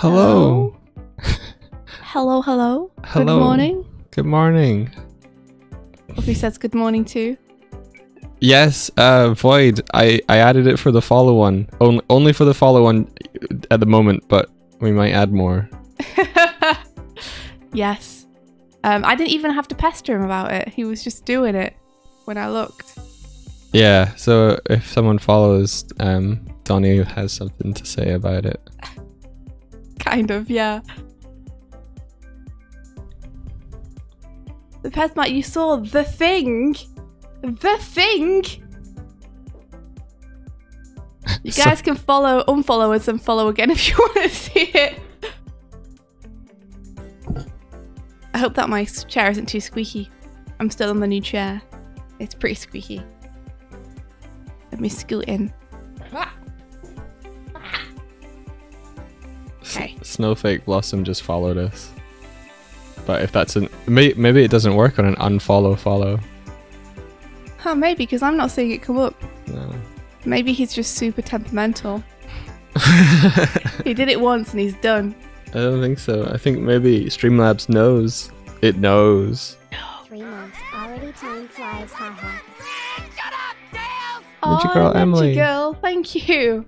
Hello. Hello, hello. Hello. Good morning. Good morning. Hope he says good morning too. Yes, Void. I added it for the follow one. Only for the follow one at the moment, but we might add more. Yes. I didn't even have to pester him about it. He was just doing it when I looked. Yeah, so if someone follows, Donnie has something to say about it. Kind of, yeah. The Pesmat, you saw the thing! The thing! You guys can unfollow us and follow again if you want to see it. I hope that my chair isn't too squeaky. I'm still on the new chair. It's pretty squeaky. Let me scoot in. Okay. Snowflake Blossom just followed us. But if that's maybe it doesn't work on an unfollow follow. Huh, maybe, because I'm not seeing it come up. No. Maybe he's just super temperamental. He did it once and he's done. I don't think so. I think maybe Streamlabs knows. It knows. 3 months already, time flies, haha. Ninja Girl Emily. Ninja Girl, thank you.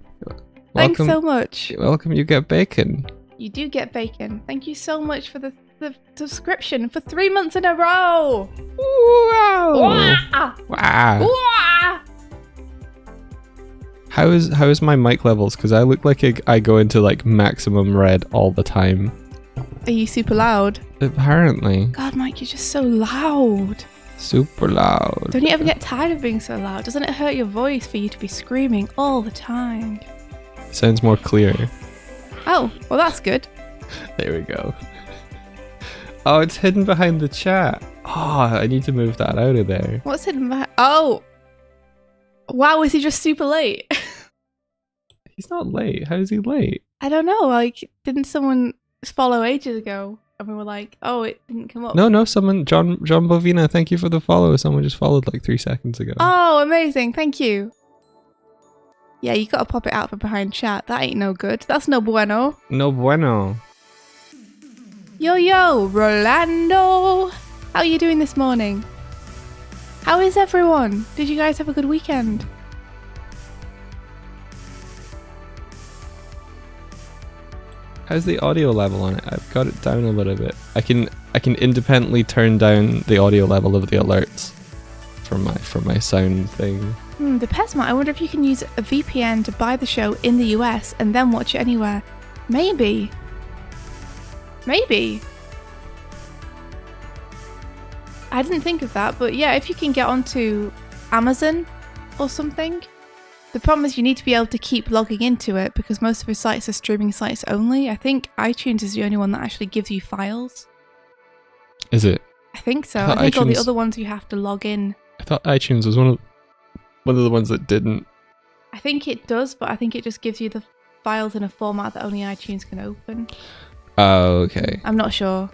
Welcome, Thanks so much. Welcome, you get bacon. You do get bacon. Thank you so much for the subscription for 3 months in a row. Wow. Wah! Wow. Wah! How is my mic levels? Because I look like I go into like maximum red all the time. Are you super loud? Apparently. God, Mike, you're just so loud. Super loud. Don't you ever get tired of being so loud? Doesn't it hurt your voice for you to be screaming all the time? Sounds more clear. Oh, well that's good. There we go. Oh, it's hidden behind the chat. Oh, I need to move that out of there. What's hidden behind? Oh! Wow, is he just super late? He's not late. How is he late? I don't know, like, didn't someone follow ages ago? And we were like, oh, it didn't come up. No, someone, John Bovina, thank you for the follow. Someone just followed like 3 seconds ago. Oh, amazing, thank you. Yeah, you gotta pop it out from behind chat. That ain't no good. That's no bueno. No bueno. Yo, Rolando! How are you doing this morning? How is everyone? Did you guys have a good weekend? How's the audio level on it? I've got it down a little bit. I can independently turn down the audio level of the alerts from my sound thing. The Pesmat, I wonder if you can use a VPN to buy the show in the US and then watch it anywhere. Maybe. I didn't think of that, but yeah, if you can get onto Amazon or something. The problem is you need to be able to keep logging into it because most of his sites are streaming sites only. I think iTunes is the only one that actually gives you files. Is it? I think so. I I think all the iTunes- other ones you have to log in. I thought iTunes was one of the ones that didn't. I think it does, but I think it just gives you the files in a format that only iTunes can open. Oh, okay. I'm not sure.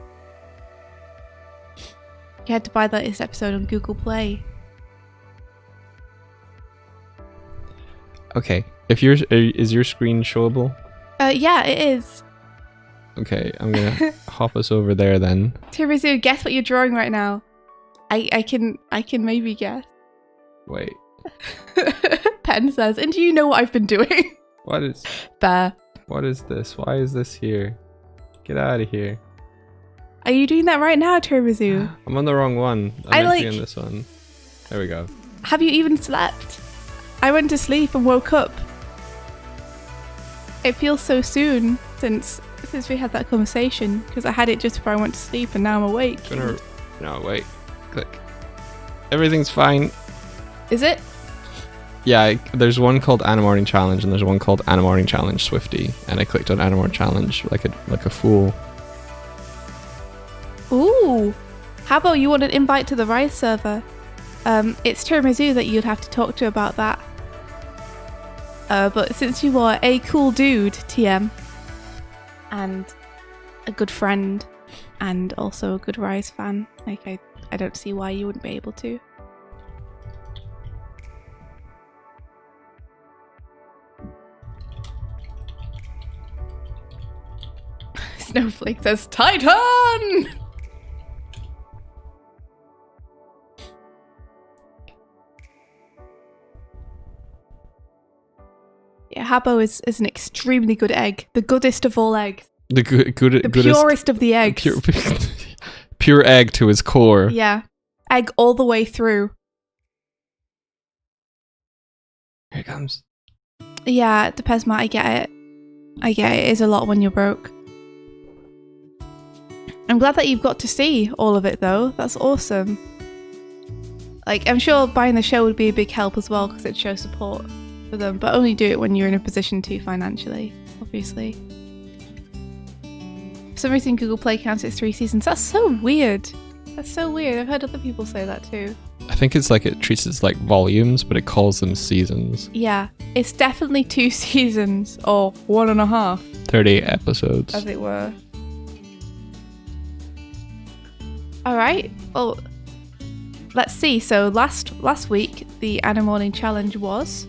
You had to buy that this episode on Google Play. Okay. Is your screen showable? Yeah, it is. Okay, I'm gonna hop us over there then. Tirizu, guess what you're drawing right now? I can maybe guess. Wait. Pen says, and do you know what I've been doing? What is Bear. What is this? Why is this here? Get out of here. Are you doing that right now, Tirizu? I'm on the wrong one. I meant to be like- on this one. There we go. Have you even slept? I went to sleep and woke up. It feels so soon since we had that conversation because I had it just before I went to sleep and now I'm awake. No, wait. Click. Everything's fine. Is it? Yeah, there's one called Animorning Challenge and there's one called Animorning Challenge Swifty, and I clicked on Animorning Challenge like a fool. Ooh. How about you want an invite to the Rise server? It's Tiramisu that you'd have to talk to about that. But since you are a cool dude, TM, and a good friend, and also a good Rise fan, like I don't see why you wouldn't be able to. Snowflake says Titan! Yeah, Habbo is an extremely good egg. The goodest of all eggs. The The purest of the eggs. Pure egg to his core. Yeah. Egg all the way through. Here it comes. Yeah, it depends, Matt. I get it. It is a lot when you're broke. I'm glad that you've got to see all of it, though. That's awesome. Like, I'm sure buying the show would be a big help as well, because it'd show support for them, but only do it when you're in a position to financially, obviously. For some reason, Google Play counts it's 3 seasons. That's so weird. That's so weird. I've heard other people say that too. I think it's like it treats it like volumes, but it calls them seasons. Yeah, it's definitely 2 seasons, or 1.5. 38 episodes. As it were. Alright, well, let's see. So last week, the Animorning Challenge was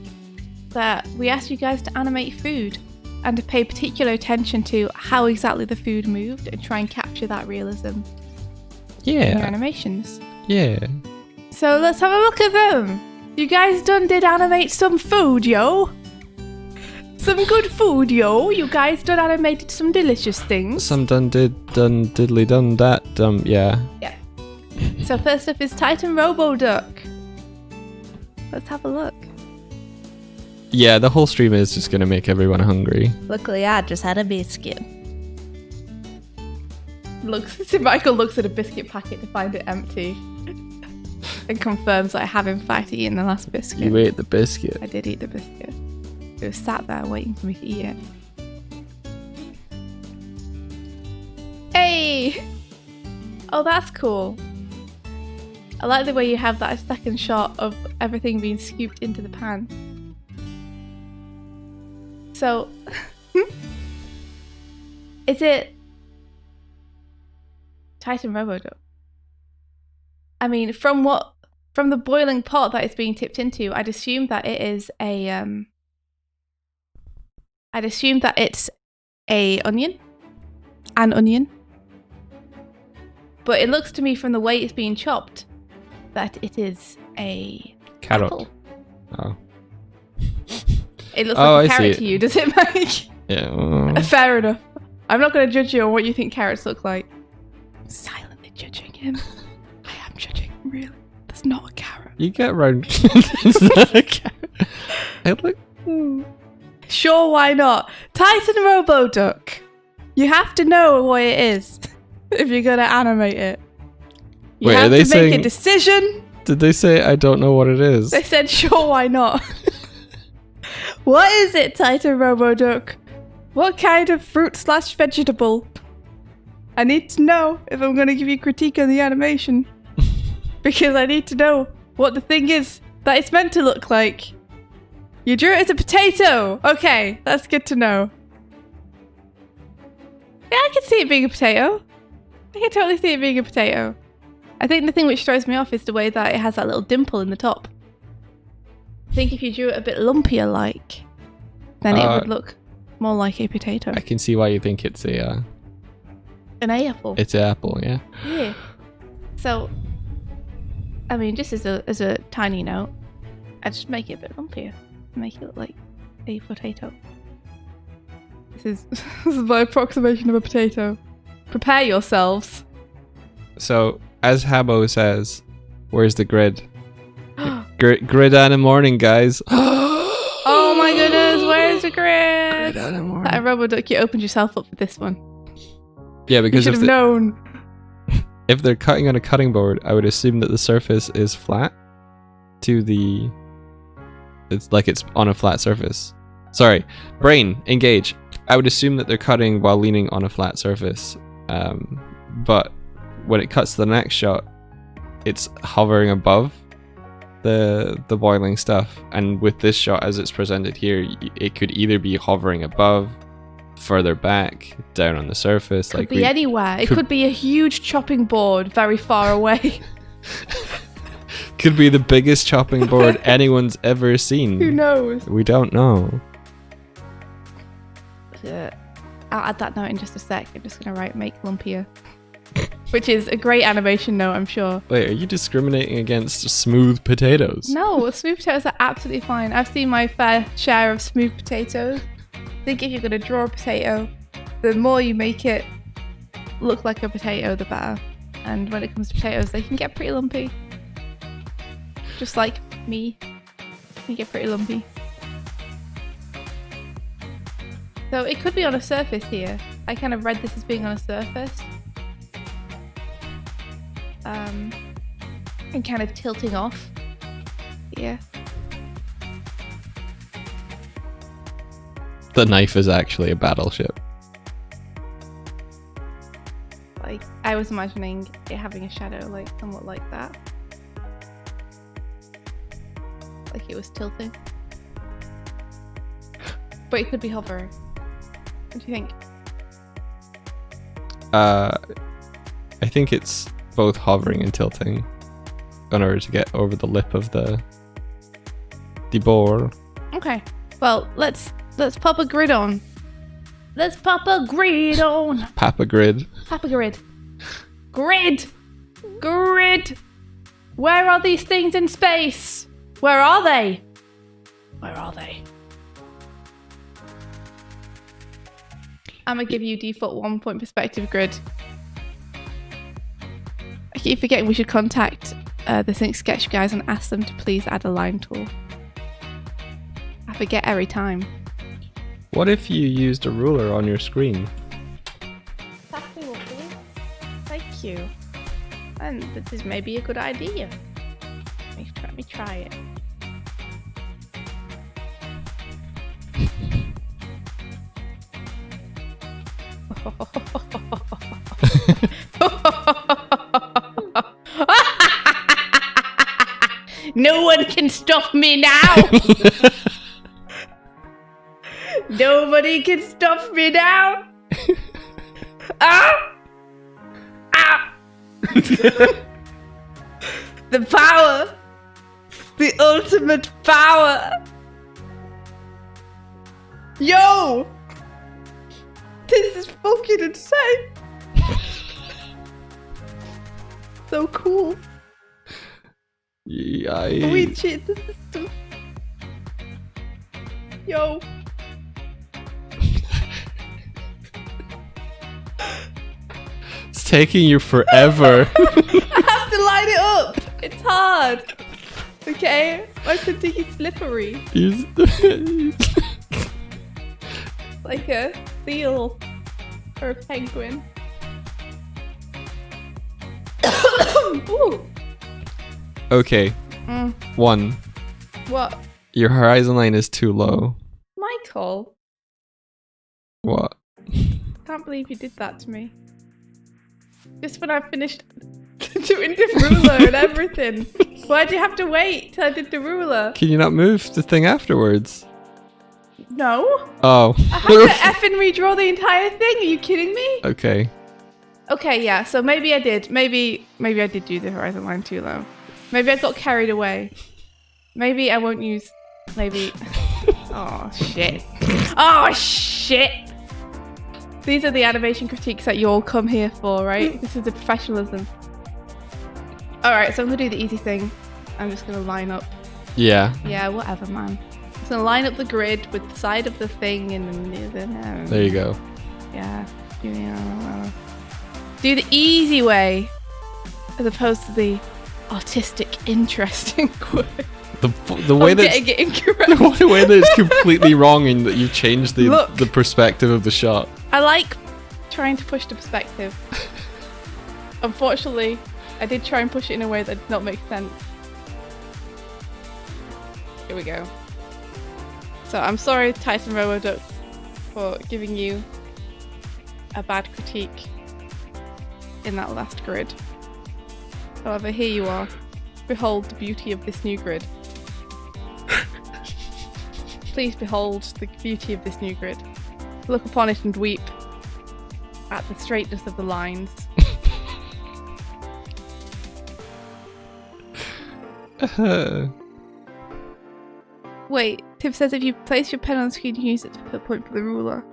that we asked you guys to animate food and to pay particular attention to how exactly the food moved and try and capture that realism in your Yeah. animations. Yeah. So let's have a look at them. You guys did animate some food, yo. Some good food, yo. You guys animated some delicious things. Some done diddly done that yeah. Yeah. So first up is Titan Robo-Duck. Let's have a look. Yeah, the whole stream is just gonna make everyone hungry. Luckily, I just had a biscuit. Michael looks at a biscuit packet to find it empty. And confirms that I have in fact eaten the last biscuit. You ate the biscuit. I did eat the biscuit. It was sat there waiting for me to eat it. Hey! Oh, that's cool. I like the way you have that second shot of everything being scooped into the pan. So, is it Titan Robo-Duck? I mean, from the boiling pot that it's being tipped into, I'd assume that it is I'd assume that it's an onion. But it looks to me from the way it's being chopped that it is a Carrot. apple. Oh. It looks Oh, like a I see carrot it. to you, does it, Mike? Yeah. Fair enough. I'm not going to judge you on what you think carrots look like. I'm silently judging him. I am judging him, really. That's not a carrot. You get round. It's not a carrot. Hey, look. Sure, why not? Titan Robo-Duck. You have to know what it is if you're going to animate it. You Wait, have are they to make saying- a decision. Did they say I don't know what it is? They said, sure, why not? What is it, Titan Robo-Duck? What kind of fruit/vegetable? I need to know if I'm going to give you critique on the animation. Because I need to know what the thing is that it's meant to look like. You drew it as a potato. Okay, that's good to know. Yeah, I can see it being a potato. I can totally see it being a potato. I think the thing which throws me off is the way that it has that little dimple in the top. I think if you drew it a bit lumpier like, then it would look more like a potato. I can see why you think it's a An apple. it's an apple, yeah. Yeah. So, I mean, just as a tiny note, I just make it a bit lumpier. Make it look like a potato. This is my approximation of a potato. Prepare yourselves. So, as Habbo says, where's the grid? Grid Animorning, guys. Oh my goodness, where's the grid? Grid Animorning. That Robo-Duck, you opened yourself up for this one. Yeah, You because should have known. if they're cutting on a cutting board, I would assume that the surface is flat to the... It's like it's on a flat surface. Sorry, brain, engage. I would assume that they're cutting while leaning on a flat surface. But when it cuts to the next shot, it's hovering above the boiling stuff. And with this shot as it's presented here, it could either be hovering above, further back, down on the surface. Could be anywhere. It could be a huge chopping board very far away. Could be the biggest chopping board anyone's ever seen. Who knows? We don't know. Yeah. I'll add that note in just a sec. I'm just going to write make lumpier. Which is a great animation note, I'm sure. Wait, are you discriminating against smooth potatoes? No, smooth potatoes are absolutely fine. I've seen my fair share of smooth potatoes. I think if you're going to draw a potato, the more you make it look like a potato, the better. And when it comes to potatoes, they can get pretty lumpy. Just like me. They get pretty lumpy. So it could be on a surface here. I kind of read this as being on a surface. And kind of tilting off here. The knife is actually a battleship. Like, I was imagining it having a shadow, like, somewhat like that. Like it was tilting. But it could be hovering. What do you think? I think it's both hovering and tilting in order to get over the lip of the boar. Okay. Well, let's pop a grid on. Let's pop a grid on. Papa grid. Pop a grid. Grid! Grid! Where are these things in space? Where are they? Where are they? I'm gonna give you default 1 point perspective grid. I keep forgetting we should contact the Sync Sketch guys and ask them to please add a line tool. I forget every time. What if you used a ruler on your screen? Exactly what we do. Thank you. And this is maybe a good idea. Let me try it. No one can stop me now! Nobody can stop me now! Ah! Ah! The power! The ultimate power! Yo! This is fucking insane! So cool. We cheat the system. Yo. It's taking you forever. I have to line it up. It's hard. Okay? My printing is slippery. Like a seal or a penguin. Ooh. Okay. One. What? Your horizon line is too low. Michael? What? Can't believe you did that to me. Just when I finished doing the ruler and everything. Why'd you have to wait till I did the ruler? Can you not move the thing afterwards? No. Oh. I had to effing redraw the entire thing. Are you kidding me? Okay. Okay, yeah. So maybe I did. Maybe I did do the horizon line too low. Maybe I got carried away. Maybe I won't use. Maybe. Oh shit. Oh shit. These are the animation critiques that you all come here for, right? This is the professionalism. Alright, so I'm gonna do the easy thing. I'm just gonna line up. Yeah. Yeah, whatever, man. I'm just gonna line up the grid with the side of the thing and then. There you go. Yeah. Do the easy way as opposed to the artistic, interesting way. The way that's getting it incorrect. the way that it's completely wrong in that you've changed the perspective of the shot. I like trying to push the perspective. Unfortunately, I did try and push it in a way that did not make sense. Here we go. So I'm sorry, Tyson Roboduck, for giving you a bad critique in that last grid. However, here you are. Behold the beauty of this new grid. Please behold the beauty of this new grid. Look upon it and weep at the straightness of the lines. Wait, Tiff says if you place your pen on the screen, you use it to point for the ruler.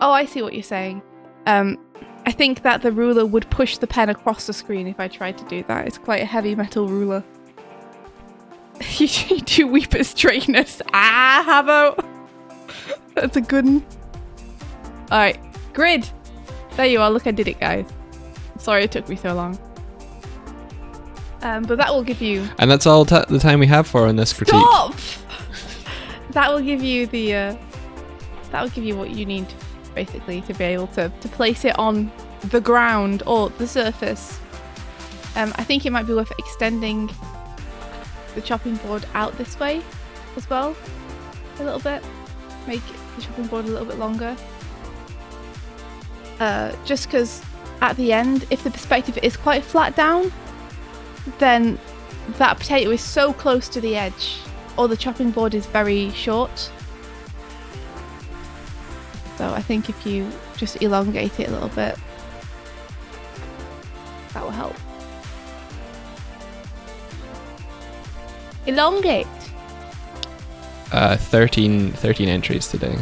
Oh, I see what you're saying. I think that the ruler would push the pen across the screen if I tried to do that. It's quite a heavy metal ruler. You do Weeper's straightness. Ah, Havo! That's a good one. Alright, grid! There you are, look, I did it, guys. Sorry it took me so long. But that will give you... And that's all the time we have for on this critique. Stop! That will give you the... that will give you what you need, basically, to be able to place it on the ground or the surface. I think it might be worth extending the chopping board out this way as well, a little bit. Make the chopping board a little bit longer. Just because at the end, if the perspective is quite flat down, then that potato is so close to the edge, or the chopping board is very short. So I think if you just elongate it a little bit, that will help. Elongate! 13 entries today.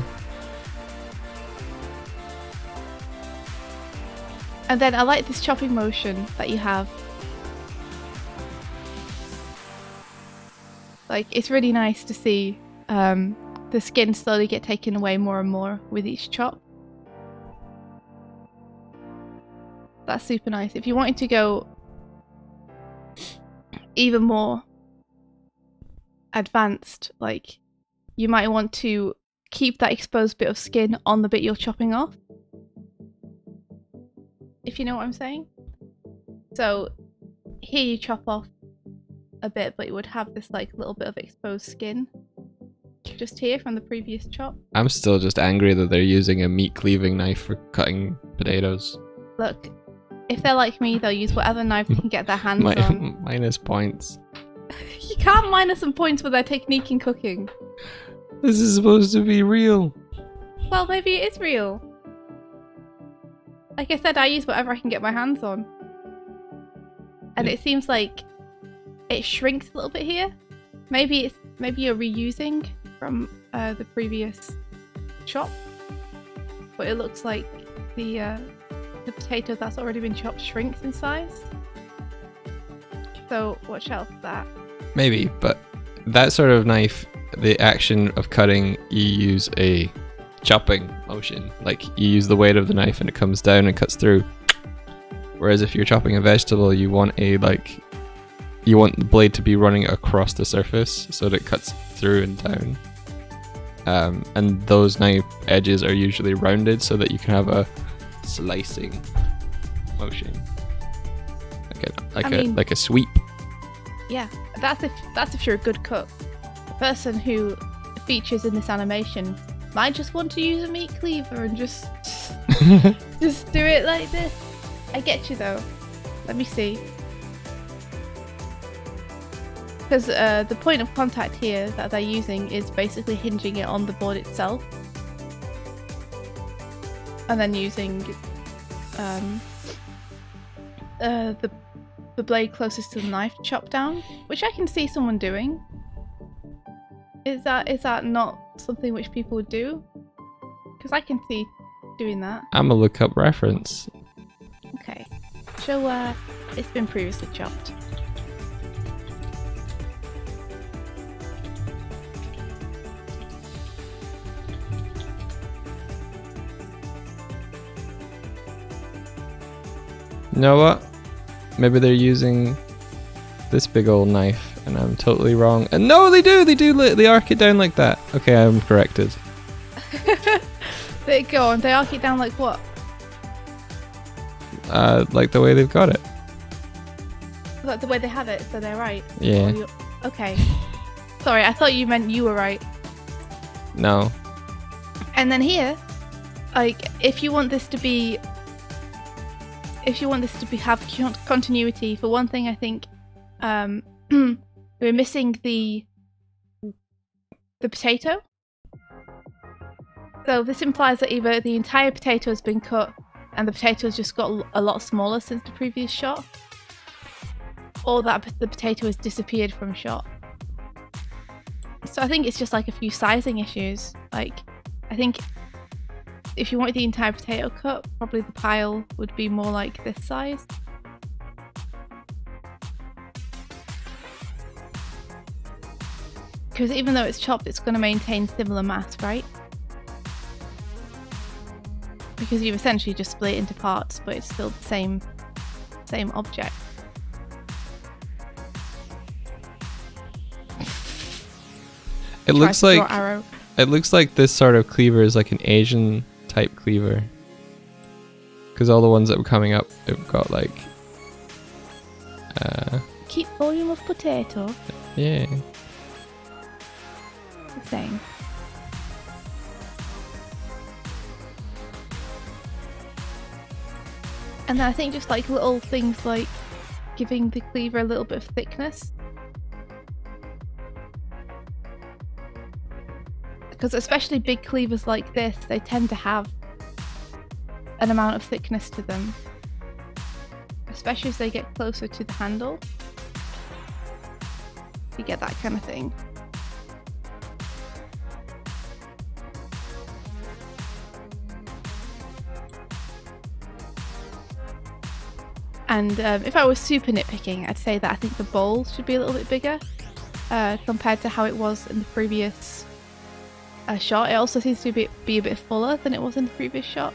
And then I like this chopping motion that you have. Like, it's really nice to see the skin slowly get taken away more and more with each chop. That's super nice. If you wanted to go even more advanced, like, you might want to keep that exposed bit of skin on the bit you're chopping off. If you know what I'm saying. So here you chop off a bit, but it would have this like little bit of exposed skin just here from the previous chop. I'm still just angry that they're using a meat cleaving knife for cutting potatoes. Look, if they're like me, they'll use whatever knife they can get their hands on. Minus points. You can't minus some points for their technique in cooking. This is supposed to be real. Well, maybe it is real. Like I said, I use whatever I can get my hands on. And it seems like it shrinks a little bit here. Maybe you're reusing from the previous chop. But it looks like the potato that's already been chopped shrinks in size. So watch out for that. Maybe, but that sort of knife, the action of cutting, you use a chopping motion. Like, you use the weight of the knife and it comes down and cuts through. Whereas if you're chopping a vegetable, you want the blade to be running across the surface so that it cuts through and down. And those knife edges are usually rounded so that you can have a slicing motion, like a sweep. Yeah, that's if you're a good cook. The person who features in this animation might just want to use a meat cleaver and just do it like this. I get you though. Let me see. Because the point of contact here that they're using is basically hinging it on the board itself. And then using the blade closest to the knife to chop down, which I can see someone doing. Is that not something which people would do? Because I can see doing that. I'm a look-up reference. Okay. Show where it's been previously chopped. You know what? Maybe they're using this big old knife and I'm totally wrong. And no, they they arc it down like that. Okay, I'm corrected. They go on, they arc it down like what? Like the way they've got it. Like the way they have it, so they're right? Yeah. Okay. Sorry, I thought you meant you were right. No. And then here, like, if you want this to have continuity, for one thing, I think we're missing the potato. So this implies that either the entire potato has been cut and the potato has just got a lot smaller since the previous shot, or that the potato has disappeared from shot. So I think it's just like a few sizing issues. Like, I think if you wanted the entire potato cut, probably the pile would be more like this size. Because even though it's chopped, it's going to maintain similar mass, right? Because you've essentially just split it into parts, but it's still the same object. It looks like this sort of cleaver is like an Asian type cleaver. Because all the ones that were coming up, they've got like keep volume of potato. Yeah. The same. And then I think just like little things like giving the cleaver a little bit of thickness. Because especially big cleavers like this, they tend to have an amount of thickness to them. Especially as they get closer to the handle. You get that kind of thing. And if I was super nitpicking, I'd say that I think the bowl should be a little bit bigger compared to how it was in the previous shot. It also seems to be a bit fuller than it was in the previous shot.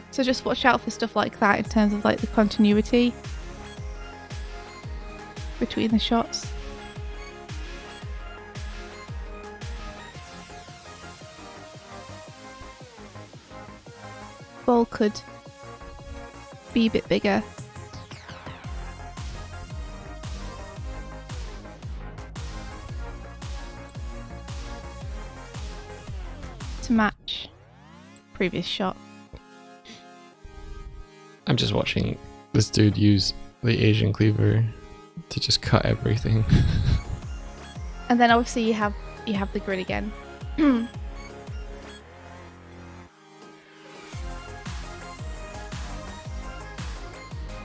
So just watch out for stuff like that in terms of like the continuity between the shots. Bowl could be a bit bigger. To match previous shot. I'm just watching this dude use the Asian cleaver to just cut everything. And then obviously you have the grid again. You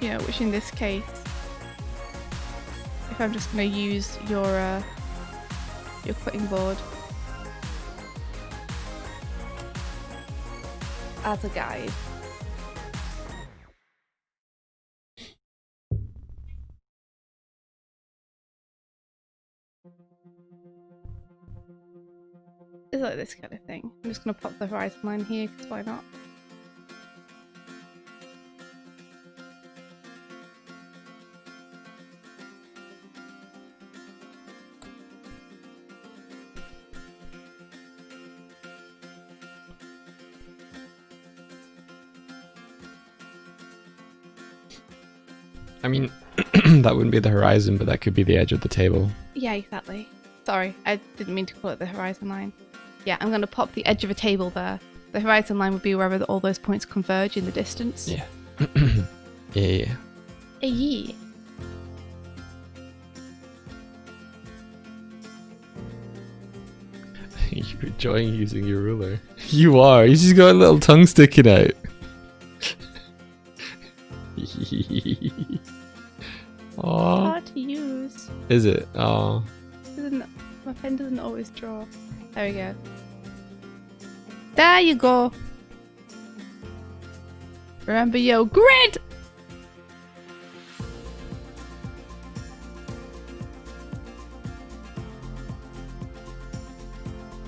know, which in this case, if I'm just going to use your cutting board as a guide. It's like this kind of thing. I'm just going to pop the horizon line here, because why not? I mean, that wouldn't be the horizon, but that could be the edge of the table. Yeah, exactly. Sorry, I didn't mean to call it the horizon line. Yeah, I'm going to pop the edge of a table there. The horizon line would be wherever all those points converge in the distance. Yeah. Yeah. Yeah. You're enjoying using your ruler. You are. He's just got a little tongue sticking out. Aww. Hard to use. Is it? Oh. My pen doesn't always draw. There we go. There you go. Remember your grid!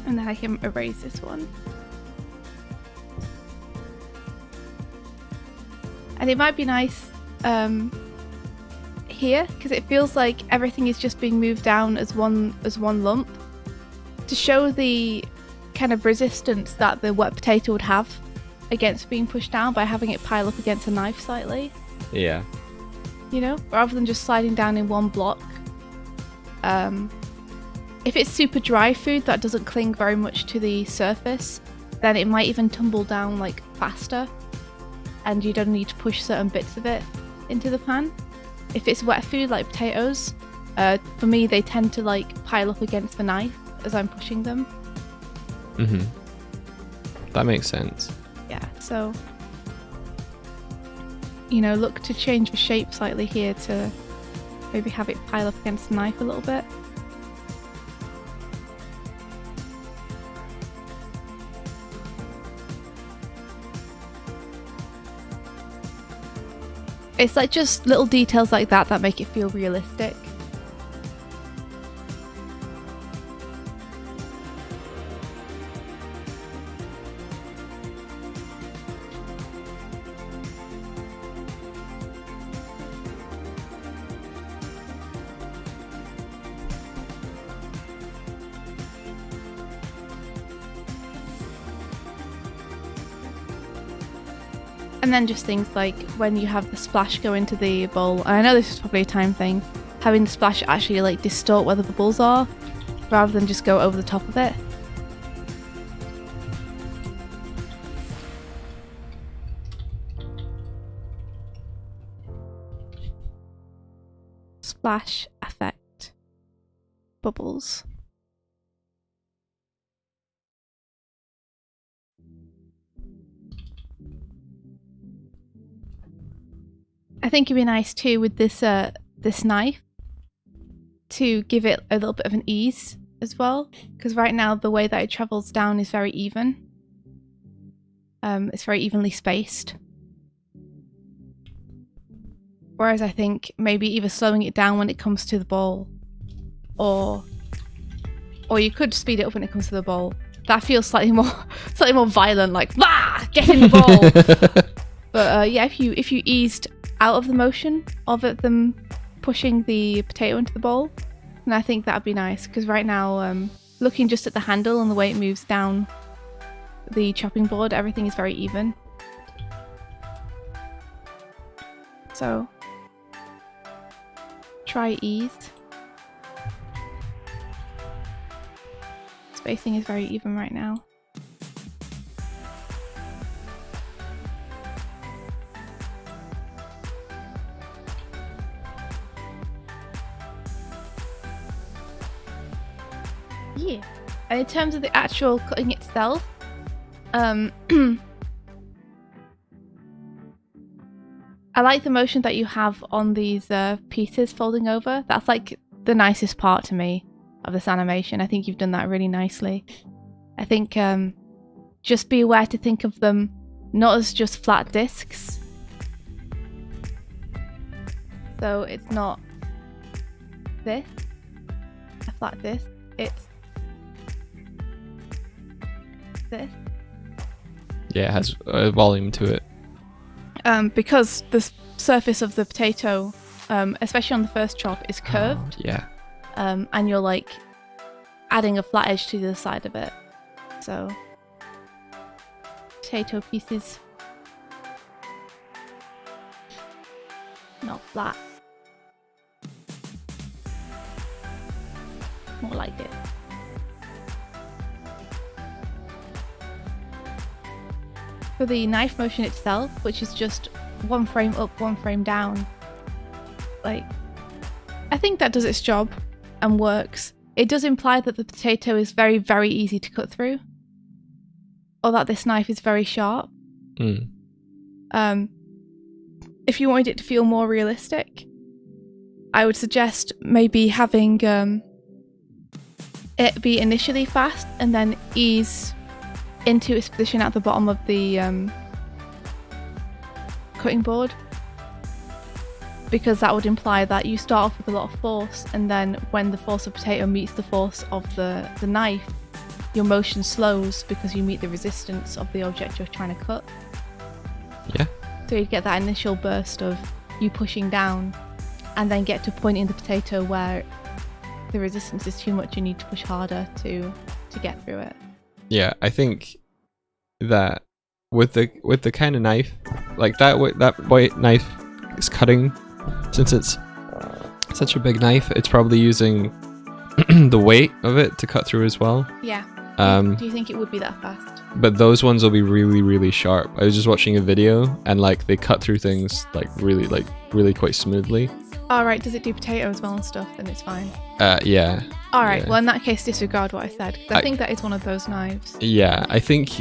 And then I can erase this one. And it might be nice here, because it feels like everything is just being moved down as one lump, to show the kind of resistance that the wet potato would have against being pushed down by having it pile up against a knife slightly. Yeah. You know, rather than just sliding down in one block. If it's super dry food that doesn't cling very much to the surface, then it might even tumble down like faster, and you don't need to push certain bits of it into the pan. If it's wet food like potatoes, for me they tend to like pile up against the knife as I'm pushing them. Mm-hmm. That makes sense. Yeah, so you know, look to change the shape slightly here to maybe have it pile up against the knife a little bit. It's like just little details like that that make it feel realistic. And then just things like when you have the splash go into the bowl, and I know this is probably a time thing, having the splash actually like distort where the bubbles are rather than just go over the top of it. Splash effect. Bubbles. I think it'd be nice too with this this knife to give it a little bit of an ease as well, because right now the way that it travels down is very even. It's very evenly spaced. Whereas I think maybe either slowing it down when it comes to the bowl, or you could speed it up when it comes to the bowl. That feels slightly more violent, like bah, get in the bowl. But yeah, if you eased out of the motion of it, them pushing the potato into the bowl, and I think that'd be nice, because right now looking just at the handle and the way it moves down the chopping board, everything is very even. So try ease. Spacing is very even right now. Yeah. And in terms of the actual cutting itself, I like the motion that you have on these pieces folding over. That's like the nicest part to me of this animation. I think you've done that really nicely. I think just be aware to think of them not as just flat discs. So it's not this, a flat disc, it's this. Yeah, it has a volume to it. Because the surface of the potato, especially on the first chop, is curved. Oh, yeah. And you're like adding a flat edge to the other side of it. So, potato pieces, not flat. More like it. For the knife motion itself, which is just one frame up, one frame down, like, I think that does its job and works. It does imply that the potato is very, very easy to cut through, or that this knife is very sharp. If you wanted it to feel more realistic, I would suggest maybe having it be initially fast and then ease into its position at the bottom of the cutting board, because that would imply that you start off with a lot of force, and then when the force of potato meets the force of the knife, your motion slows because you meet the resistance of the object you're trying to cut. Yeah. So you get that initial burst of you pushing down, and then get to a point in the potato where the resistance is too much, you need to push harder to get through it. Yeah, I think that with the kind of knife, like that white knife is cutting, since it's such a big knife, it's probably using the weight of it to cut through as well. Yeah. Do you think it would be that fast? But those ones will be really, really sharp. I was just watching a video, and like they cut through things really quite smoothly. Alright, does it do potato as well and stuff? Then it's fine. Yeah. Alright, Yeah. well in that case disregard what I said, 'cause I think that is one of those knives. Yeah, I think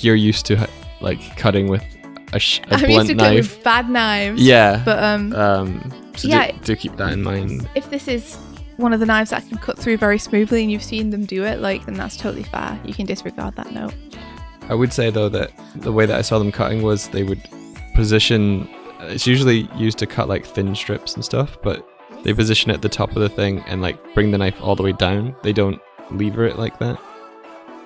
you're used to like cutting with a I'm blunt used to cutting knife. with bad knives. Yeah. But So yeah. do keep that in mind. if this is one of the knives that can cut through very smoothly and you've seen them do it, like, then that's totally fair. You can disregard that note. I would say though that the way that I saw them cutting was they would position It's usually used to cut like thin strips and stuff, but they position it at the top of the thing and like bring the knife all the way down. They don't lever it like that.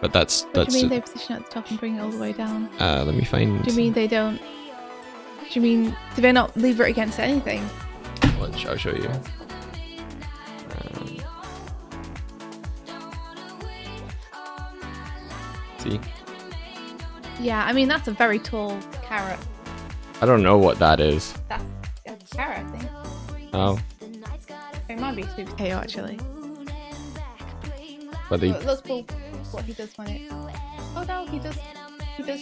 But that's What do you mean they position it at the top and bring it all the way down? let me find. Do you mean they don't? Do you mean do they not lever it against anything? I'll show you. See? Yeah, I mean that's a very tall carrot. I don't know what that is. That's a carrot, I think. Oh, It might be a sweet potato actually. but they. Let's pull what he does when it. Oh no, he does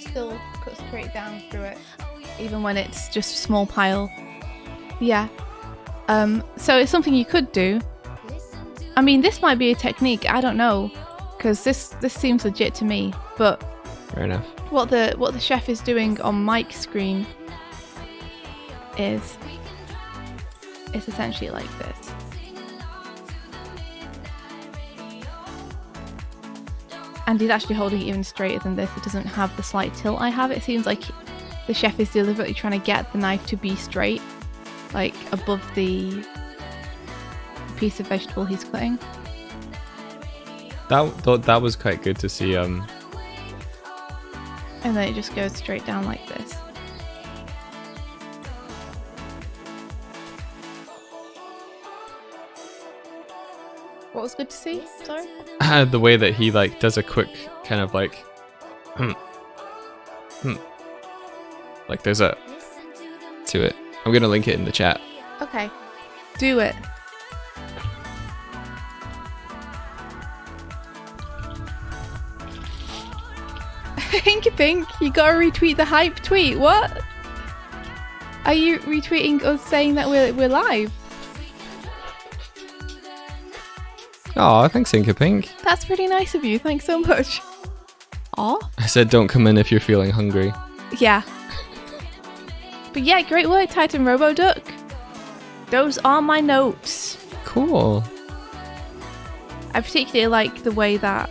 still cut straight down through it, even when it's just a small pile. Yeah. So it's something you could do. I mean, this might be a technique. I don't know, because this seems legit to me. But Fair enough. what the chef is doing on Mike's screen is it's essentially like this. And he's actually holding it even straighter than this. It doesn't have the slight tilt I have. It seems like the chef is deliberately trying to get the knife to be straight, like above the piece of vegetable he's cutting. That was quite good to see. And then it just goes straight down like this. What was good to see? Sorry? The way that he like does a quick kind of like like there's a to it. I'm gonna link it in the chat. Okay. Do it. Hinky Pink, you gotta retweet the hype tweet. What? Are you retweeting us saying that we're live? Oh, thanks, Inka Pink. That's pretty nice of you. Thanks so much. Aw. I said don't come in if you're feeling hungry. Yeah. But yeah, great work, Titan Roboduck. Those are my notes. Cool. I particularly like the way that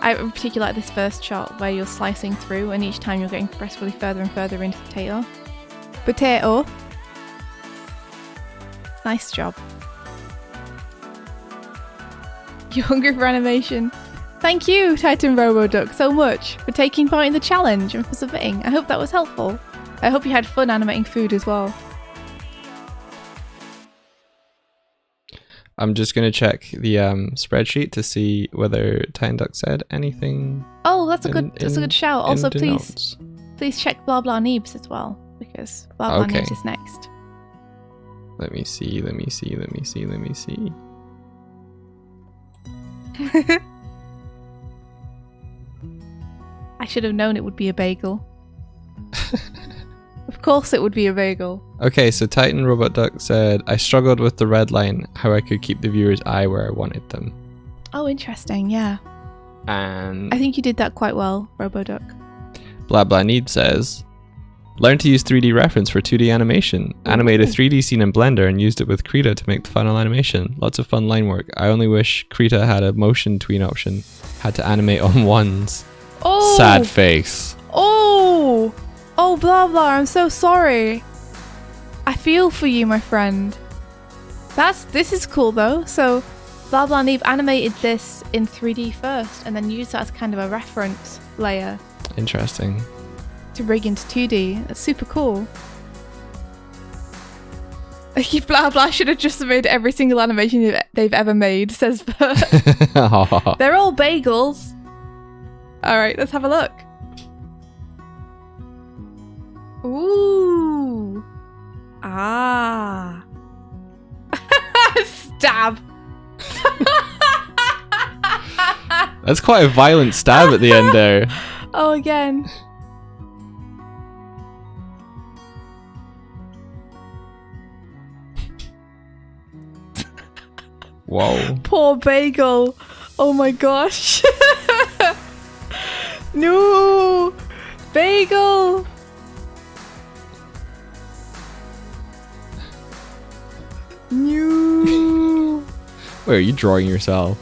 I particularly like this first shot where you're slicing through and each time you're getting progressively further and further into the potato. Potato. Nice job. You're hungry for animation. Thank you, Titan Roboduck, so much for taking part in the challenge and for submitting. I hope that was helpful. I hope you had fun animating food as well. I'm just gonna check the spreadsheet to see whether Titan Duck said anything. Oh, that's a good shout. Also, in the please notes. check Blah Blah Neebs as well, because Blah Blah Okay. Neebs is next. Let me see. I should have known it would be a bagel. Of course it would be a bagel. Okay, so Titan Robot Duck said, I struggled with the red line, how I could keep the viewer's eye where I wanted them. Oh, interesting, yeah. And I think you did that quite well, Roboduck. Blah Blah Need says, learn to use 3D reference for 2D animation. Animate a 3D scene in Blender and used it with Krita to make the final animation. Lots of fun line work. I only wish Krita had a motion tween option. Had to animate on ones. Oh! Sad face. Oh! Oh, Blah Blah, I'm so sorry. I feel for you, my friend. This is cool though. So, Blah Blah Neeb animated this in 3D first and then used that as kind of a reference layer Interesting. to bring into 2D. That's super cool. Blah Blah should have just made every single animation they've ever made, says Bert. They're all bagels. Alright, let's have a look. Ooh. Ah. Stab. That's quite a violent stab at the end there. Oh, again. Whoa. Poor bagel. Oh my gosh. No. Bagel. No. Wait, are you drawing yourself?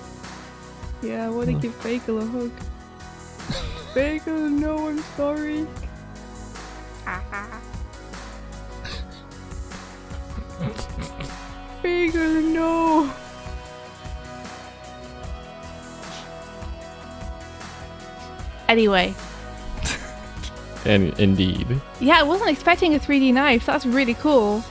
Yeah, I want to give Bagel a hug. Bagel, no, I'm sorry. Bagel, no. Anyway. And indeed. Yeah, I wasn't expecting a 3D knife. That's really cool.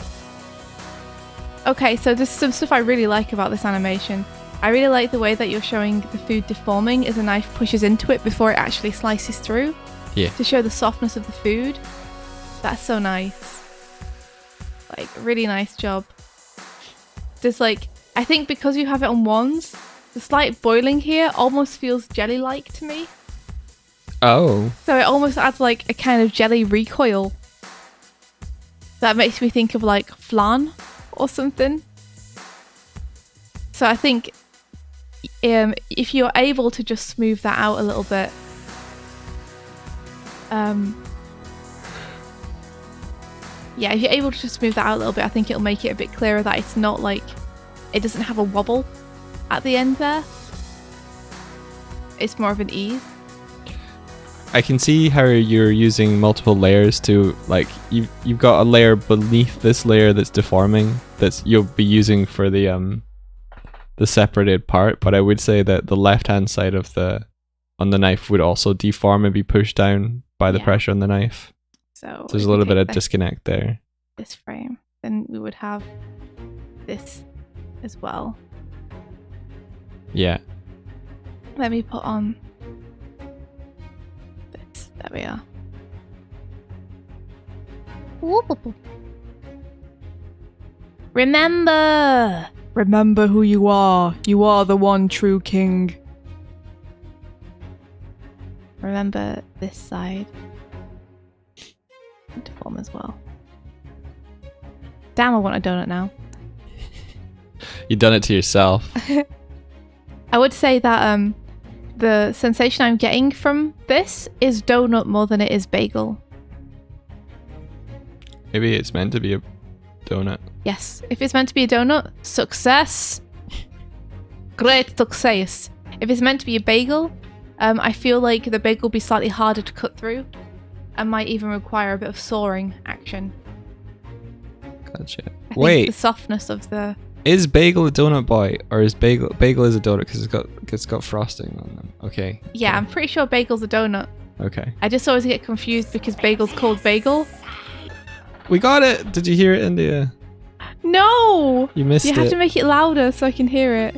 Okay, so there's some stuff I really like about this animation. I really like the way that you're showing the food deforming as the knife pushes into it before it actually slices through. Yeah. To show the softness of the food. That's so nice. Like, really nice job. There's like, I think because you have it on ones, the slight boiling here almost feels jelly-like to me. Oh. So it almost adds like a kind of jelly recoil. That makes me think of like flan or something. So I think if you're able to just smooth that out a little bit, yeah, if you're able to just smooth that out a little bit, I think it'll make it a bit clearer that it's not like, it doesn't have a wobble at the end there. It's more of an ease. I can see how you're using multiple layers to, like, you've got a layer beneath this layer that's deforming that's you'll be using for the separated part, but I would say that the left hand side of on the knife would also deform and be pushed down by the pressure on the knife. So there's a little bit of disconnect there. This frame, then we would have this as well. Yeah. Let me put on this. There we are. Remember who you are. You are the one true king. Remember this side. Deform as well. Damn, I want a donut now. You've done it to yourself. I would say that the sensation I'm getting from this is donut more than it is bagel. Maybe it's meant to be a donut. Yes, if it's meant to be a donut, success. Great success. If it's meant to be a bagel, I feel like the bagel will be slightly harder to cut through and might even require a bit of sawing action. Gotcha. I Wait, think the softness of the... Is bagel a donut boy, or is bagel is a donut because it's got frosting on them? Okay. Yeah, I'm pretty sure bagel's a donut. Okay. I just always get confused because bagel's called bagel. We got it! Did you hear it, India? No! You missed it. You have to make it louder so I can hear it.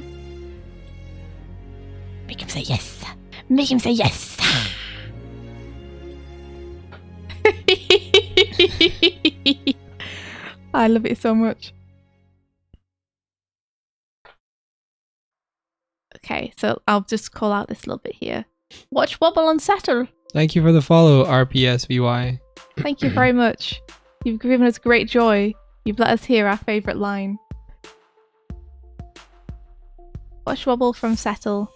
Make him say yes. Make him say yes. I love it so much. Okay, so I'll just call out this little bit here. Watch Wobble and Settle. Thank you for the follow, RPSVY. Thank you very much. You've given us great joy. You've let us hear our favourite line. Watch Wobble from Settle.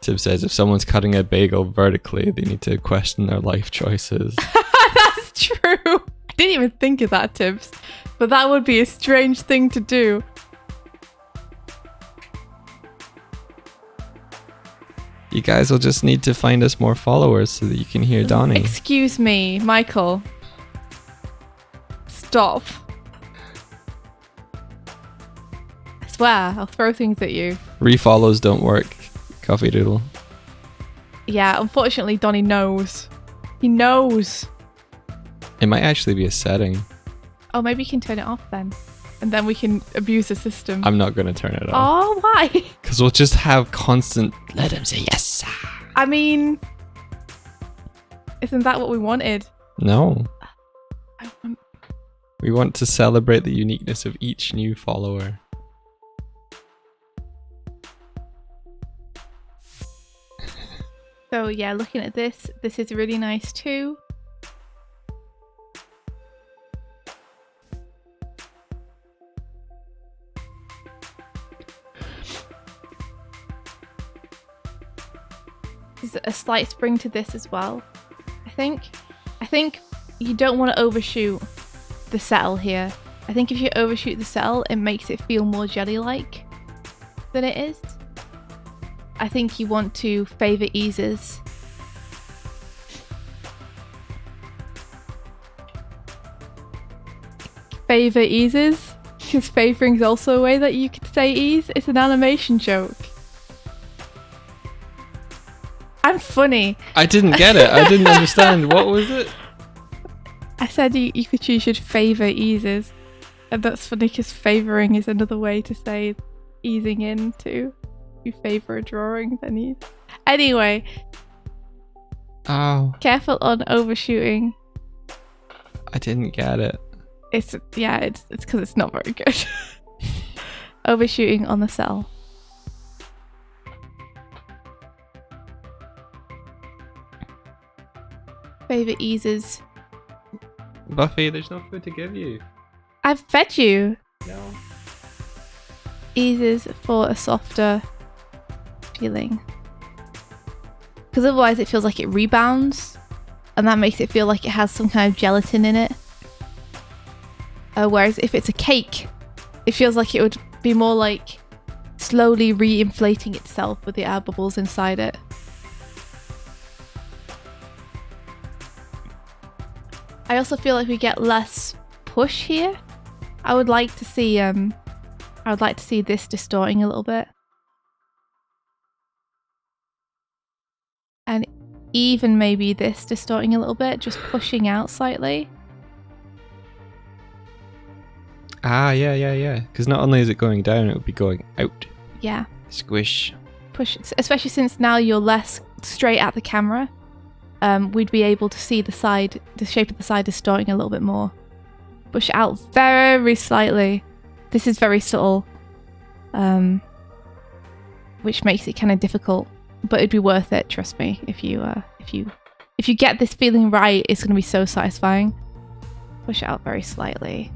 Tib says if someone's cutting a bagel vertically, they need to question their life choices. That's true. I didn't even think of that, Tibbs. But that would be a strange thing to do. You guys will just need to find us more followers so that you can hear Donnie. Excuse me, Michael. Stop. I swear, I'll throw things at you. Refollows don't work. Coffee Doodle. Yeah, unfortunately, Donnie knows. He knows. It might actually be a setting. Oh, maybe you can turn it off then. And then we can abuse the system. I'm not going to turn it off. Oh, why? Because we'll just have constant, let him say yes. I mean, isn't that what we wanted? No. I want... We want to celebrate the uniqueness of each new follower. So yeah, looking at this is really nice too. There's a slight spring to this as well, I think. I think you don't want to overshoot the settle here. I think if you overshoot the settle, it makes it feel more jelly-like than it is. I think you want to favour eases. favor eases, because favoring is also a way that you could say ease. It's an animation joke. I'm funny. I didn't get it. I didn't understand. What was it? I said you could choose should favor eases. And that's funny because favoring is another way to say easing into. You favor a drawing, then you... Anyway. Oh. Careful on overshooting. I didn't get it. It's because it's not very good. Overshooting on the cell. Favor eases. Buffy, there's no food to give you. I've fed you. No. Eases for a softer feeling. Because otherwise it feels like it rebounds. And that makes it feel like it has some kind of gelatin in it. Whereas if it's a cake, it feels like it would be more like slowly re-inflating itself with the air bubbles inside it. I also feel like we get less push here. I would like to see this distorting a little bit. And even maybe this distorting a little bit, just pushing out slightly. Ah, yeah. Because not only is it going down, it would be going out. Yeah. Squish. Push, especially since now you're less straight at the camera. We'd be able to see the shape of the side distorting a little bit more. Push out very slightly. This is very subtle, which makes it kind of difficult, but it'd be worth it. Trust me. If you get this feeling right, it's going to be so satisfying. Push it out very slightly,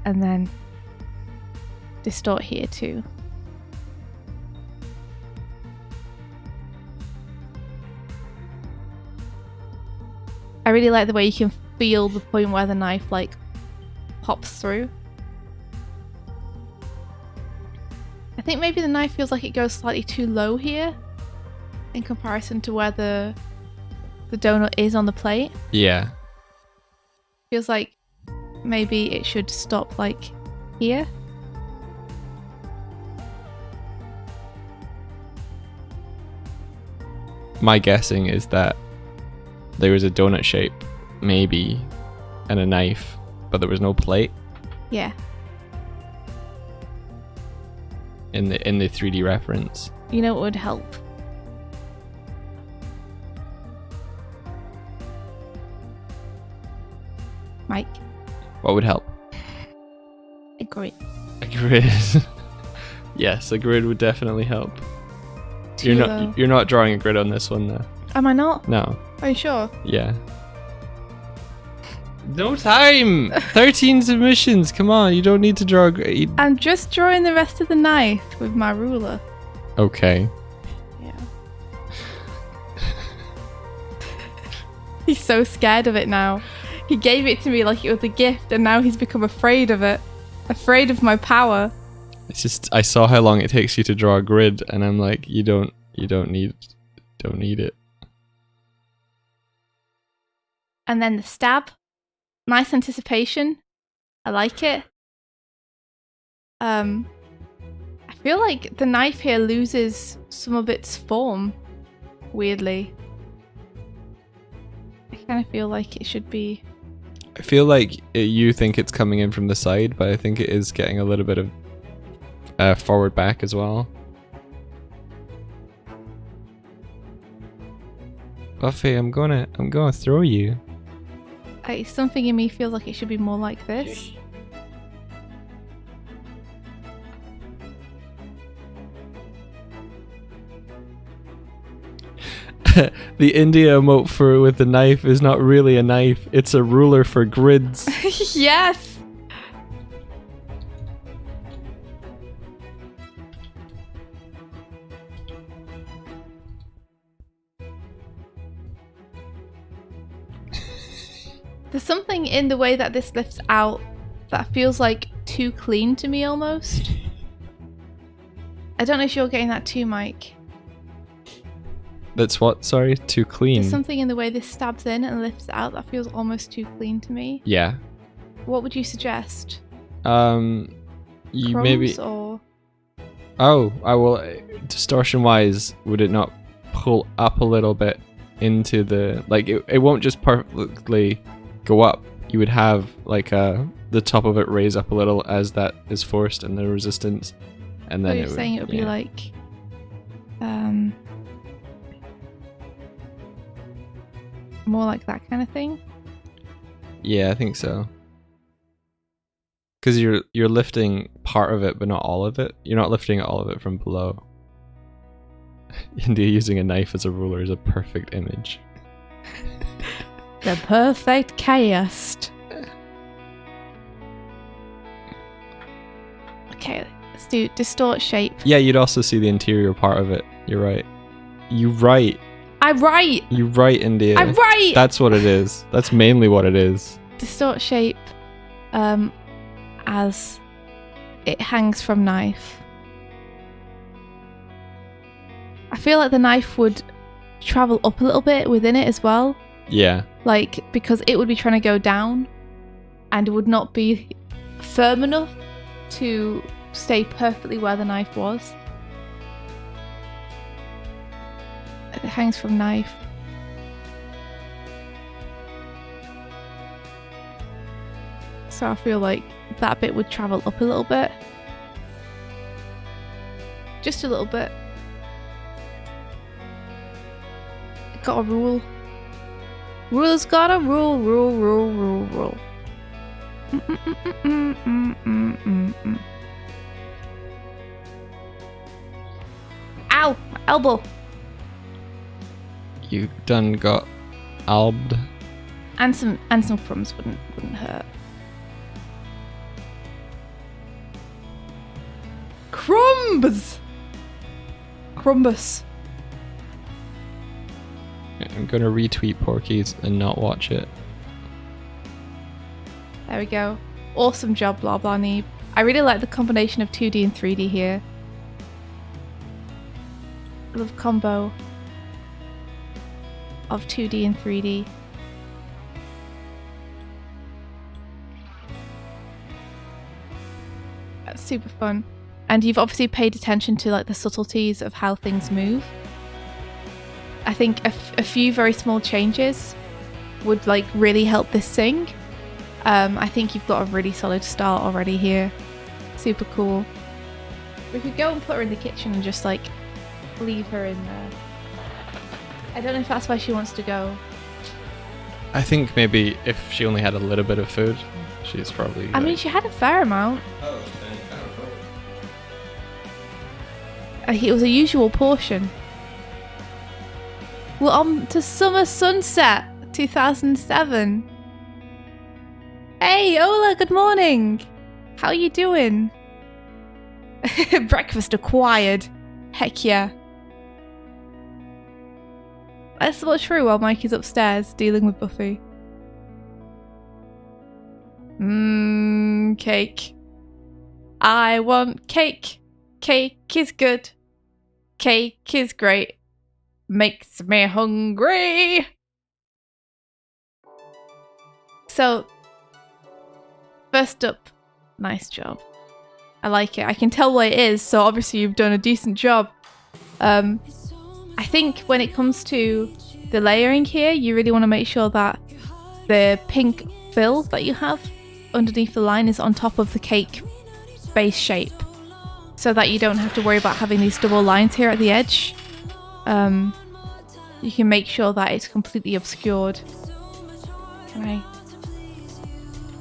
and then distort here too. I really like the way you can feel the point where the knife like pops through. I think maybe the knife feels like it goes slightly too low here in comparison to where the donut is on the plate. Yeah. Feels like maybe it should stop like here. My guessing is that there was a donut shape, maybe, and a knife, but there was no plate. Yeah. In the 3D reference. You know what would help? Mike? What would help? A grid. A grid. Yes, a grid would definitely help. You're not drawing a grid on this one though. Am I not? No. Are you sure? Yeah. No time! 13 submissions, come on, you don't need to draw a grid. I'm just drawing the rest of the knife with my ruler. Okay. Yeah. He's so scared of it now. He gave it to me like it was a gift, and now he's become afraid of it. Afraid of my power. It's just, I saw how long it takes you to draw a grid, and I'm like, you don't need it. And then the stab. Nice anticipation. I like it. I feel like the knife here loses some of its form, weirdly. I kind of feel like it should be... I feel like you think it's coming in from the side, but I think it is getting a little bit of forward back as well. Buffy, I'm gonna throw you. Something in me feels like it should be more like this. The India emote with the knife is not really a knife, it's a ruler for grids. Yes! There's something in the way that this lifts out that feels like too clean to me almost. I don't know if you're getting that too, Mike. That's what? Sorry? Too clean? There's something in the way this stabs in and lifts out that feels almost too clean to me. Yeah. what would you suggest? You Crumbs maybe. or Oh, I will. Distortion wise, would it not pull up a little bit into the like? It won't just perfectly go up. You would have like the top of it raise up a little as that is forced and the resistance, and then you're saying it would be like more like that kind of thing. Yeah, I think so. Because you're lifting part of it, but not all of it. You're not lifting all of it from below. India using a knife as a ruler is a perfect image. The perfect chaos. Okay, let's do distort shape. Yeah, you'd also see the interior part of it. You're right. You right. I'm right. You right, India. I'm right. That's what it is. That's mainly what it is. Distort shape, as it hangs from knife. I feel like the knife would travel up a little bit within it as well. Yeah. Like, because it would be trying to go down and it would not be firm enough to stay perfectly where the knife was. It hangs from knife. So I feel like that bit would travel up a little bit. Just a little bit. Got a rule. Rule's got a rule, rule. Ow! My elbow! You done got albed. And some crumbs wouldn't hurt. Crumbs! Crumbus. I'm gonna retweet Porky's and not watch it. There we go. Awesome job, blah blah Neeb. I really like the combination of 2D and 3D here. I love combo of 2D and 3D. That's super fun. And you've obviously paid attention to like the subtleties of how things move. I think a few very small changes would like really help this sing. I think you've got a really solid start already here. Super cool. We could go and put her in the kitchen and just like leave her in there. I don't know if that's where she wants to go. I think maybe if she only had a little bit of food, she's probably. I mean, she had a fair amount. It was a usual portion. We're on to Summer Sunset 2007. Hey, Ola, good morning. How are you doing? Breakfast acquired. Heck yeah. Let's watch through while Mike is upstairs dealing with Buffy. Cake. I want cake. Cake is good. Cake is great. Makes me hungry. So, first up, nice job. I like it. I can tell what it is, so obviously you've done a decent job. I think when it comes to the layering here, you really want to make sure that the pink fill that you have underneath the line is on top of the cake base shape, so that you don't have to worry about having these double lines here at the edge. You can make sure that it's completely obscured. Can I?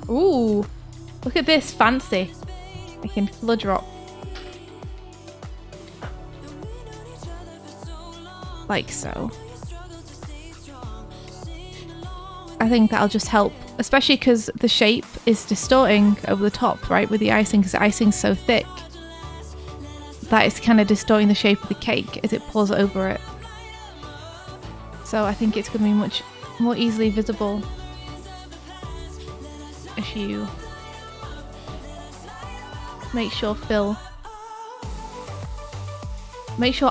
Ooh, look at this, fancy. I can flood drop. Like so. I think that'll just help, especially because the shape is distorting over the top, right, with the icing, because the icing's so thick that it's kind of distorting the shape of the cake as it pours over it. So I think it's going to be much more easily visible if you make sure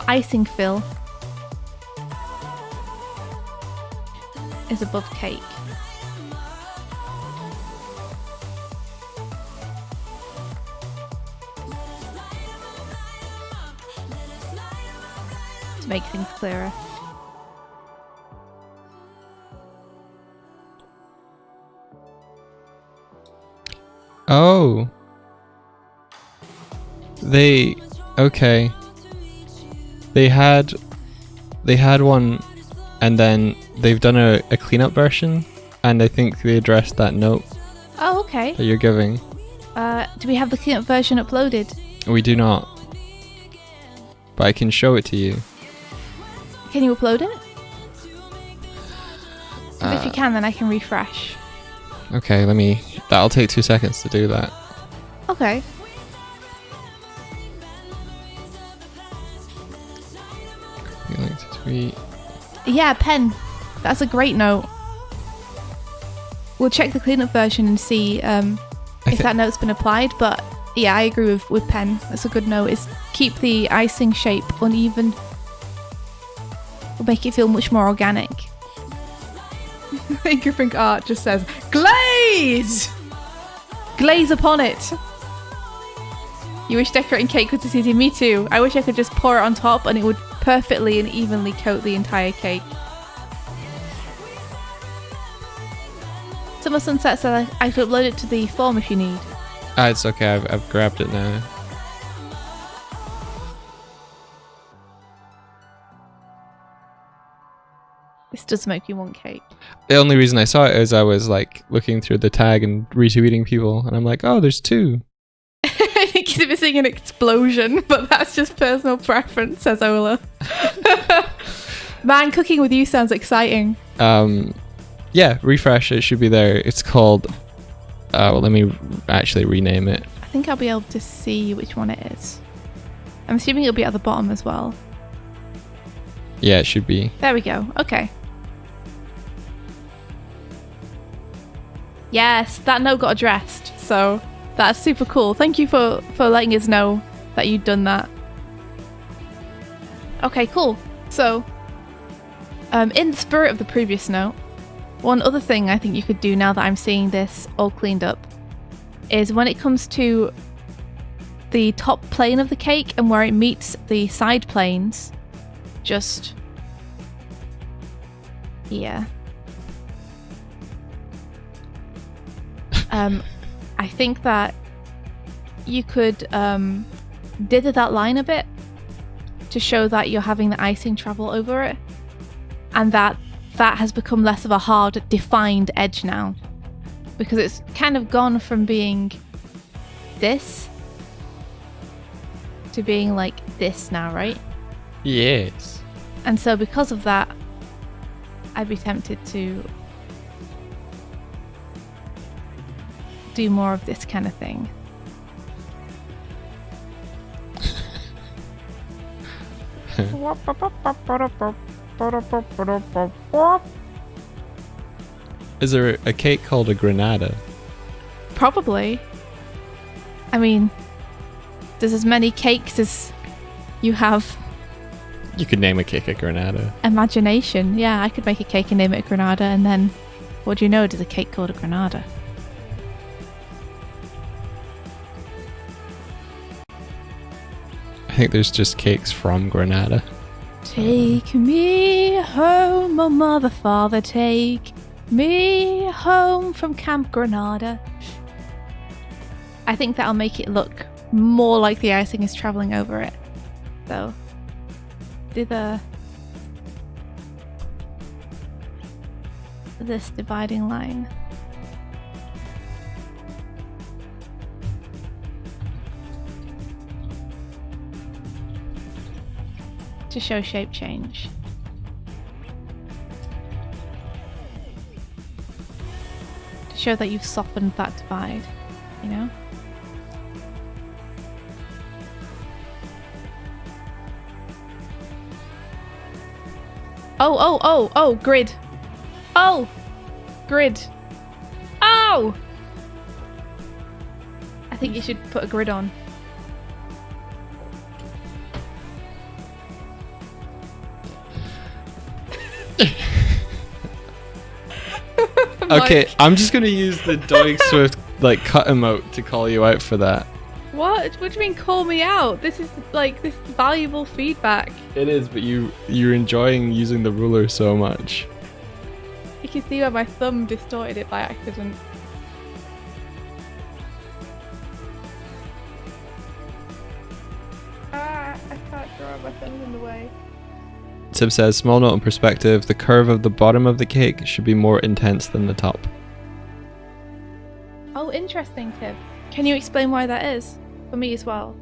icing fill is above cake. make things clearer. Oh. Okay. They had one, and then they've done a cleanup version, and I think they addressed that note Oh, okay. that you're giving. Do we have the cleanup version uploaded? We do not. But I can show it to you. Can you upload it? 'Cause if you can, then I can refresh. Okay, that'll take 2 seconds to do that. Okay. Link to tweet. Yeah, pen. That's a great note. We'll check the cleanup version and see if that note's been applied, but yeah, I agree with pen. That's a good note. Is keep the icing shape uneven. Will make it feel much more organic. Griffin Art just says, glaze! Glaze upon it! You wish decorating cake was this easy? Me too. I wish I could just pour it on top and it would perfectly and evenly coat the entire cake. Summer Sunset said I could upload it to the form if you need. It's okay, I've grabbed it now. This does make me want cake. The only reason I saw it is I was like looking through the tag and retweeting people, and I'm like, oh, there's 2. I think he's missing an explosion, but that's just personal preference, says Ola. Man, cooking with you sounds exciting. Yeah, refresh, it should be there. It's called, well, let me actually rename it. I think I'll be able to see which one it is. I'm assuming it'll be at the bottom as well. Yeah, it should be. There we go. Okay. Yes, that note got addressed, so that's super cool. Thank you for letting us know that you'd done that. Okay, cool. So, in the spirit of the previous note, one other thing I think you could do now that I'm seeing this all cleaned up is when it comes to the top plane of the cake and where it meets the side planes, just here. I think that you could dither that line a bit to show that you're having the icing travel over it, and that has become less of a hard defined edge now, because it's kind of gone from being this to being like this now, right? Yes. And so because of that, I'd be tempted to do more of this kind of thing. Is there a cake called a Granada? Probably. I mean, there's as many cakes as you have You could name a cake a Granada. imagination. Yeah, I could make a cake and name it a Granada, and then what do you know? There's a cake called a Granada. I think there's just cakes from Granada. Take me home, oh mother, father, take me home from Camp Granada. I think that'll make it look more like the icing is traveling over it. So, do this dividing line. To show shape change. To show that you've softened that divide, you know? Oh, grid. Oh, grid. Oh! I think you should put a grid on. Okay, I'm just gonna use the Doig Swift like cut emote to call you out for that. What? What do you mean call me out? This is valuable feedback. It is, but you're enjoying using the ruler so much. You can see where my thumb distorted it by accident. I can't draw, my thumb's in the way. Tib says, small note on perspective, the curve of the bottom of the cake should be more intense than the top. Oh, interesting, Tib. Can you explain why that is? For me as well.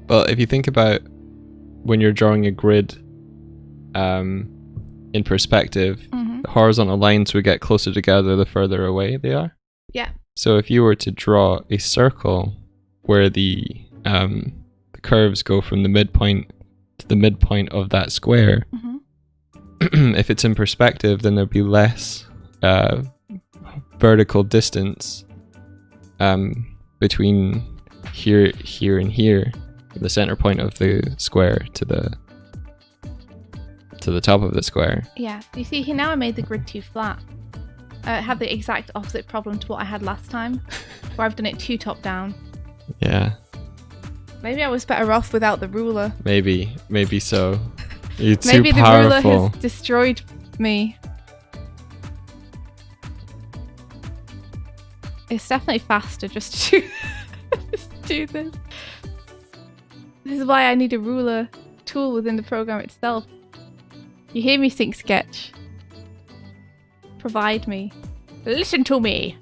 Well, if you think about when you're drawing a grid in perspective, the horizontal lines would get closer together the further away they are. Yeah. So if you were to draw a circle where the curves go from the midpoint to the midpoint of that square, if it's in perspective, then there'd be less vertical distance between here and here, the center point of the square to the top of the square. Yeah. You see, here now I made the grid too flat. I have the exact opposite problem to what I had last time, where I've done it too top down. Yeah. Maybe I was better off without the ruler. Maybe so. You're too Maybe the powerful. ruler has destroyed me. It's definitely faster just to just do this. This is why I need a ruler tool within the program itself. You hear me, Sync Sketch? Provide me. Listen to me.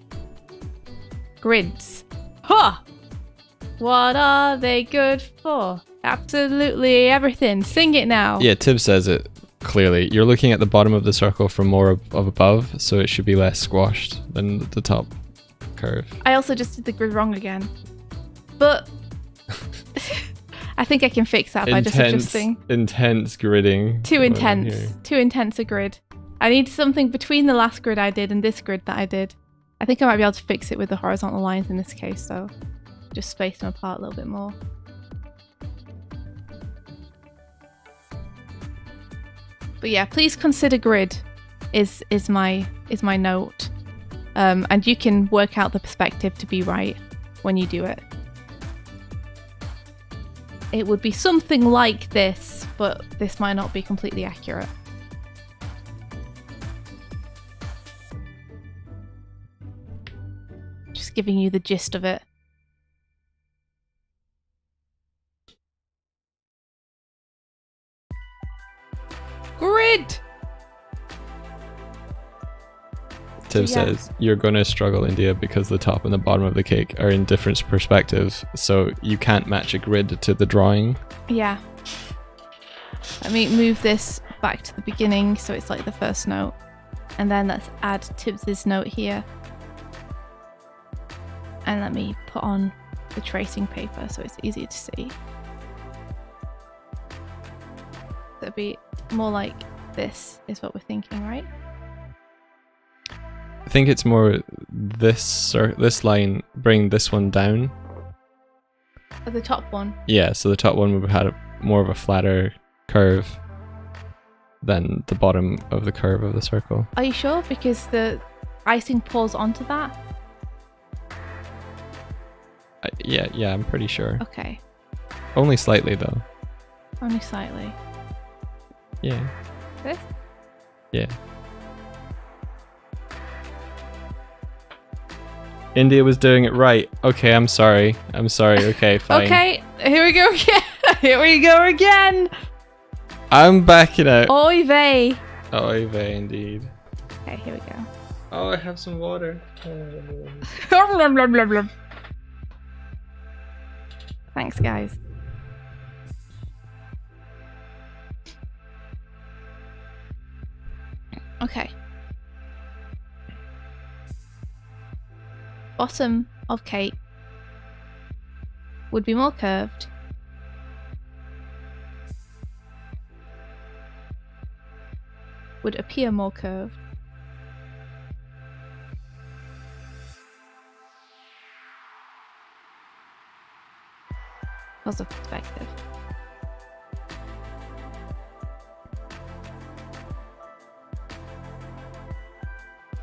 Grids. Huh! What are they good for? Absolutely everything. Sing it now. Yeah, Tib says it clearly. You're looking at the bottom of the circle from more of above, so it should be less squashed than the top curve. I also just did the grid wrong again. But I think I can fix that by just adjusting. Intense gridding. Too intense. Too intense a grid. I need something between the last grid I did and this grid that I did. I think I might be able to fix it with the horizontal lines in this case, so just space them apart a little bit more. But yeah, please consider grid is my note. And you can work out the perspective to be right when you do it. It would be something like this, but this might not be completely accurate. Just giving you the gist of it. Grid! Tib says, you're going to struggle, India, because the top and the bottom of the cake are in different perspectives, so you can't match a grid to the drawing. Yeah. Let me move this back to the beginning so it's like the first note. And then let's add Tibbs's note here. And let me put on the tracing paper so it's easier to see. That'd be more like this is what we're thinking, right? I think it's more this line, bring this one down. Or the top one? Yeah, so the top one would have had more of a flatter curve than the bottom of the curve of the circle. Are you sure? Because the icing pours onto that? Yeah, I'm pretty sure. Okay. Only slightly though. Only slightly. Yeah. This? Yeah. India was doing it right. Okay, I'm sorry. Okay, fine. Okay, here we go again. Here we go again. I'm backing out. Oy vey. Oy vey, indeed. Okay, here we go. Oh, I have some water. Thanks, guys. Okay. Bottom of cake would be more curved. Would appear more curved. Because of perspective.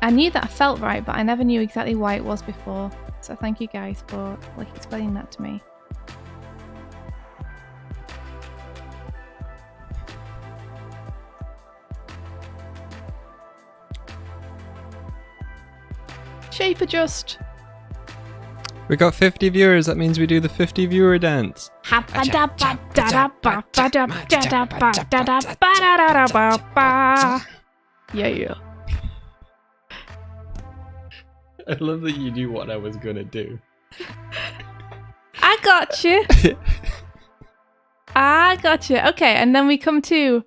I knew that felt right, but I never knew exactly why it was before. So thank you guys for explaining that to me. Shape adjust. We got 50 viewers. That means we do the 50 viewer dance. Yeah. I love that you knew what I was gonna do. I got you. I got you. Okay, and then we come to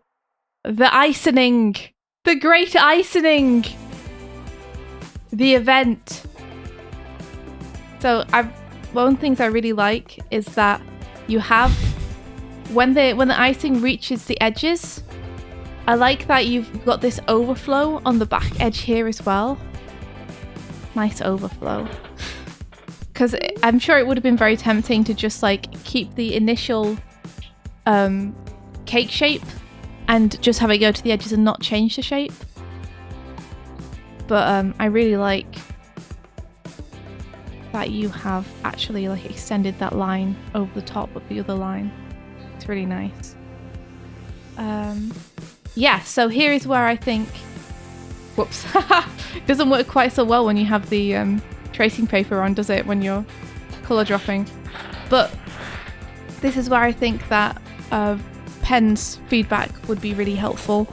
the icing. The great icing. The event. So one of the things I really like is that you have when the icing reaches the edges, I like that you've got this overflow on the back edge here as well. Nice overflow. Because I'm sure it would have been very tempting to just like keep the initial cake shape and just have it go to the edges and not change the shape. But I really like that you have actually like extended that line over the top of the other line. It's really nice. Yeah, so here is where I think whoops. It doesn't work quite so well when you have the tracing paper on, does it, when you're colour dropping? But this is where I think that Pen's feedback would be really helpful.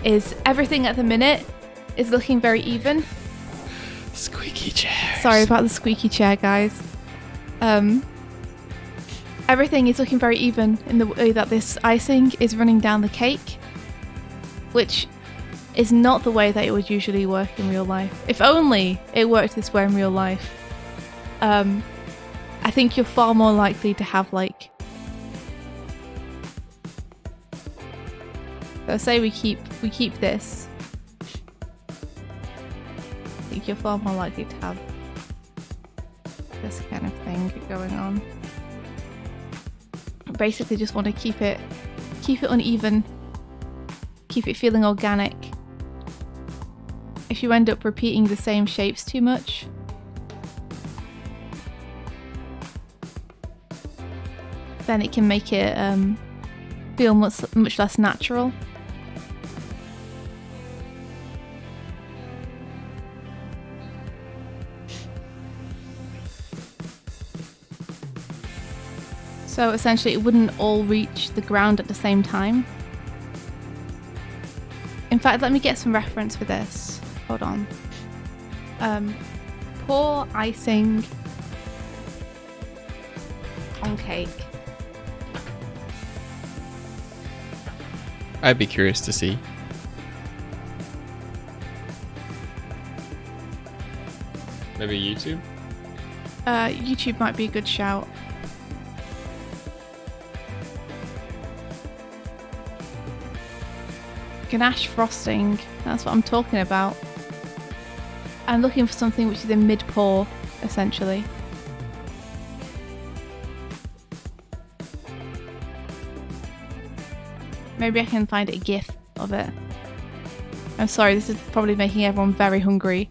Is everything at the minute is looking very even. Squeaky chair. Sorry about the squeaky chair, guys. Everything is looking very even in the way that this icing is running down the cake, which is not the way that it would usually work in real life. If only it worked this way in real life. I think you're far more likely to have like... So say we keep this. I think you're far more likely to have this kind of thing going on. Basically just want to keep it uneven. Keep it feeling organic. If you end up repeating the same shapes too much, then it can make it feel much less natural. So essentially it wouldn't all reach the ground at the same time. In fact, let me get some reference for this. Hold on. Pour icing on cake. I'd be curious to see. Maybe YouTube? YouTube might be a good shout. Ganache frosting, that's what I'm talking about. I'm looking for something which is in mid-pour, essentially. Maybe I can find a GIF of it. I'm sorry, this is probably making everyone very hungry.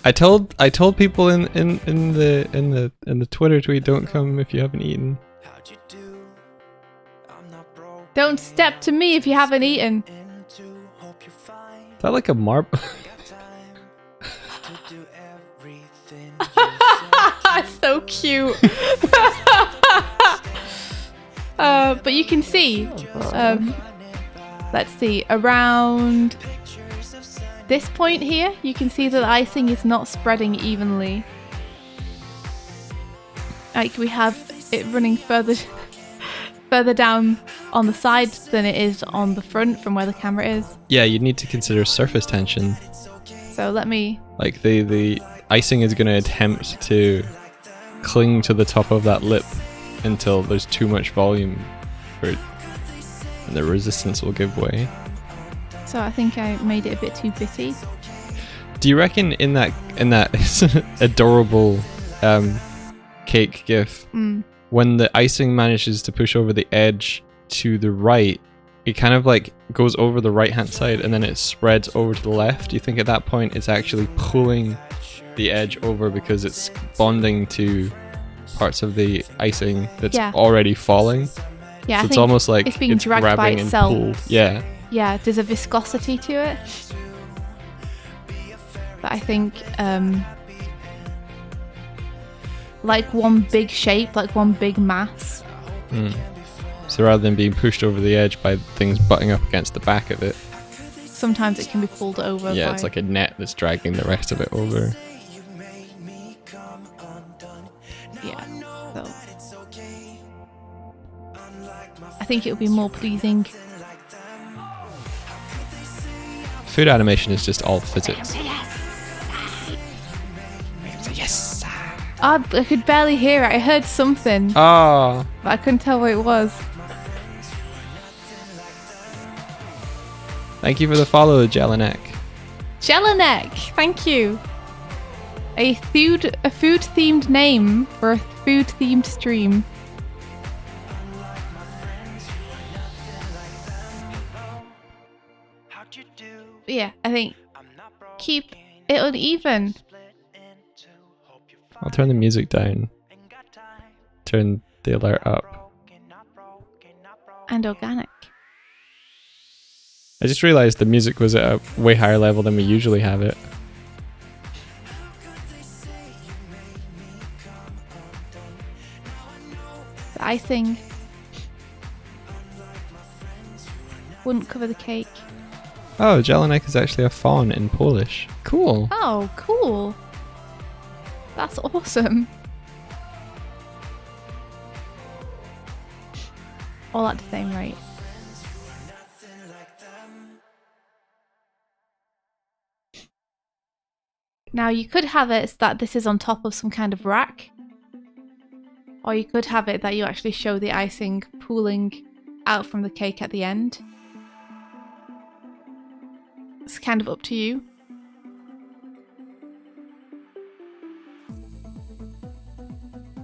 I told people in the Twitter tweet, don't come if you haven't eaten. Don't step to me if you haven't eaten. Is that like a marble? So cute. But you can see, let's see, around this point here, you can see that the icing is not spreading evenly. Like we have it running further down on the side than it is on the front from where the camera is. Yeah, you need to consider surface tension. So let me... Like the icing is going to attempt to cling to the top of that lip until there's too much volume for it, and the resistance will give way. So I think I made it a bit too bitty. Do you reckon in that adorable cake gif, when the icing manages to push over the edge to the right, it kind of like goes over the right hand side and then it spreads over to the left. Do you think at that point it's actually pulling the edge over because it's bonding to parts of the icing that's already falling? Yeah, so it's almost like it's being dragged by grabbing and itself. pulled. Yeah. Yeah, there's a viscosity to it. But I think like one big shape, like one big mass. So rather than being pushed over the edge by things butting up against the back of it, sometimes it can be pulled over. Yeah, it's like a net that's dragging the rest of it over. Yeah, so I think it would be more pleasing. Food animation is just all physics. Yes. I could barely hear it. I heard something, Oh. but I couldn't tell what it was. Thank you for the follow, Jelinek. Jelinek, thank you. A food-themed name for a food-themed stream. Yeah, I think keep it uneven. I'll turn the music down. Turn the alert up. And organic. I just realized the music was at a way higher level than we usually have it. The icing wouldn't cover the cake. Oh, Jelinek is actually a fawn in Polish. Cool. Oh, cool. That's awesome. All at the same rate. Now you could have it that this is on top of some kind of rack. Or you could have it that you actually show the icing pooling out from the cake at the end. It's kind of up to you.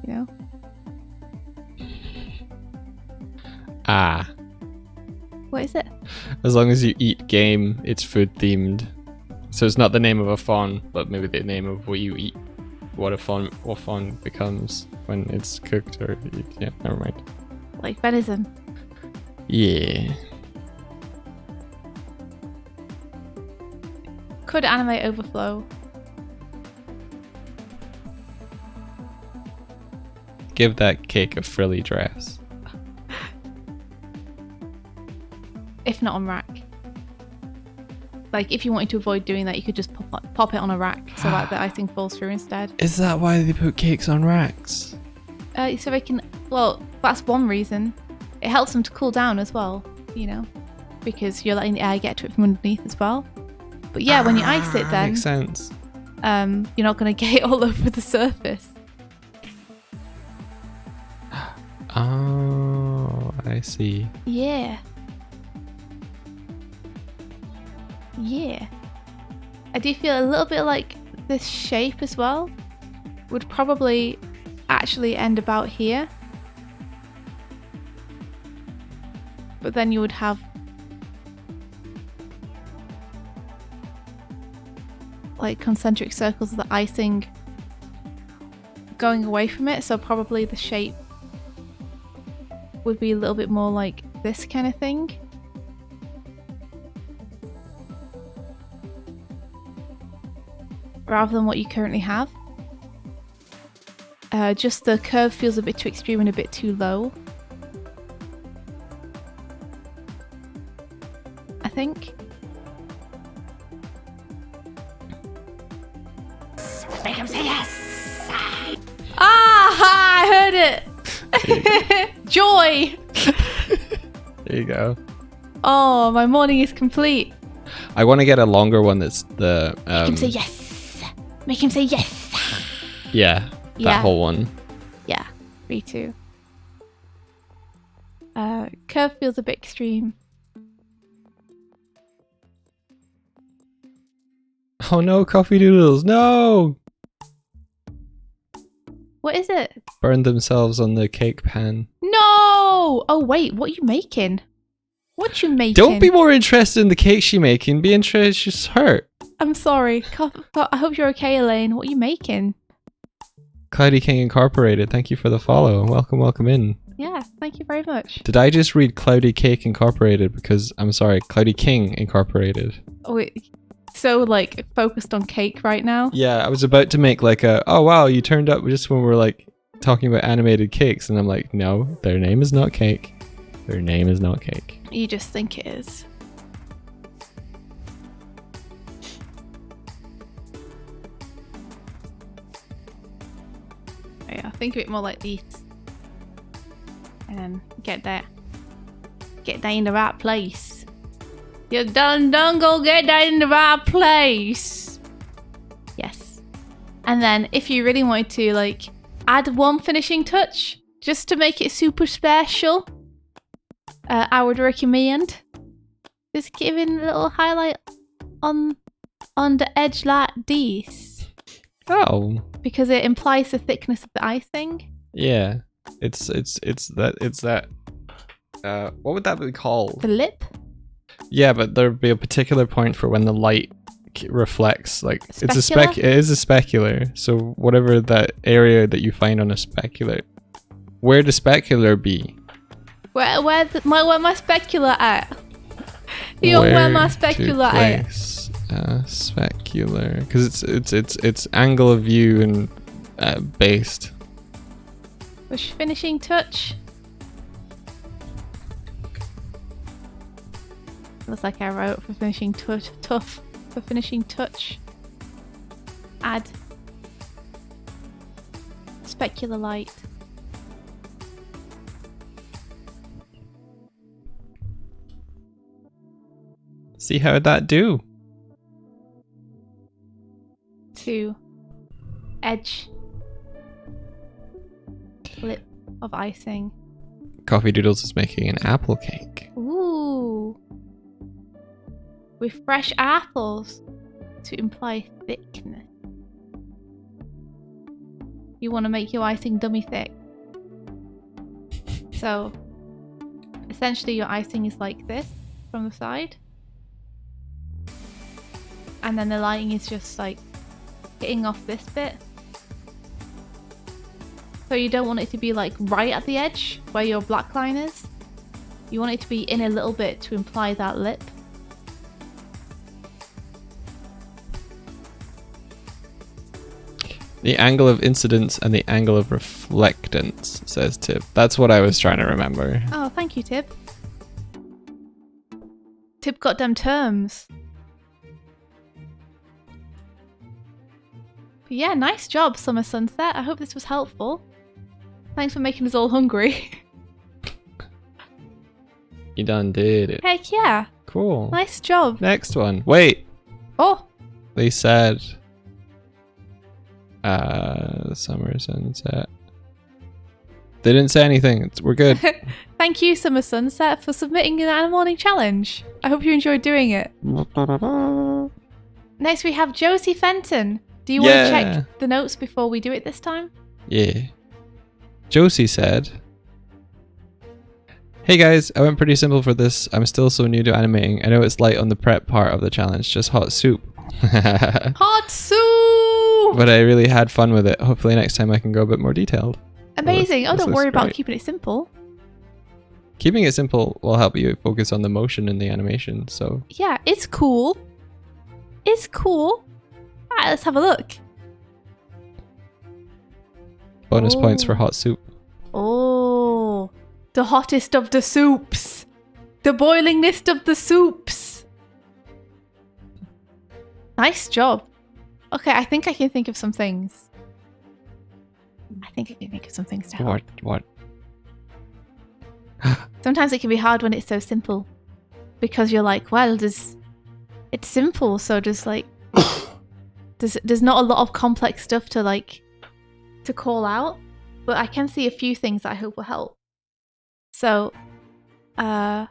You know? Ah. What is it? As long as you eat game, it's food themed. So it's not the name of a fawn, but maybe the name of what you eat. What fawn becomes when it's cooked or yeah, never mind. Like venison. Yeah. Could animate overflow. Give that cake a frilly dress. If not on rack. Like if you wanted to avoid doing that, you could just pop it on a rack so that the icing falls through instead. Is that why they put cakes on racks? So they can. Well, that's one reason. It helps them to cool down as well. You know, because you're letting the air get to it from underneath as well. But yeah, when you ice it, then makes sense. You're not going to get it all over the surface. Oh, I see. Yeah. Yeah. I do feel a little bit like this shape as well would probably actually end about here. But then you would have like concentric circles of the icing going away from it, so probably the shape would be a little bit more like this kind of thing. Rather than what you currently have. Just the curve feels a bit too extreme and a bit too low. I think. Make him say yes. Ah! I heard it! Joy! There you go. Oh, my morning is complete. I want to get a longer one that's the... Make him say yes. Make him say yes. Yeah, that whole one. Yeah, me too. Curve feels a bit extreme. Oh no, coffee doodles, no! What is it? Burned themselves on the cake pan. No! Oh wait, what are you making? What you making? Don't be more interested in the cake she making. Be interested in her. I'm sorry. I hope you're okay, Elaine. What are you making? Cloudy King Incorporated, thank you for the follow. Welcome in. Yeah, thank you very much. Did I just read Cloudy Cake Incorporated? Because, I'm sorry, Cloudy King Incorporated. Oh, so like focused on cake right now? Yeah, I was about to make like a, oh wow, you turned up just when we're like talking about animated cakes. And I'm like, no, their name is not Cake. Their name is not Cake. You just think it is. Yeah, think of it more like this. And then get that in the right place. You done go get that in the right place. Yes. And then if you really wanted to like add one finishing touch just to make it super special, I would recommend just giving a little highlight on the edge like this. Oh. Because it implies the thickness of the icing. Yeah. It's that what would that be called? The lip? Yeah, but there'd be a particular point for when the light reflects. Like Specular? it is a specular. So whatever that area that you find on a specular, where does specular be? Where my specular at? You know where my specular at? Specular, because it's angle of view and based. Which finishing touch? Looks like I wrote for finishing tough for finishing touch. Add specular light. See how that do? To edge lip of icing. Coffee Doodles is making an apple cake. Ooh. With fresh apples to imply thickness. You want to make your icing dummy thick. So essentially your icing is like this from the side. And then the lighting is just like hitting off this bit. So you don't want it to be like right at the edge where your black line is. You want it to be in a little bit to imply that lip. The angle of incidence and the angle of reflectance, says Tib. That's what I was trying to remember. Oh, thank you, Tib. Tib got them terms. But yeah, nice job, Summer Sunset. I hope this was helpful. Thanks for making us all hungry. You done did it. Heck yeah. Cool. Nice job. Next one. Wait. Oh. They said summer sunset. They didn't say anything. We're good. Thank you, Summer Sunset, for submitting an morning challenge. I hope you enjoyed doing it. Next we have Josie Fenton. Do you want to check the notes before we do it this time? Yeah. Josie said, "Hey guys, I went pretty simple for this. I'm still so new to animating. I know it's light on the prep part of the challenge, just hot soup. Hot soup! But I really had fun with it. Hopefully next time I can go a bit more detailed." Amazing. Well, don't worry about great. keeping it simple. Keeping it simple will help you focus on the motion and the animation, so... Yeah, it's cool. It's cool. Alright, let's have a look. Bonus points for hot soup. Oh, the hottest of the soups. The boilingest of the soups. Nice job. Okay, I think I can think of some things. To help. What? Sometimes it can be hard when it's so simple. Because you're like, well, it's simple, so just like... there's not a lot of complex stuff to call out. But I can see a few things that I hope will help. So, the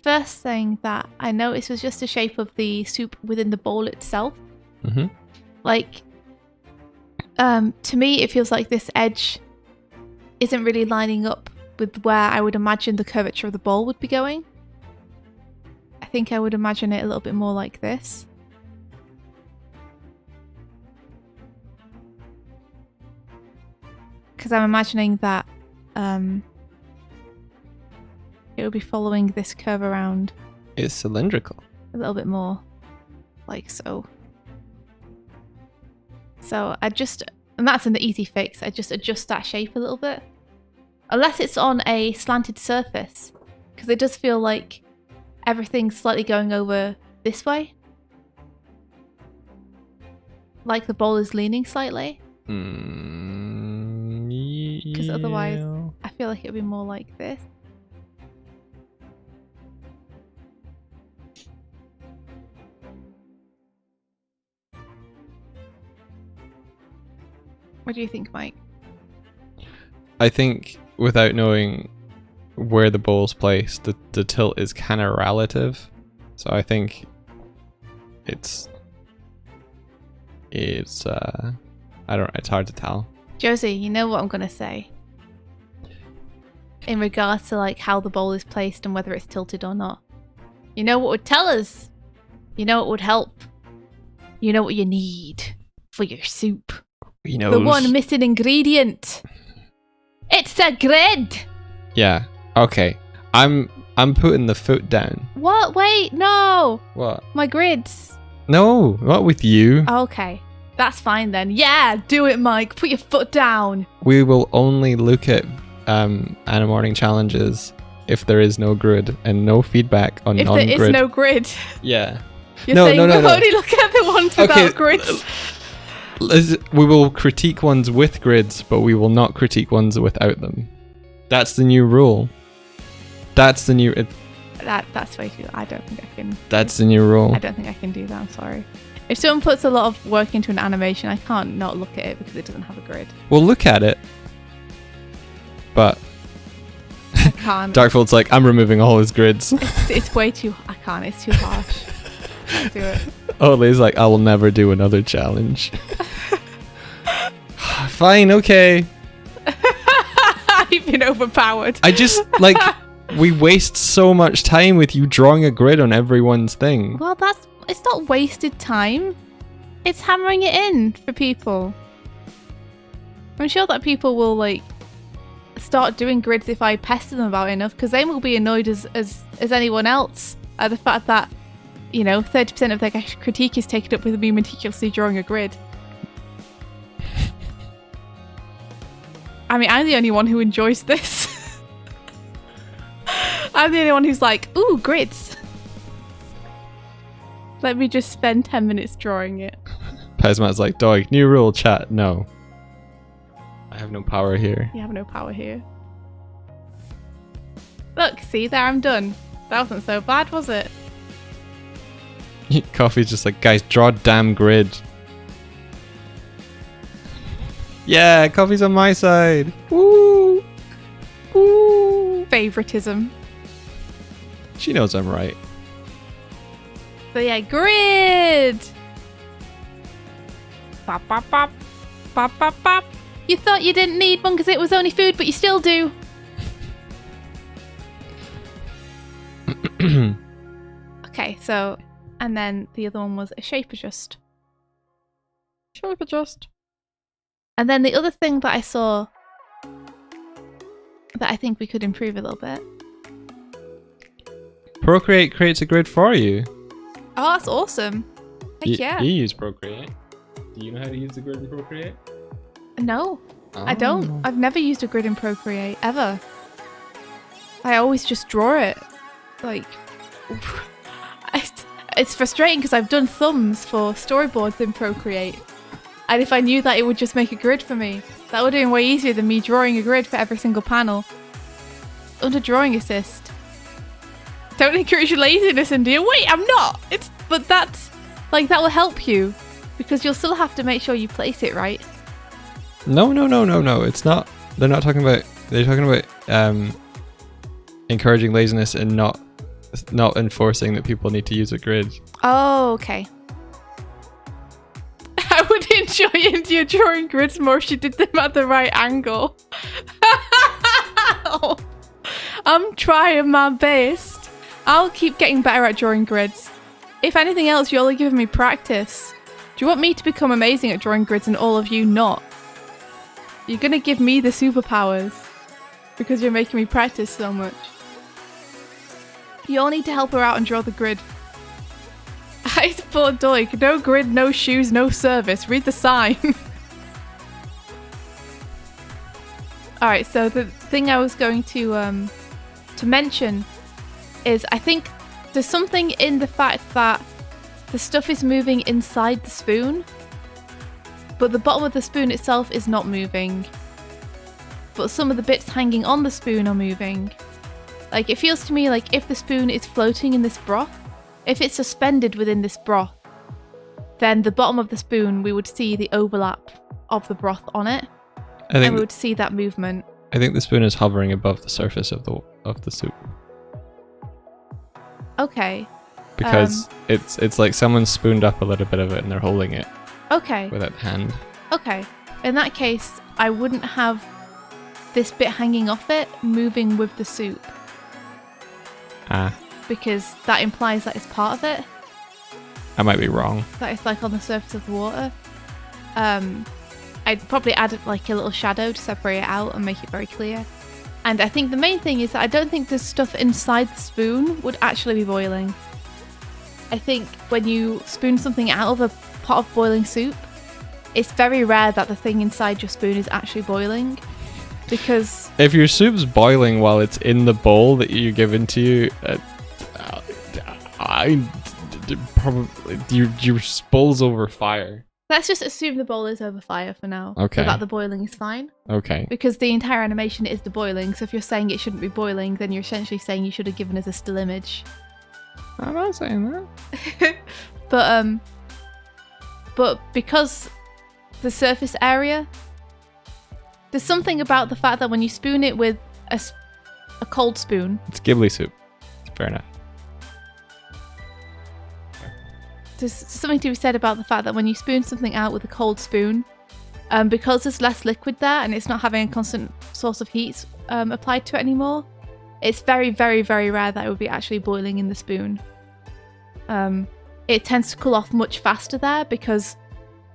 first thing that I noticed was just the shape of the soup within the bowl itself. Mm-hmm. To me, it feels like this edge isn't really lining up with where I would imagine the curvature of the bowl would be going. think I would imagine it a little bit more like this. Because I'm imagining that it would be following this curve around It's cylindrical. a little bit more, like so. So and that's an easy fix, I just adjust that shape a little bit. Unless it's on a slanted surface, because it does feel like everything's slightly going over this way. Like the bowl is leaning slightly. Because otherwise, I feel like it would be more like this. What do you think, Mike? I think without knowing where the bowl's placed, the tilt is kind of relative. So I think it's it's hard to tell. Josie, you know what I'm gonna say? In regards to like how the bowl is placed and whether it's tilted or not. You know what would tell us? You know what would help? You know what you need for your soup? You know The one missing ingredient. It's a grid! Yeah. Okay. I'm putting the foot down. What? Wait, no! What? My grids. No, not with you. Okay. That's fine then. Yeah, do it, Mike. Put your foot down. We will only look at Anna Morning challenges if there is no grid and no feedback on If non-grid. there is no grid. Yeah. You're No, saying no, no, we no. only look at the ones without grids. We will critique ones with grids, but we will not critique ones without them. That's the new rule. That's the new. That's way too. I don't think I can. That's the new rule. I don't think I can do that. I'm sorry. If someone puts a lot of work into an animation, I can't not look at it because it doesn't have a grid. We'll look at it, but I can't. Darkfold's like, I'm removing all his grids. It's way too. I can't. It's too harsh. I can't do it. Ollie's like, I will never do another challenge. Fine, okay. You've been overpowered. I just like we waste so much time with you drawing a grid on everyone's thing. Well, it's not wasted time. It's hammering it in for people. I'm sure that people will like start doing grids if I pester them about it enough, because they will be annoyed as anyone else at the fact that, you know, 30% of their critique is taken up with me meticulously drawing a grid. I mean, I'm the only one who enjoys this. I'm the only one who's like, ooh, grids. Let me just spend 10 minutes drawing it. Pesmat's like, Doig, new rule, chat. No. I have no power here. You have no power here. Look, see, there, I'm done. That wasn't so bad, was it? Coffee's just like, guys, draw a damn grid. Yeah, Coffee's on my side. Woo! Woo! Favoritism. She knows I'm right. So yeah, grid! Bop, bop, bop. Bop, bop, bop. You thought you didn't need one because it was only food, but you still do. Okay, so, and then the other one was a shape adjust. Shape adjust. And then the other thing that I saw that I think we could improve a little bit. Procreate creates a grid for you. Oh, that's awesome. Heck yeah. You use Procreate. Do you know how to use the grid in Procreate? No, I don't. I've never used a grid in Procreate, ever. I always just draw it. Like, it's frustrating because I've done thumbs for storyboards in Procreate. And if I knew that it would just make a grid for me, that would have been way easier than me drawing a grid for every single panel. Under Drawing Assist. Don't encourage your laziness, India. Wait, I'm not! But that's, like, that will help you. Because you'll still have to make sure you place it right. No. It's not. They're talking about encouraging laziness and not enforcing that people need to use a grid. Oh, okay. I would enjoy India drawing grids more if she did them at the right angle. I'm trying my best. I'll keep getting better at drawing grids. If anything else, you're only giving me practice. Do you want me to become amazing at drawing grids and all of you not? You're gonna give me the superpowers because you're making me practice so much. You all need to help her out and draw the grid. I support Doig. No grid, no shoes, no service. Read the sign. Alright, so the thing I was going to mention is I think there's something in the fact that the stuff is moving inside the spoon, but the bottom of the spoon itself is not moving. But some of the bits hanging on the spoon are moving. Like, it feels to me like if the spoon is floating in this broth, if it's suspended within this broth, then the bottom of the spoon, we would see the overlap of the broth on it. And we would see that movement. I think the spoon is hovering above the surface of the soup. Okay. Because it's like someone spooned up a little bit of it and they're holding it. Okay. With that hand. Okay. In that case, I wouldn't have this bit hanging off it moving with the soup. Ah. Because that implies that it's part of it. I might be wrong. That it's like on the surface of the water. I'd probably add like a little shadow to separate it out and make it very clear. And I think the main thing is that I don't think the stuff inside the spoon would actually be boiling. I think when you spoon something out of a pot of boiling soup, it's very rare that the thing inside your spoon is actually boiling. Because if your soup's boiling while it's in the bowl that you give into you, probably your bowl's over fire. let's just assume the bowl is over fire for now. Okay. So that the boiling is fine. Okay. Because the entire animation is the boiling. So if you're saying it shouldn't be boiling, then you're essentially saying you should have given us a still image. I'm not saying that. But because the surface area, there's something about the fact that when you spoon it with a cold spoon. It's Ghibli soup. Fair enough. There's something to be said about the fact that when you spoon something out with a cold spoon, because there's less liquid there and it's not having a constant source of heat applied to it anymore, it's very, very, very rare that it would be actually boiling in the spoon. It tends to cool off much faster there because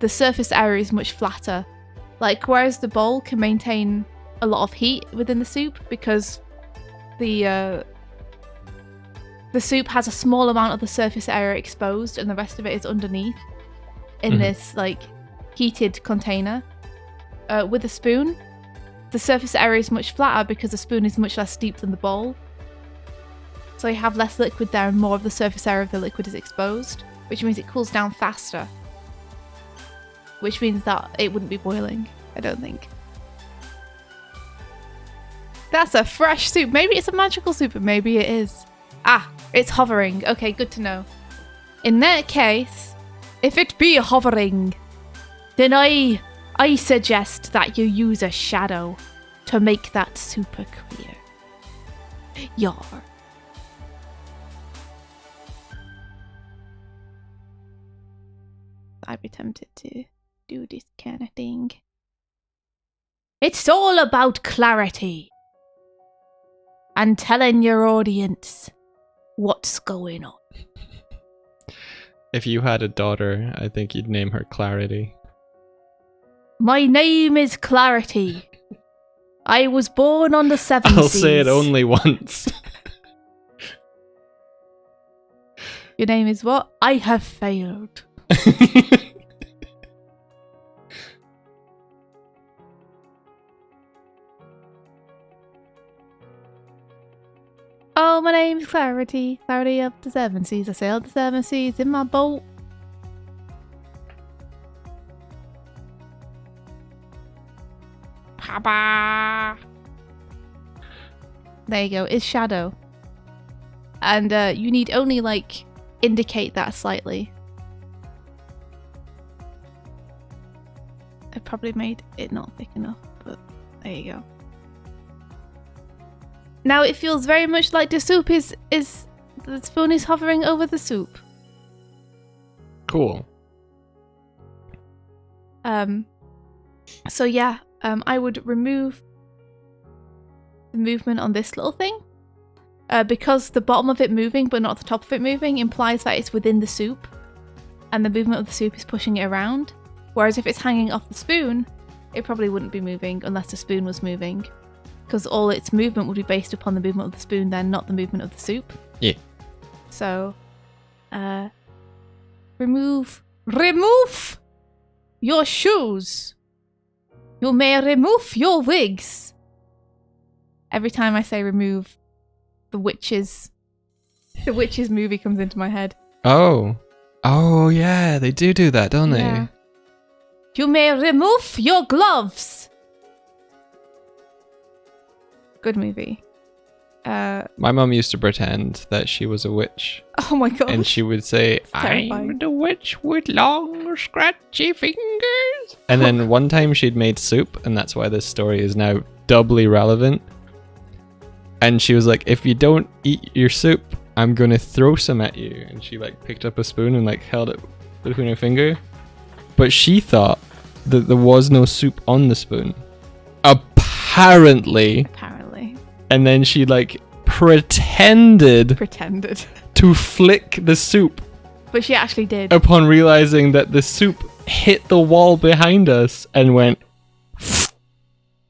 the surface area is much flatter. Like, whereas the bowl can maintain a lot of heat within the soup because the soup has a small amount of the surface area exposed and the rest of it is underneath in this like heated container. With a spoon, the surface area is much flatter because the spoon is much less deep than the bowl. So you have less liquid there and more of the surface area of the liquid is exposed, which means it cools down faster. Which means that it wouldn't be boiling, I don't think. That's a fresh soup. Maybe it's a magical soup, but maybe it is. Ah, it's hovering. Okay, good to know. In that case, if it be hovering, then I suggest that you use a shadow to make that super clear. Yar. I'd be tempted to do this kind of thing. It's all about clarity and telling your audience what's going on. If you had a daughter, I think you'd name her Clarity. My name is Clarity. I was born on the seven I'll seas. say it only once. Your name is what? I have failed. Oh, my name's Clarity. Clarity of the seven seas. I sailed the seven seas in my boat. Papa. There you go. It's shadow. And you need only, like, indicate that slightly. I probably made it not thick enough, but there you go. Now it feels very much like the soup is the spoon is hovering over the soup. Cool. So yeah, I would remove the movement on this little thing because the bottom of it moving but not the top of it moving implies that it's within the soup and the movement of the soup is pushing it around. Whereas if it's hanging off the spoon, it probably wouldn't be moving unless the spoon was moving, because all its movement would be based upon the movement of the spoon then, not the movement of the soup. Yeah. So, remove your shoes. You may remove your wigs. Every time I say remove, the witches movie comes into my head. Oh yeah, they do that, don't Yeah. they? You may remove your gloves. Good movie. My mum used to pretend that she was a witch, Oh my god. and she would say, terrifying. "I'm the witch with long, scratchy fingers." And then one time she'd made soup, and that's why this story is now doubly relevant. And she was like, "If you don't eat your soup, I'm gonna throw some at you." And she like picked up a spoon and like held it between her finger. But she thought that there was no soup on the spoon. Apparently. And then she like pretended to flick the soup. But she actually did. Upon realizing that the soup hit the wall behind us and went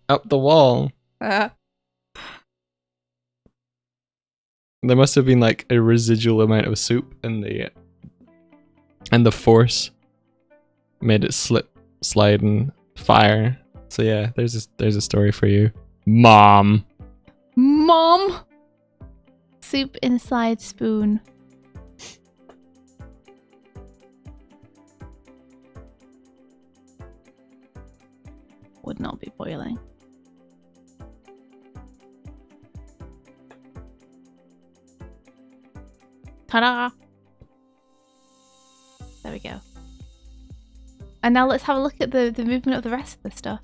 up the wall. There must have been like a residual amount of soup and the force made it slide and fire. So yeah, there's a story for you, Mom. Soup inside spoon. Would not be boiling. Ta-da! There we go. And now let's have a look at the movement of the rest of the stuff.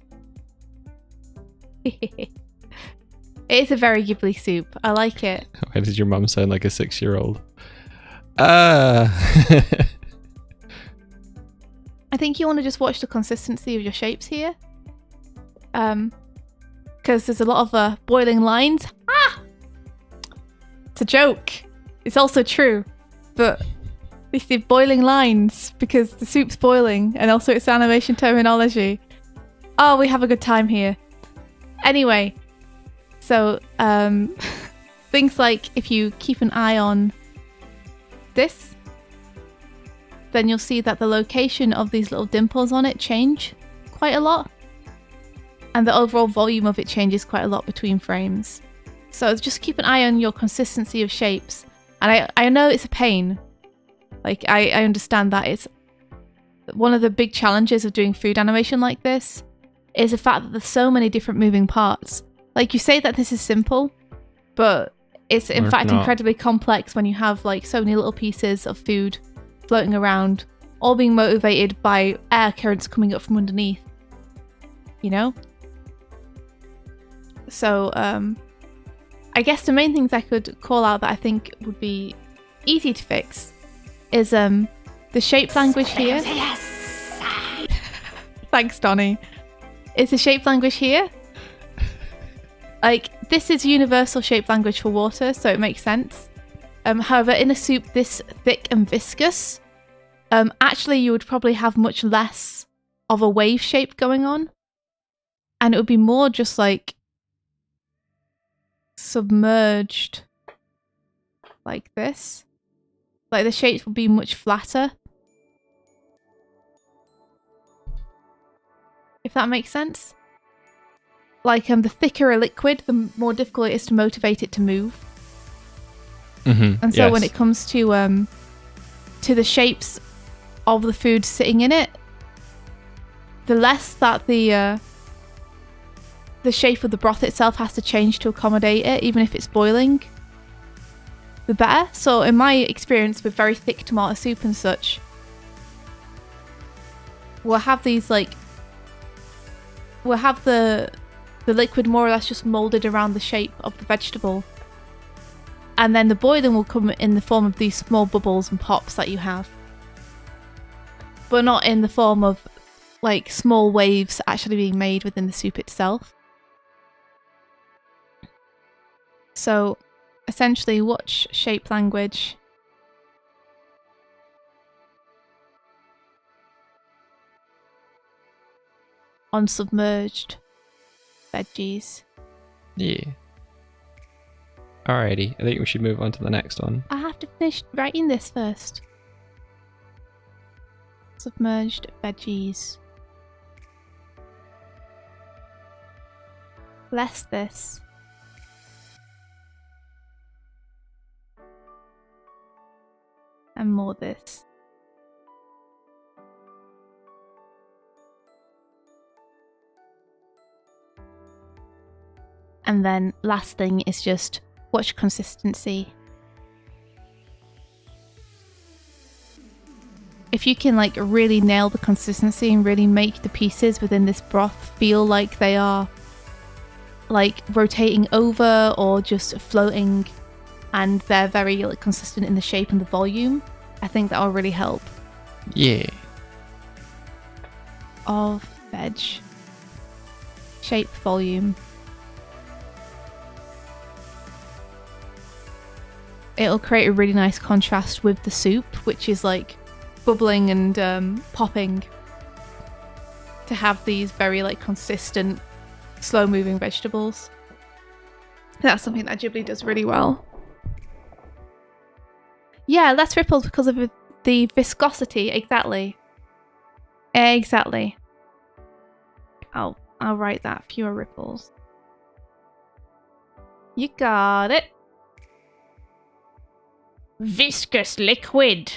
It is a very Ghibli soup. I like it. Why did your mum sound like a 6-year-old? I think you want to just watch the consistency of your shapes here. Because there's a lot of boiling lines. Ah! It's a joke. It's also true. But it's the boiling lines because the soup's boiling and also it's animation terminology. Oh, we have a good time here. Anyway, so things like if you keep an eye on this, then you'll see that the location of these little dimples on it change quite a lot. And the overall volume of it changes quite a lot between frames. So just keep an eye on your consistency of shapes. And I know it's a pain. Like, I understand that it's one of the big challenges of doing food animation like this is the fact that there's so many different moving parts. Like, you say that this is simple, but it's in fact incredibly complex when you have like so many little pieces of food floating around, all being motivated by air currents coming up from underneath. You know? So, I guess the main things I could call out that I think would be easy to fix is the shape language here. Thanks, Donnie. Is the shape language here. Like, this is universal shape language for water, so it makes sense. However, in a soup this thick and viscous, actually you would probably have much less of a wave shape going on. And it would be more just like submerged like this. Like the shapes would be much flatter. If that makes sense. Like the thicker a liquid, the more difficult it is to motivate it to move. And so when it comes to the shapes of the food sitting in it, the less that the shape of the broth itself has to change to accommodate it, even if it's boiling, the better. So in my experience with very thick tomato soup and such, we'll have these like, we'll have the liquid more or less just molded around the shape of the vegetable. And then the boiling will come in the form of these small bubbles and pops that you have. But not in the form of like small waves actually being made within the soup itself. So essentially watch shape language. On submerged veggies. Yeah. Alrighty, I think we should move on to the next one. I have to finish writing this first. Submerged veggies. Less this. And more this. And then last thing is just watch consistency. If you can like really nail the consistency and really make the pieces within this broth feel like they are like rotating over or just floating and they're very like consistent in the shape and the volume, I think that will really help. Yeah. Of veg. Shape, volume. It'll create a really nice contrast with the soup, which is like bubbling and popping, to have these very like consistent, slow moving vegetables. That's something that Ghibli does really well. Yeah, less ripples because of the viscosity. Exactly. Exactly. I'll write that. Fewer ripples. You got it. Viscous liquid.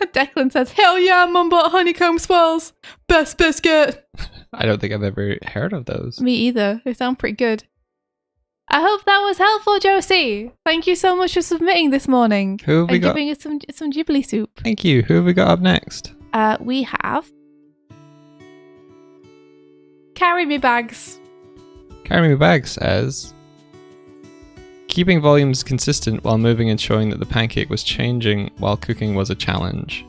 Declan says, "Hell yeah, Mum bought honeycomb swirls. Best biscuit." I don't think I've ever heard of those. Me either. They sound pretty good. I hope that was helpful, Josie. Thank you so much for submitting this morning. Who have we and got? giving us some Ghibli soup. Thank you. Who have we got up next? We have Carry Me Bags. Carry Me Bag says, keeping volumes consistent while moving and showing that the pancake was changing while cooking was a challenge.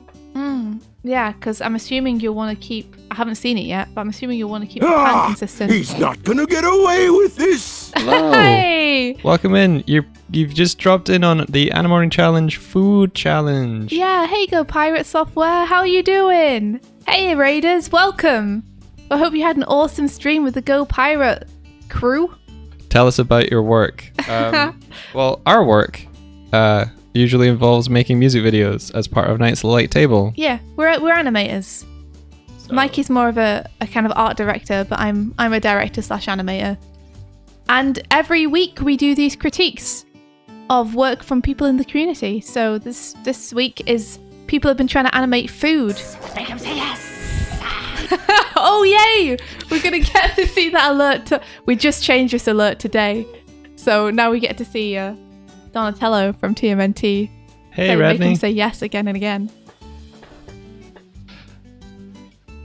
Yeah, because I'm assuming you'll want to keep... I haven't seen it yet, but I'm assuming you'll want to keep the pan consistent. He's not gonna get away with this! Hello. Hey! Welcome in. You've just dropped in on the Animorning Challenge Food Challenge. Yeah, hey Go Pirate Software, how are you doing? Hey Raiders, welcome! I hope you had an awesome stream with the Go Pirate crew. Tell us about your work. Well, our work usually involves making music videos as part of Knights of the Light Table. Yeah, we're animators. So- Mikey's more of a kind of art director, but I'm a director / animator. And every week we do these critiques of work from people in the community. So this week is people have been trying to animate food. Make him say yes. Oh yay! We're gonna get to see that alert. We just changed this alert today, so now we get to see Donatello from TMNT. Hey, Make him Redney. say yes again and again.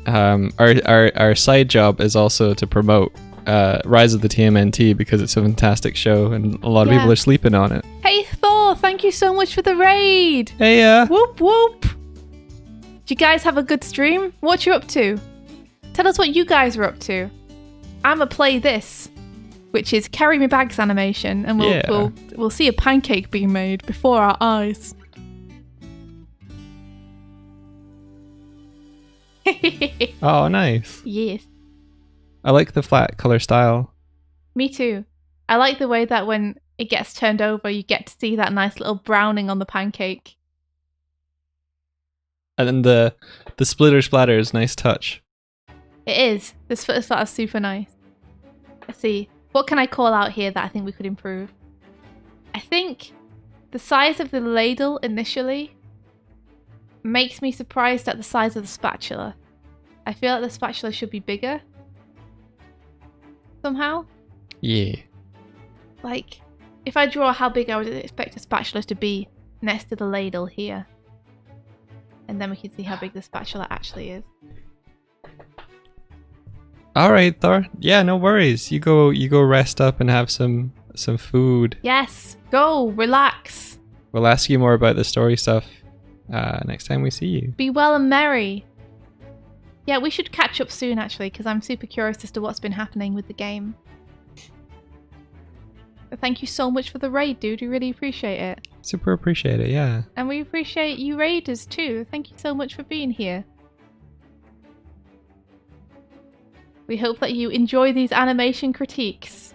Our side job is also to promote Rise of the TMNT because it's a fantastic show and a lot of Yeah. people are sleeping on it. Hey Thor, thank you so much for the raid. Hey, Whoop whoop. Did you guys have a good stream? What you up to? Tell us what you guys are up to. I'ma play this, which is Carry Me Bags animation, and we'll see a pancake being made before our eyes. oh, nice. Yes. I like the flat color style. Me too. I like the way that when it gets turned over, you get to see that nice little browning on the pancake. And then the splitter splatter is nice touch. It is. This foot is super nice. Let's see. What can I call out here that I think we could improve? I think the size of the ladle initially makes me surprised at the size of the spatula. I feel like the spatula should be bigger. Somehow. Yeah. Like, if I draw how big I would expect a spatula to be next to the ladle here. And then we can see how big the spatula actually is. All right, Thor. Yeah, no worries. You go rest up and have some food. Yes, go, relax. We'll ask you more about the story stuff next time we see you. Be well and merry. Yeah, we should catch up soon actually, because I'm super curious as to what's been happening with the game. Thank you so much for the raid, dude. We really appreciate it. Super appreciate it, yeah. And we appreciate you raiders too. Thank you so much for being here. We hope that you enjoy these animation critiques.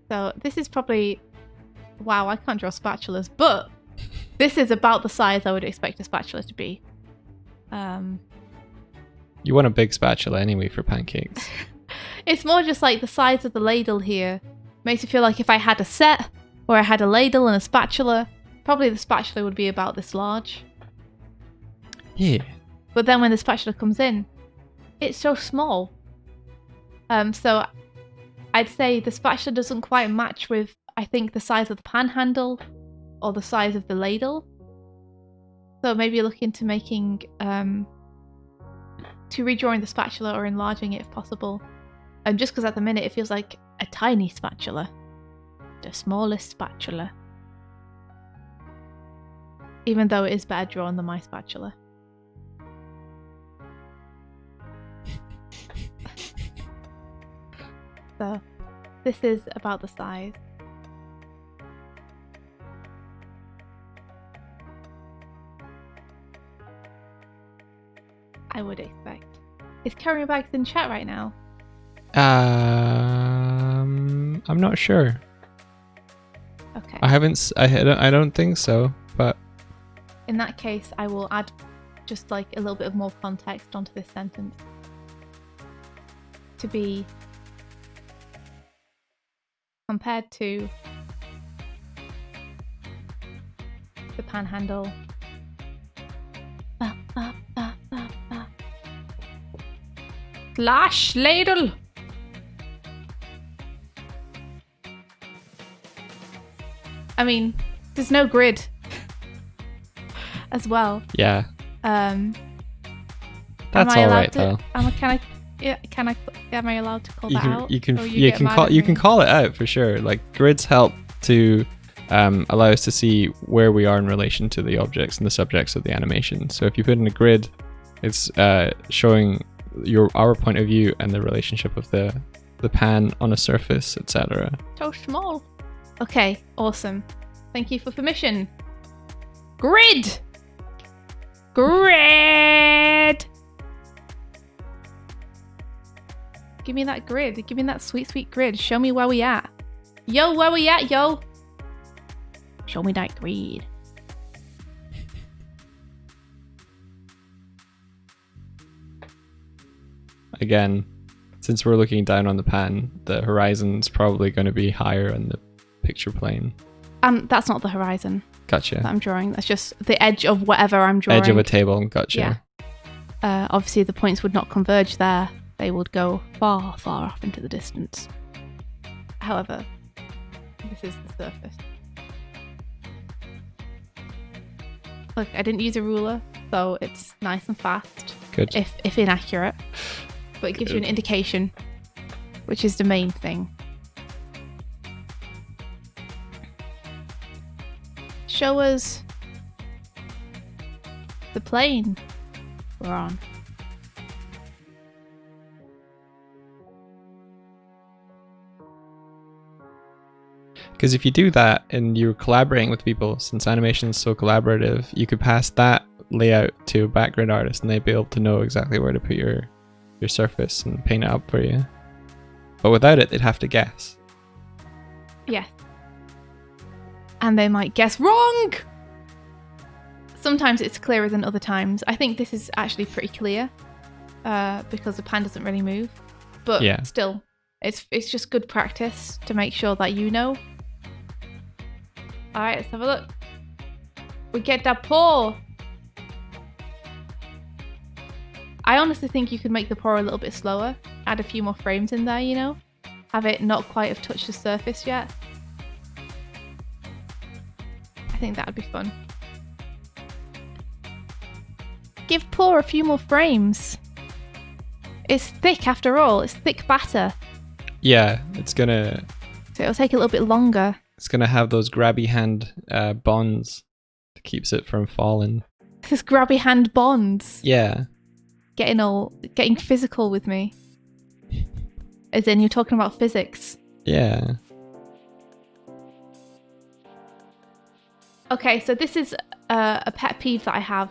So this is probably... Wow, I can't draw spatulas, but this is about the size I would expect a spatula to be. You want a big spatula anyway for pancakes. It's more just like the size of the ladle here. Makes me feel like if I had a set, where I had a ladle and a spatula, probably the spatula would be about this large. Yeah. But then when the spatula comes in, it's so small. So I'd say the spatula doesn't quite match with, I think, the size of the pan handle or the size of the ladle. So maybe look into making, to redrawing the spatula or enlarging it if possible. Just because at the minute it feels like a tiny spatula. The smallest spatula. Even though it is better drawn than my spatula. So, this is about the size. I would expect. Is Carrying Bags in chat right now? I'm not sure. Okay. I don't think so, but In that case, I will add just like a little bit of more context onto this sentence. To be compared to the panhandle. Slash ladle. I mean, there's no grid as well. yeah. Am That's I all allowed right to, though. am I allowed to call You that can out? you can Or you get can mad call at you me? can call it out for sure. Like grids help to allow us to see where we are in relation to the objects and the subjects of the animation. So if you put in a grid, it's showing our point of view and the relationship of the pan on a surface, etc. So small. Okay, awesome. Thank you for permission. Grid! Grid! Give me that grid. Give me that sweet, sweet grid. Show me where we at. Yo, where we at, yo? Show me that grid. Again, since we're looking down on the pan, the horizon's probably going to be higher on the picture plane. That's not the horizon Gotcha. that I'm drawing. That's just the edge of whatever I'm drawing. Edge of a table. Gotcha. Yeah. Obviously, the points would not converge there. They would go far, far off into the distance. However, this is the surface. Look, I didn't use a ruler, so it's nice and fast. Good. If inaccurate. But it gives you an indication, which is the main thing. Show us the plane we're on. Because if you do that and you're collaborating with people, since animation is so collaborative, you could pass that layout to a background artist and they'd be able to know exactly where to put your surface and paint it up for you. But without it, they'd have to guess. Yes. And they might guess wrong! Sometimes it's clearer than other times. I think this is actually pretty clear because the pan doesn't really move. But Yeah. still, it's just good practice to make sure that you know. Alright, let's have a look. We get that paw! I honestly think you could make the paw a little bit slower. Add a few more frames in there, you know? Have it not quite have touched the surface yet. I think that would be fun. Give paw a few more frames. It's thick after all. It's thick batter. Yeah, it's gonna So it'll take a little bit longer. have those grabby hand bonds that keeps it from falling. This grabby hand bonds. Yeah. Getting physical with me. As in, you're talking about physics. Yeah. Okay, so this is a pet peeve that I have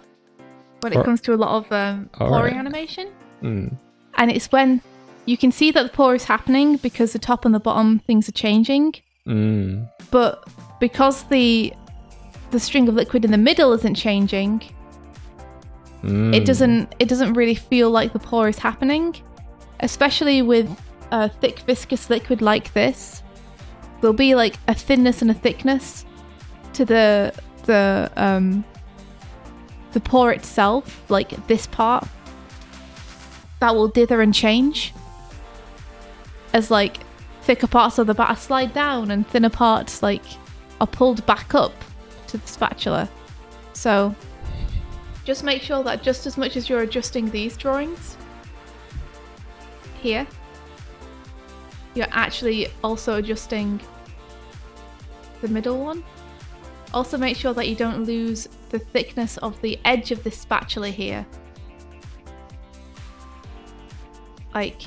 when it Or- comes to a lot of pouring Alright. animation. Mm. And it's when you can see that the pour is happening because the top and the bottom things are changing. Mm. But because the string of liquid in the middle isn't changing, Mm. it doesn't really feel like the pour is happening. Especially with a thick viscous liquid like this, there'll be like a thinness and a thickness to the pour itself, like this part, that will dither and change as like thicker parts of the batter slide down and thinner parts like are pulled back up to the spatula. So just make sure that just as much as you're adjusting these drawings here, you're actually also adjusting the middle one. Also make sure that you don't lose the thickness of the edge of this spatula here. Like,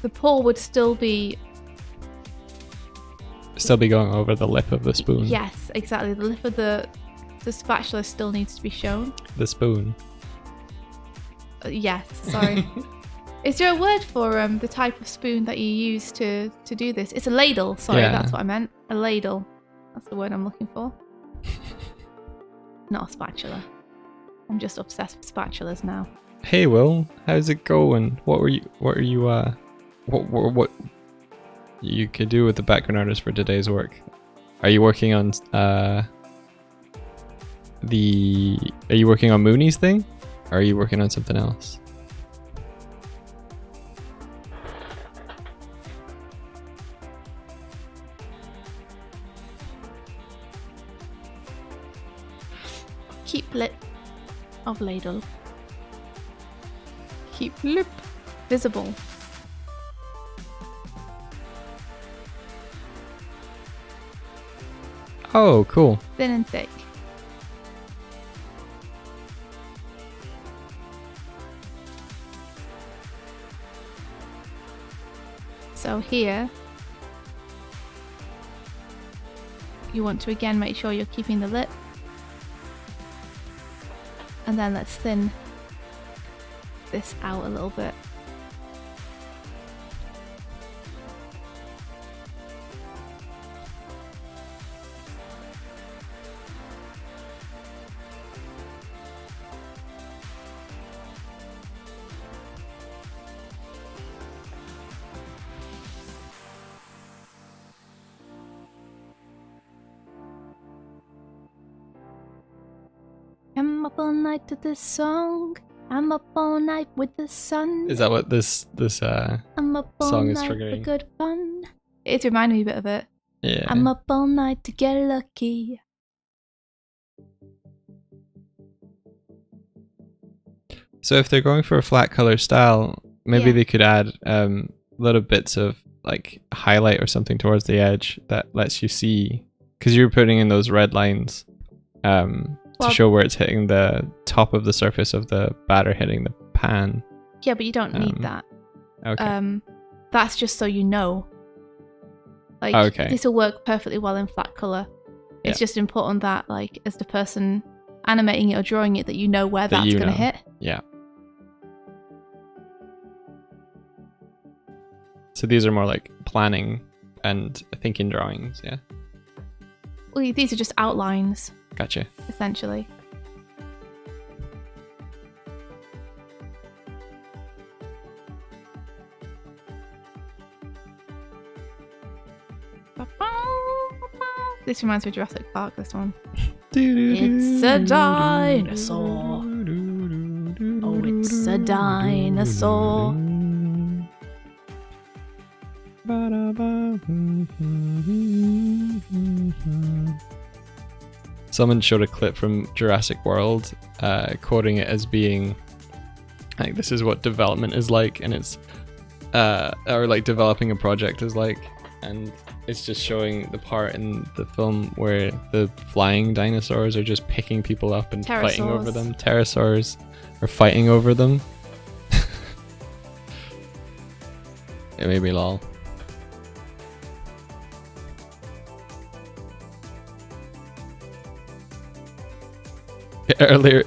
the pour would still be... Still be going over the lip of the spoon. Yes, exactly. The lip of the spatula still needs to be shown. The spoon. Yes, sorry. Is there a word for the type of spoon that you use to do this? It's a ladle. Sorry, Yeah. That's what I meant. A ladle. That's the word I'm looking for. Not a spatula. I'm just obsessed with spatulas now. Hey Will, how's it going? What you could do with the background artist for today's work? Are you working on Mooney's thing? Or are you working on something else? Keep lip of ladle. Keep lip visible. Oh, cool. Thin and thick. So here, you want to again make sure you're keeping the lip. And then let's thin this out a little bit. I'm up all night to this song. I'm up all night with the sun. Is that what this I'm up all song is night for triggering? good fun. It's reminding me a bit of it. Yeah. I'm up all night to get lucky. So if they're going for a flat color style, maybe Yeah. they could add little bits of like highlight or something towards the edge that lets you see, because you're putting in those red lines to Well- show where it's hitting the top of the surface of the batter hitting the pan. Yeah, but you don't need that. Okay. That's just so you know. Like, Okay. this will work perfectly well in flat color. It's just important that, like, as the person animating it or drawing it, that you know where That that's you going to know. hit. Yeah. So these are more like planning and thinking drawings, yeah? Well, these are just outlines, Gotcha. essentially. This reminds me of Jurassic Park, this one. It's a dinosaur. Oh, it's a dinosaur. Someone showed a clip from Jurassic World, quoting it as being like, this is what development is like, and it's or like developing a project is like, and it's just showing the part in the film where the flying dinosaurs are just picking people up and fighting over Pterosaurs. them. Pterosaurs are fighting over them. It made me lol. Earlier,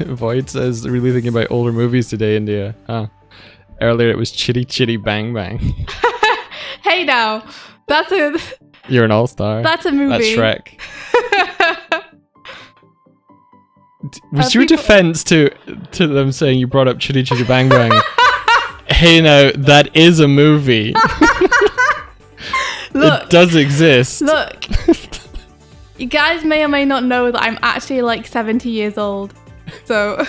Void says, really thinking about older movies today, India. Huh. Earlier it was Chitty Chitty Bang Bang. Hey now, You're an all-star. that's a movie. That's Shrek. Was your people- defense to them saying you brought up Chitty Chitty Bang Bang? Hey now, that is a movie. Look, it does exist. look. You guys may or may not know that I'm actually like 70 years old. So,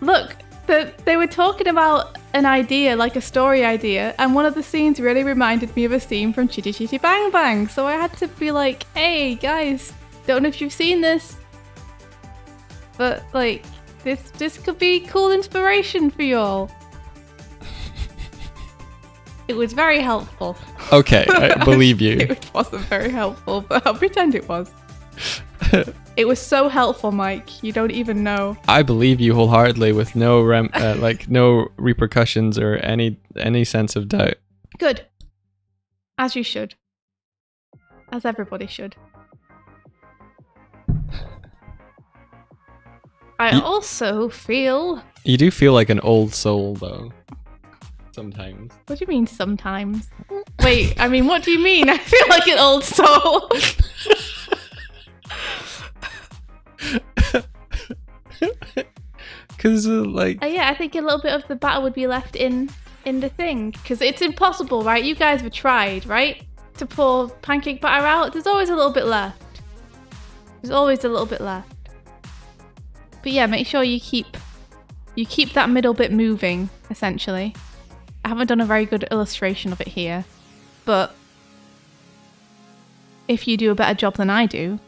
look, they were talking about an idea, like a story idea, and one of the scenes really reminded me of a scene from Chitty Chitty Bang Bang. So I had to be like, hey guys, don't know if you've seen this, but like this could be cool inspiration for y'all. It was very helpful. Okay, I believe you. It wasn't very helpful, but I'll pretend it was. It was so helpful, Mike. You don't even know. I believe you wholeheartedly with no no repercussions or any sense of doubt. Good. As you should. As everybody should. I also feel... You do feel like an old soul, though. Sometimes. What do you mean sometimes? Wait, I mean, what do you mean? I feel like an old soul. Because, like... Yeah, I think a little bit of the batter would be left in the thing. Because it's impossible, right? You guys have tried, right? To pour pancake batter out. There's always a little bit left. There's always a little bit left. But yeah, make sure you keep that middle bit moving, essentially. I haven't done a very good illustration of it here, but if you do a better job than I do,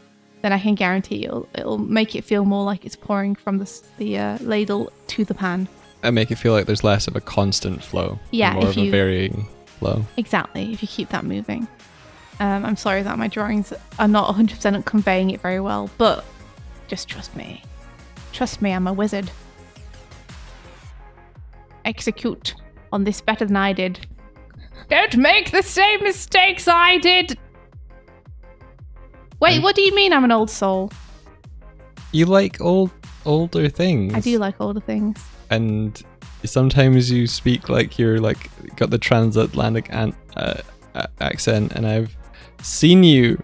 then I can guarantee it'll make it feel more like it's pouring from the ladle to the pan. And make it feel like there's less of a constant flow. Yeah, more of a varying flow. Exactly, if you keep that moving. I'm sorry that my drawings are not 100% conveying it very well, but just trust me. Trust me, I'm a wizard. Execute on this better than I did. Don't make the same mistakes I did. Wait, what do you mean I'm an old soul? You like older things. I do like older things. And sometimes you speak like you're like got the transatlantic accent, and I've seen you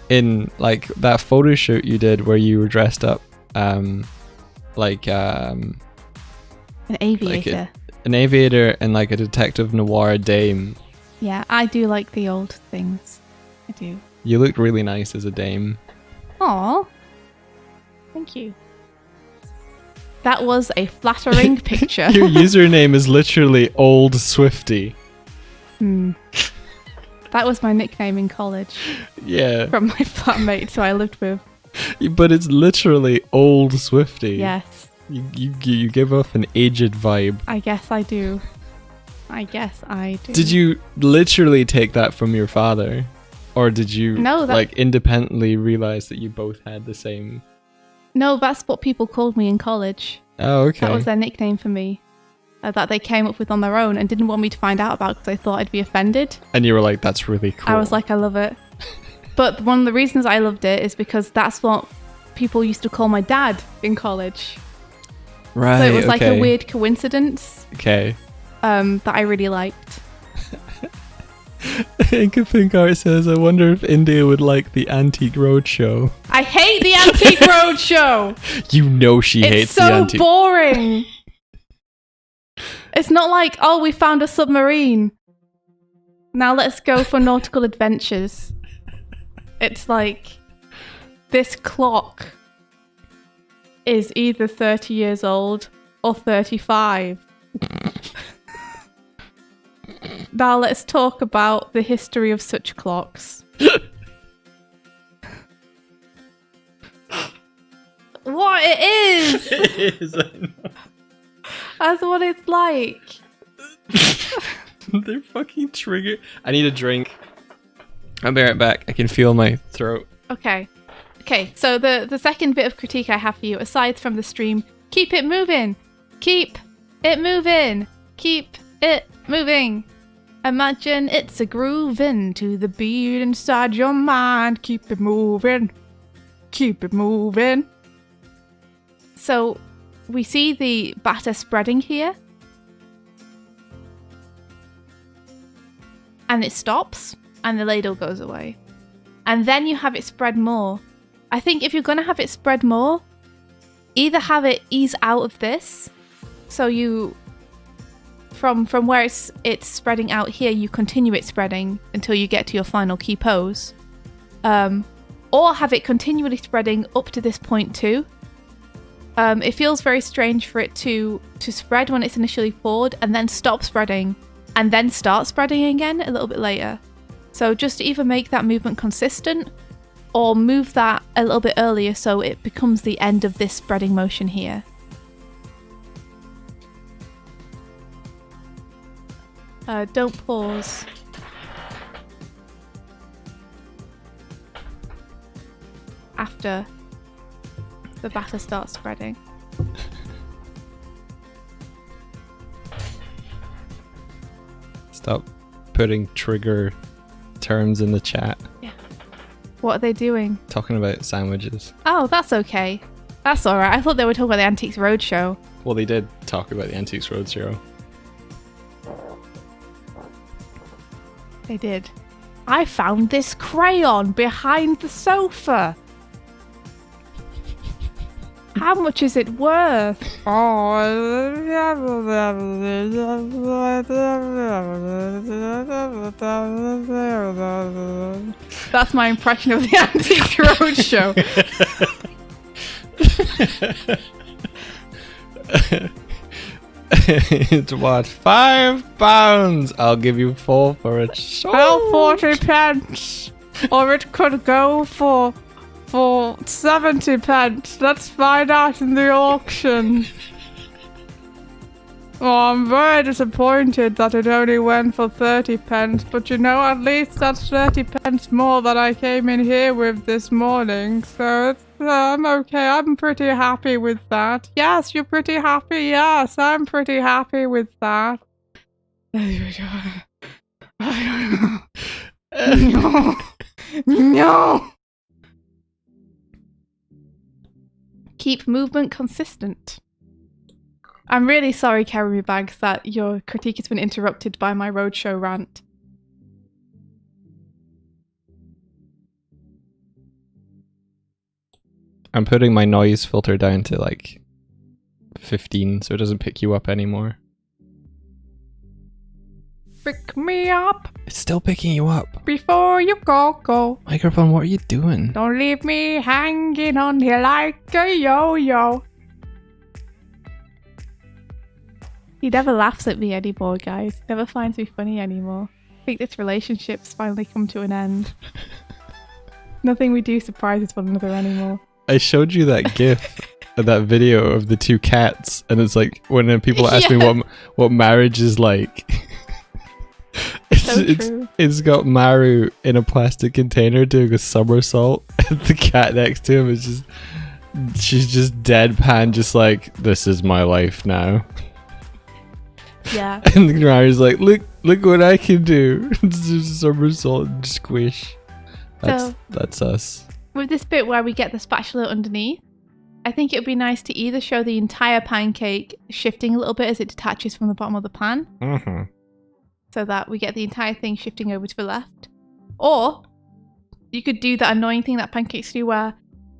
in like that photo shoot you did where you were dressed up like An aviator. an aviator and like a detective noir dame. Yeah, I do like the old things. I do. You looked really nice as a dame. Aw. Thank you. That was a flattering picture. Your username is literally Old Swifty. That was my nickname in college Yeah. from my flatmates who I lived with. But it's literally Old Swifty. Yes, You give off an aged vibe. I guess I do. I guess I do. Did you literally take that from your father? Or did you No, like independently realize that you both had the same? No, that's what people called me in college. Oh, okay. That was their nickname for me. That they came up with on their own and didn't want me to find out about because they thought I'd be offended. And you were like, that's really cool. I was like, I love it. But one of the reasons I loved it is because that's what people used to call my dad in college. right. So it was like okay. a weird coincidence Okay. that I really liked. Inca Pink Art says, I wonder if India would like the Antique Roadshow. I hate the Antique Roadshow. You know she It's hates so the Antique. boring. It's not like, oh, we found a submarine. Now let's go for nautical adventures. It's like, this clock is either 30 years old or 35. Now let's talk about the history of such clocks. What it is! It is, I know. That's what it's like. They're fucking triggered. I need a drink. I'll be right back. I can feel my throat. Okay, so the second bit of critique I have for you, aside from the stream, keep it moving. Keep it moving. Keep it moving. Imagine it's a grooving to the beat inside your mind. Keep it moving. Keep it moving. So we see the batter spreading here. And it stops and the ladle goes away. And then you have it spread more. I think if you're going to have it spread more, either have it ease out of this. So you, from where it's spreading out here, you continue it spreading until you get to your final key pose. Or have it continually spreading up to this point too. It feels very strange for it to spread when it's initially poured and then stop spreading and then start spreading again a little bit later. So just either make that movement consistent or move that a little bit earlier so it becomes the end of this spreading motion here. Don't pause. After the batter starts spreading. Stop putting trigger terms in the chat. Yeah. What are they doing? Talking about sandwiches. Oh, that's okay. That's alright. I thought they were talking about the Antiques Roadshow. Well, they did talk about the Antiques Roadshow. They did. I found this crayon behind the sofa. How much is it worth? That's my impression of the Antiques Roadshow. It's what, £5? I'll give you 4 for it. Well, 40 pence. Or it could go for 70 pence. Let's find out in the auction. Oh, I'm very disappointed that it only went for 30 pence, but you know, at least that's 30 pence more than I came in here with this morning, so I'm okay. I'm pretty happy with that. Yes, you're pretty happy. Yes, I'm pretty happy with that. No. No. Keep movement consistent. I'm really sorry, Kerry Bags, that your critique has been interrupted by my roadshow rant. I'm putting my noise filter down to like 15 so it doesn't pick you up anymore. Pick me up It's still picking you up. before you go. Microphone, what are you doing? Don't leave me hanging on here like a yo-yo. He never laughs at me anymore, guys. He never finds me funny anymore. I think this relationship's finally come to an end. Nothing we do surprises one another anymore. I showed you that gif, that video of the 2 cats, and it's like when people ask me what marriage is like. It's got Maru in a plastic container doing a somersault, and the cat next to him is she's just deadpan, just like, this is my life now. Yeah. And the Maru's like, look what I can do. It's just a somersault and squish. That's us. With this bit where we get the spatula underneath, I think it would be nice to either show the entire pancake shifting a little bit as it detaches from the bottom of the pan. Mm-hmm. So that we get the entire thing shifting over to the left. Or you could do that annoying thing that pancakes do where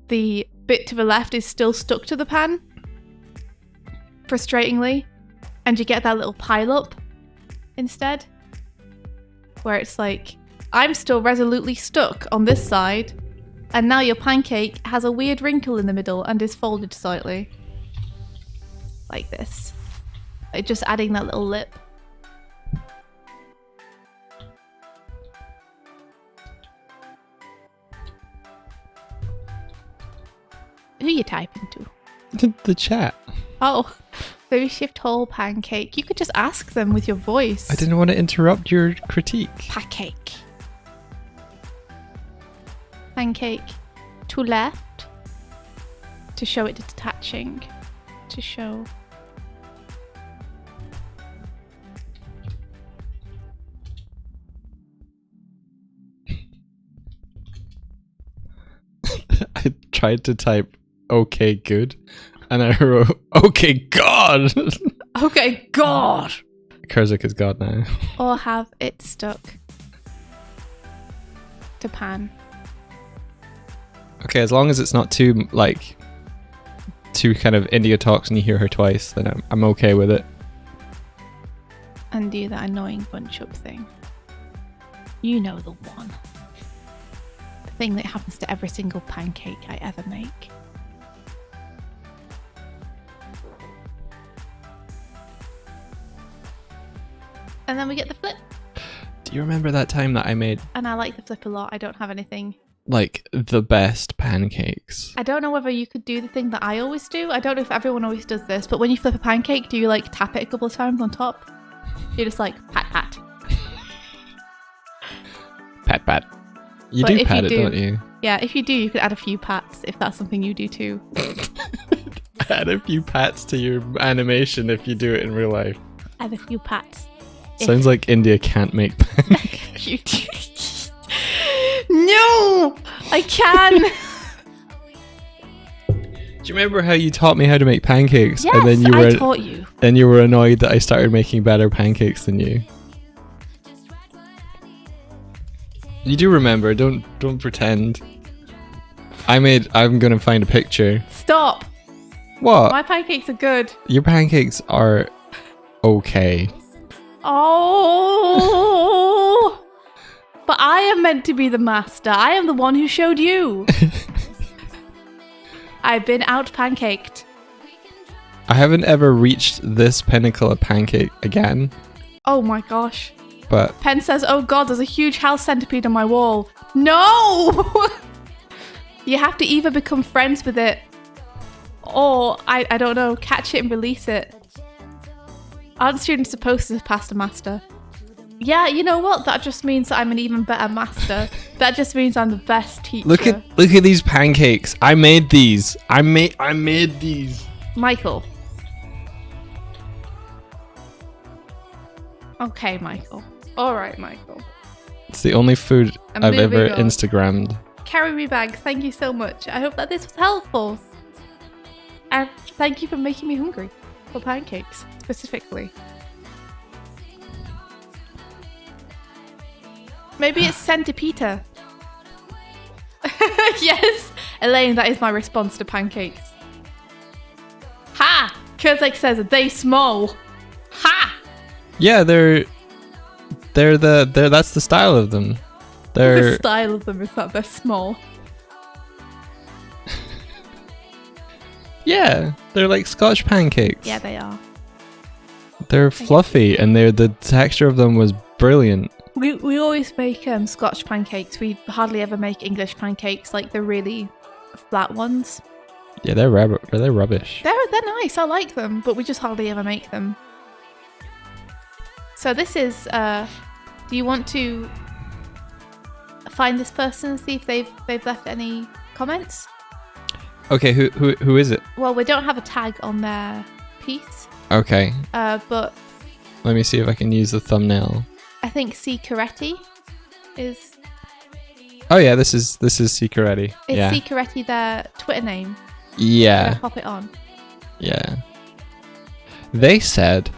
the bit to the left is still stuck to the pan, frustratingly, and you get that little pile up instead, where it's like, I'm still resolutely stuck on this side, and now your pancake has a weird wrinkle in the middle and is folded slightly. Like this. Like just adding that little lip. Who you typing to? The chat. Oh, maybe shift whole pancake. You could just ask them with your voice. I didn't want to interrupt your critique. Pancake. Pancake to left to show it detaching. To show. tried to type okay good and I wrote okay god. Okay, God. Kurzik is god now. Or have it stuck to pan. Okay, as long as it's not too like too kind of India talks and you hear her twice, then I'm okay with it. And do that annoying bunch up thing. You know the one. The thing that happens to every single pancake I ever make. And then we get the flip. Do you remember that time that I made And I like the flip a lot. I don't have anything. like the best pancakes? I don't know whether you could do the thing that I always do. I don't know if everyone always does this, but when you flip a pancake, do you like tap it a couple of times on top? You're just like pat pat. Pat pat. You But do if pat you it, do- don't you? Yeah, if you do, you could add a few pats if that's something you do too. Add a few pats to your animation if you do it in real life. Add a few pats. Sounds like India can't make pancakes. You do. No! I can! Do you remember how you taught me how to make pancakes? Yes, and then you I were taught you. then you were annoyed that I started making better pancakes than you. You do remember, don't pretend. I'm gonna find a picture. Stop! What? My pancakes are good. Your pancakes are okay. Oh! But I am meant to be the master. I am the one who showed you. I've been out pancaked. I haven't ever reached this pinnacle of pancake again, Oh my gosh. but Pen says, oh god, there's a huge house centipede on my wall. No! You have to either become friends with it or, I don't know, catch it and release it. Aren't students supposed to pass the master? Yeah, you know what? That just means that I'm an even better master. That just means I'm the best teacher. look at these pancakes. I made these. I made these. Michael. Okay, Michael. Alright, Michael. It's the only food I'm I've ever moving on. Instagrammed. Carry me bag, thank you so much. I hope that this was helpful. And thank you for making me hungry for pancakes, specifically. Maybe it's centipita. Yes, Elaine, that is my response to pancakes. Ha! Kurzek says, they small. Ha! Yeah, they're that's the style of them. The They're style of them is that they're small. yeah, they're like Scotch pancakes. Yeah, they are. They're fluffy and the texture of them was brilliant. We always make Scotch pancakes. We hardly ever make English pancakes, like the really flat ones. Yeah, they're rubbish. They're nice. I like them, but we just hardly ever make them. So this is. Do you want to find this person and see if they've left any comments? Okay, who is it? Well, we don't have a tag on their piece, Okay, but let me see if I can use the thumbnail. I think C. Coretti is. Oh yeah, this is Sikaretti. Is Yeah. C. Coretti their Twitter name? Should I Yeah. pop it on? Yeah. They said,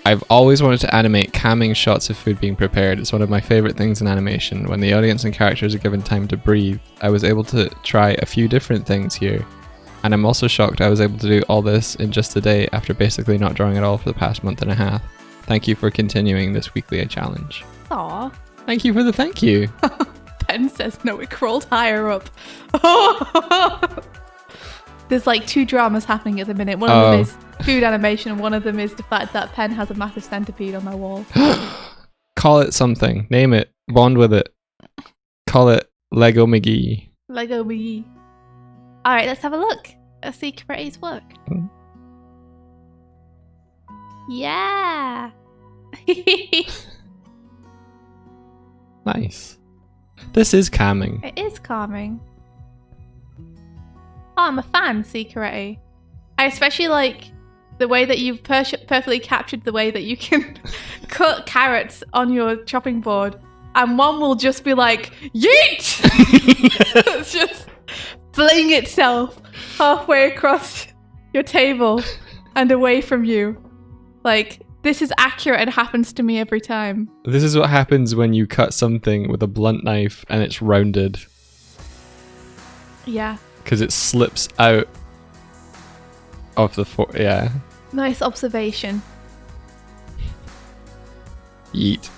I've always wanted to animate camming shots of food being prepared. It's one of my favorite things in animation. When the audience and characters are given time to breathe, I was able to try a few different things here. And I'm also shocked I was able to do all this in just a day after basically not drawing at all for the past month and a half. Thank you for continuing this weekly challenge. Aw. Thank you for the thank you. Ben says no, it crawled higher up. There's like two dramas happening at the minute. One of them is food animation, and one of them is the fact that Pen has a massive centipede on my wall. Call it something. Name it. Bond with it. Call it Lego McGee. Lego me. Alright, let's have a look. Let's see Coretti's work. Mm. Yeah. Nice. This is calming. It is calming. Oh, I'm a fan, C. Coretti. I especially like the way that you've perfectly captured the way that you can cut carrots on your chopping board, and one will just be like, yeet! It's just fling itself halfway across your table and away from you. Like, this is accurate and happens to me every time. This is what happens when you cut something with a blunt knife and it's rounded. Yeah. Because it slips out of the yeah. Nice observation. Yeet.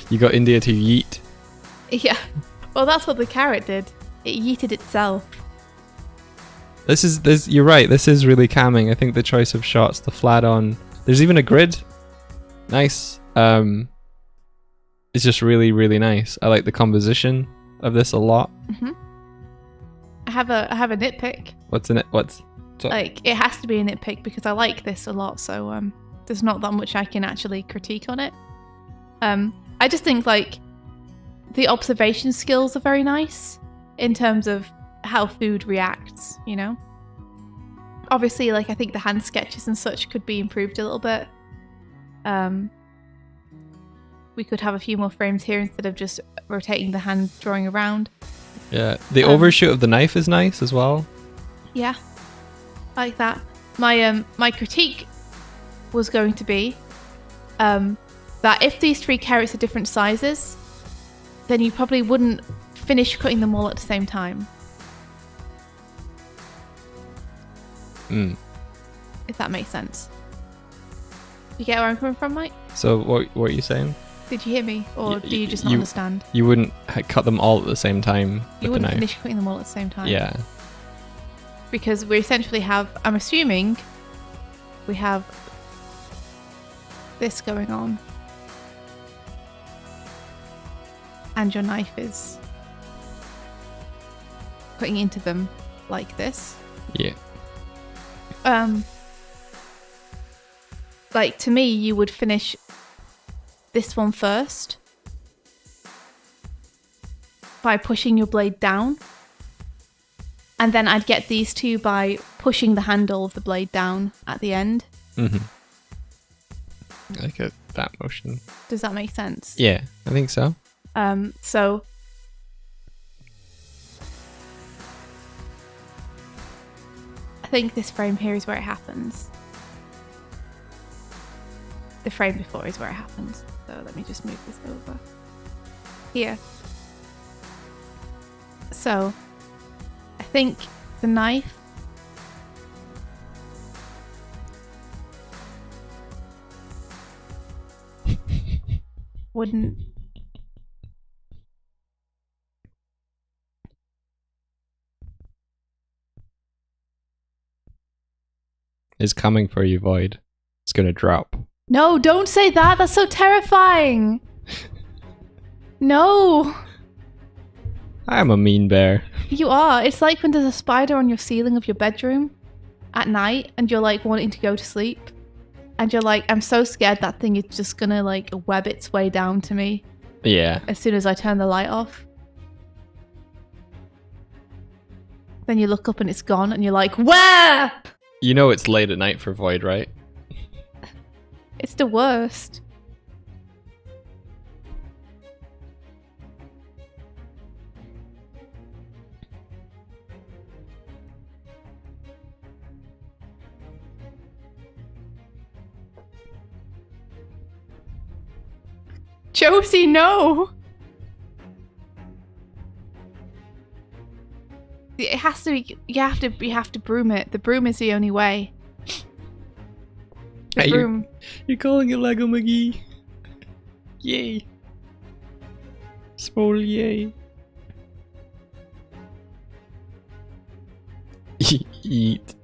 You got India to yeet. Yeah. Well, that's what the carrot did. It yeeted itself. You're right, this is really calming. I think the choice of shots, the flat on. There's even a grid. Nice. It's just really, really nice. I like the composition of this a lot. Mm-hmm. I have a nitpick. What's in it? Like, it has to be a nitpick because I like this a lot, so there's not that much I can actually critique on it. I just think, like, the observation skills are very nice in terms of how food reacts, you know? Obviously, like, I think the hand sketches and such could be improved a little bit. We could have a few more frames here instead of just rotating the hand drawing around. Yeah, the overshoot of the knife is nice as well. Yeah, I like that. My critique was going to be that if these 3 carrots are different sizes, then you probably wouldn't finish cutting them all at the same time. If that makes sense. You get where I'm coming from, Mike? So what are you saying? Did you hear me? Or do you just not understand? You wouldn't cut them all at the same time with You wouldn't the knife. finish cutting them all at the same time. Yeah. Because we essentially have, I'm assuming, we have this going on. And your knife is cutting into them like this. Yeah. Like, to me, you would finish this one first by pushing your blade down, and then I'd get these 2 by pushing the handle of the blade down at the end. I like that motion. Does that make sense? Yeah, I think so. So I think this frame here is where it happens. The frame before is where it happens. So let me just move this over here. So I think the knife wouldn't. Is coming for you, Void. It's gonna drop. No, don't say that. That's so terrifying. No. I'm a mean bear. You are. It's like when there's a spider on your ceiling of your bedroom at night and you're like wanting to go to sleep. And you're like, I'm so scared that thing is just gonna like web its way down to me Yeah. as soon as I turn the light off. Then you look up and it's gone and you're like, where? You know it's late at night for Void, right? It's the worst. Josie, no! It has to be. You have to broom it. The broom is the only way. The Hey, broom. You're calling it Lego McGee. Yay. Small yay. Eat.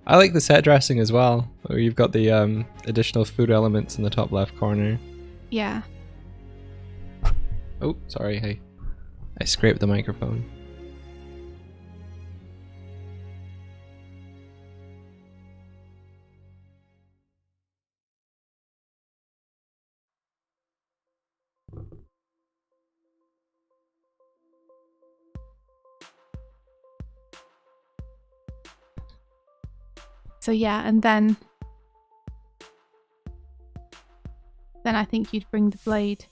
I like the set dressing as well, where you've got the additional food elements in the top left corner. Yeah. Oh, sorry, hey. I scraped the microphone. So yeah, and then I think you'd bring the blade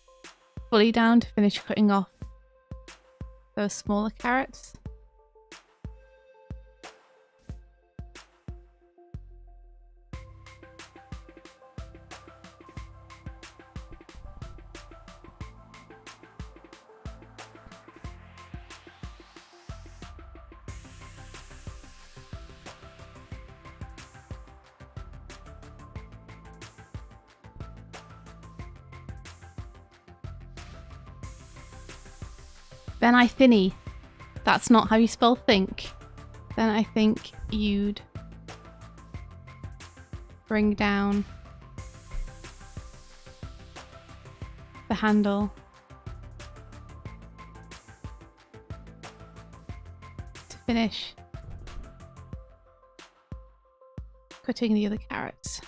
fully down to finish cutting off those smaller carrots. Then I thinny. That's not how you spell think. Then I think you'd bring down the handle to finish cutting the other carrots.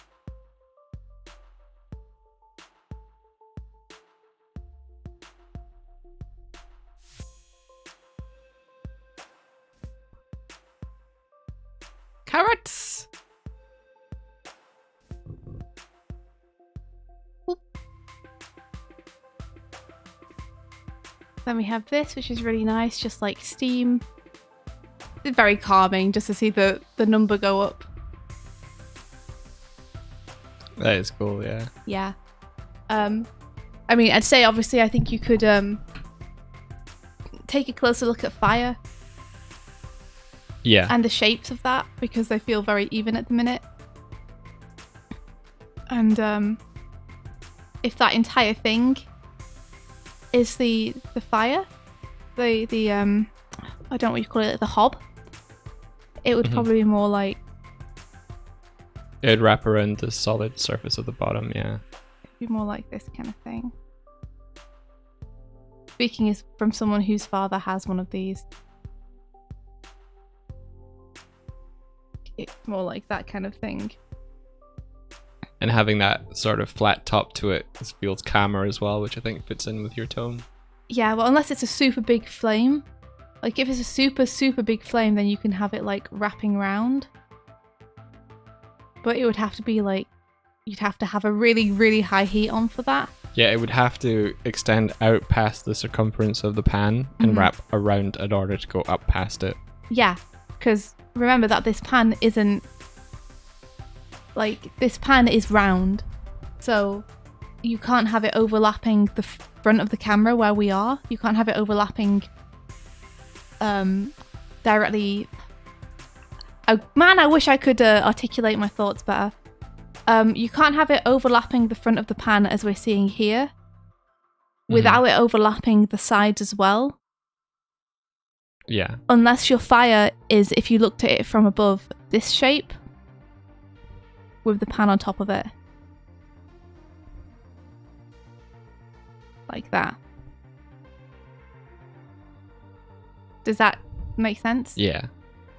Carrots! Oop. Then we have this, which is really nice, just like steam. It's very calming just to see the number go up. That is cool, yeah. Yeah. I mean, I'd say obviously I think you could take a closer look at fire. Yeah. And the shapes of that, because they feel very even at the minute. And if that entire thing is the fire, the I don't know what you call it, the hob, it would probably be more like, it'd wrap around the solid surface of the bottom, yeah. be more like this kind of thing. Speaking is from someone whose father has one of these. It's more like that kind of thing. And having that sort of flat top to it feels calmer as well, which I think fits in with your tone. Yeah, well, unless it's a super big flame. Like, if it's a super, super big flame, then you can have it, like, wrapping around. But it would have to be, like, you'd have to have a really, really high heat on for that. Yeah, it would have to extend out past the circumference of the pan and wrap around in order to go up past it. Yeah, because remember that this pan isn't, like, this pan is round. So you can't have it overlapping the front of the camera where we are. You can't have it overlapping directly. Oh, man, I wish I could articulate my thoughts better. You can't have it overlapping the front of the pan as we're seeing here without it overlapping the sides as well. Yeah. Unless your fire is, if you looked at it from above, this shape with the pan on top of it. Like that. Does that make sense? Yeah.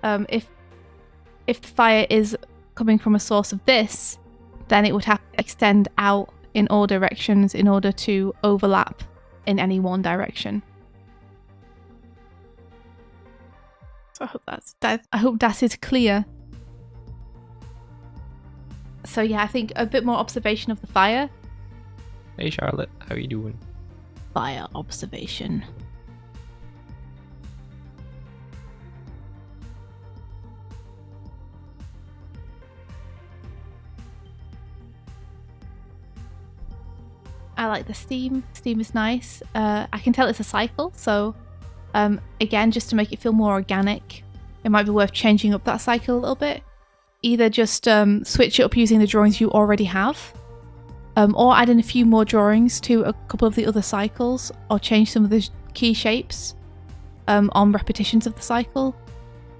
If the fire is coming from a source of this, then it would have to extend out in all directions in order to overlap in any one direction. So I hope that is clear. So yeah, I think a bit more observation of the fire. Hey Charlotte, how you doing? Fire observation. I like the steam. Steam is nice. I can tell it's a cycle, so again, just to make it feel more organic, it might be worth changing up that cycle a little bit. Either just switch it up using the drawings you already have, or add in a few more drawings to a couple of the other cycles, or change some of the key shapes on repetitions of the cycle,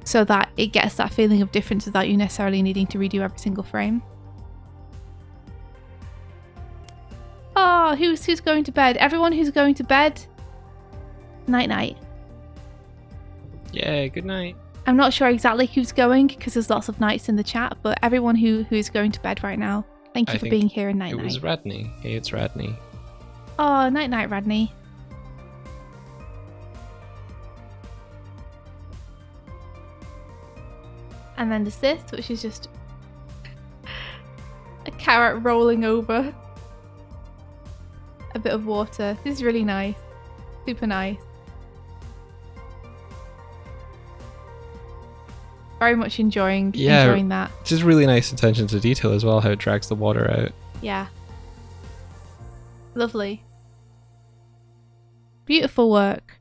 so that it gets that feeling of difference without you necessarily needing to redo every single frame. Oh, who's going to bed? Everyone who's going to bed, night night. Yeah, good night. I'm not sure exactly who's going because there's lots of nights in the chat, but everyone who's going to bed right now, thank you for being here and night night. It was Radney. Hey, it's Radney. Oh, night night, Radney. And then there's this, which is just a carrot rolling over a bit of water. This is really nice. Super nice. Very much enjoying that. Just really nice attention to detail as well, how it drags the water out. Yeah. Lovely. Beautiful work.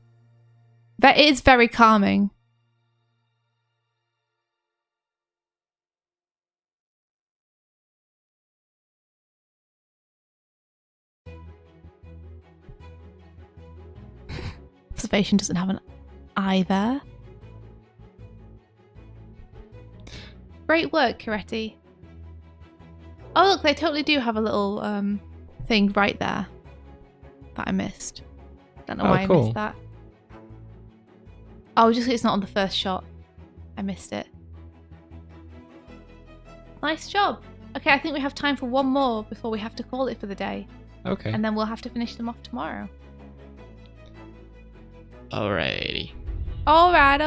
That is very calming. Observation doesn't have an eye there. Great work, Coretti. Oh look, they totally do have a little thing right there that I missed. Don't know why I missed that. Oh, just it's not on the first shot. I missed it. Nice job. Okay, I think we have time for one more before we have to call it for the day. Okay. And then we'll have to finish them off tomorrow. Alrighty. Alright.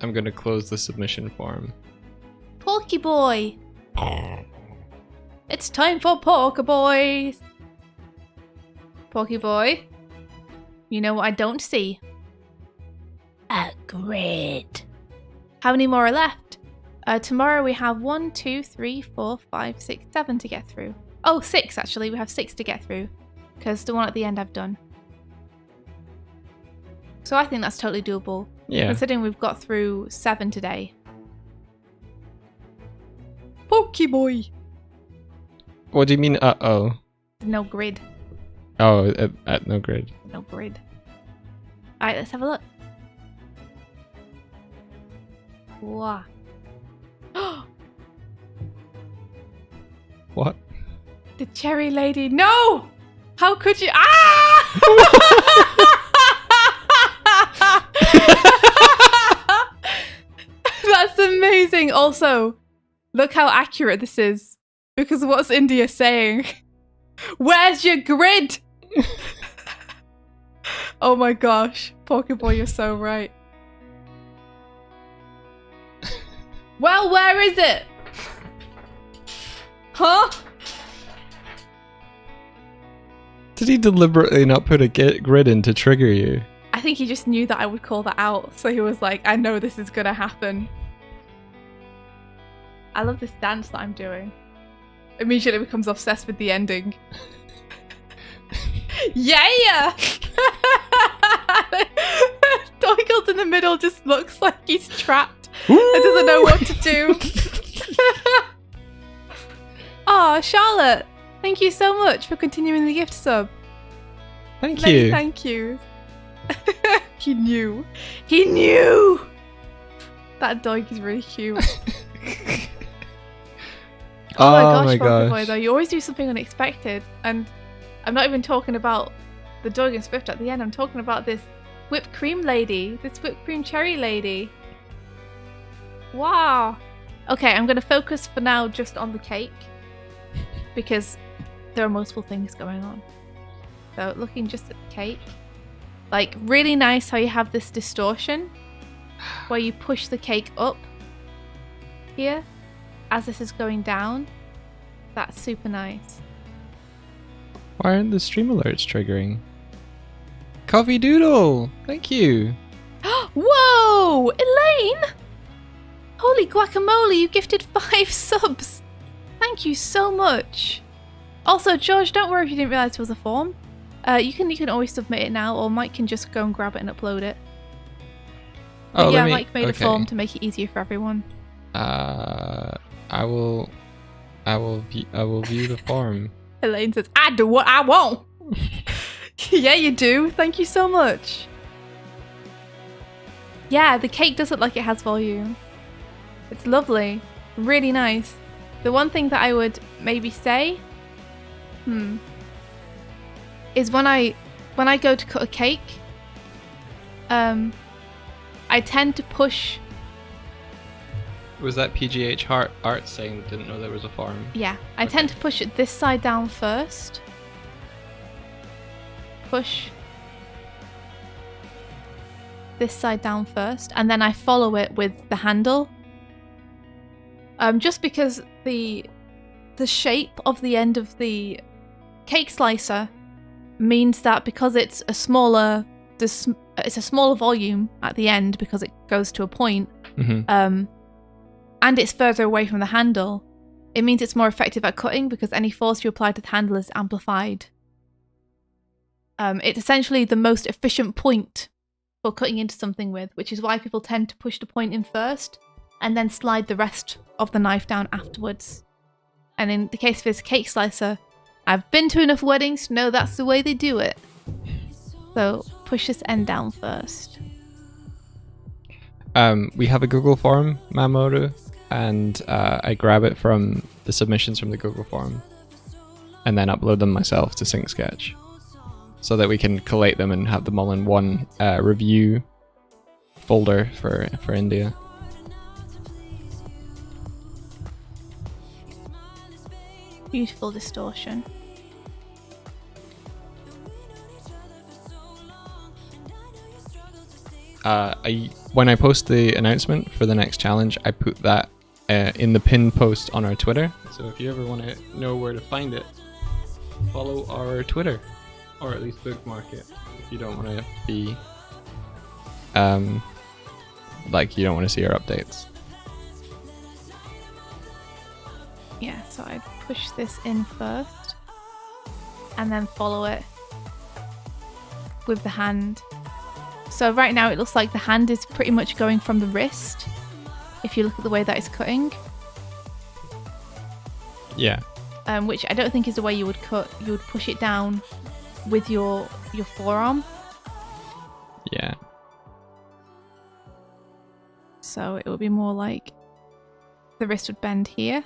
I'm gonna close the submission form. Porky Boy! It's time for Porky Boys! Porky Boy, you know what I don't see? A grid. How many more are left? Tomorrow we have 1, 2, 3, 4, 5, 6, 7 to get through. Oh, 6 actually. We have 6 to get through. Because the one at the end I've done. So I think that's totally doable. Yeah. Considering we've got through 7 today. Porky Boy! What do you mean, uh-oh? No grid. Oh, at no grid. No grid. Alright, let's have a look. Wow. What? The cherry lady. No! How could you? Ah! That's amazing. Also, look how accurate this is. Because what's India saying? Where's your grid? Oh my gosh. Porky Boy, you're so right. Well, where is it? Huh? Did he deliberately not put a grid in to trigger you? I think he just knew that I would call that out. So he was like, I know this is gonna happen. I love this dance that I'm doing. Immediately becomes obsessed with the ending. Yeah! Doig's in the middle just looks like he's trapped and doesn't know what to do. Oh, Charlotte, thank you so much for continuing the gift sub. Thank you. Thank you. He knew. He knew! That Doig is really cute. Oh my gosh, Boy, though, you always do something unexpected. And I'm not even talking about the Doig and Swift at the end. I'm talking about this whipped cream lady. This whipped cream cherry lady. Wow. Okay, I'm going to focus for now just on the cake. Because there are multiple things going on. So looking just at the cake. Like, really nice how you have this distortion. Where you push the cake up. Here. As this is going down. That's super nice. Why aren't the stream alerts triggering? Coffee Doodle! Thank you! Whoa! Elaine! Holy guacamole, you gifted 5 subs! Thank you so much! Also, George, don't worry if you didn't realise it was a form. You can always submit it now, or Mike can just go and grab it and upload it. Oh, yeah, Mike made a form to make it easier for everyone. I will view the form. Elaine says, I do what I want! Yeah, you do. Thank you so much. Yeah, the cake does look like it has volume. It's lovely. Really nice. The one thing that I would maybe say, is when I go to cut a cake, I tend to push. Was that PGH Art saying didn't know there was a form? Yeah, I tend to push it this side down first. Push this side down first, and then I follow it with the handle. Just because the shape of the end of the cake slicer means that because it's a smaller it's a smaller volume at the end because it goes to a point, and it's further away from the handle, it means it's more effective at cutting because any force you apply to the handle is amplified. It's essentially the most efficient point for cutting into something with, which is why people tend to push the point in first and then slide the rest of the knife down afterwards. And in the case of this cake slicer, I've been to enough weddings to know that's the way they do it. So push this end down first. We have a Google form, Mamoru, and I grab it from the submissions from the Google form and then upload them myself to SyncSketch so that we can collate them and have them all in one review folder for India. Beautiful distortion. When I post the announcement for the next challenge, I put that in the pinned post on our Twitter. So if you ever want to know where to find it, follow our Twitter, or at least bookmark it if you don't want to be you don't want to see our updates. Yeah, so I push this in first and then follow it with the hand. So right now it looks like the hand is pretty much going from the wrist, if you look at the way that it's cutting. Yeah. Which I don't think is the way you would cut. You would push it down with your forearm. Yeah. So it would be more like the wrist would bend here.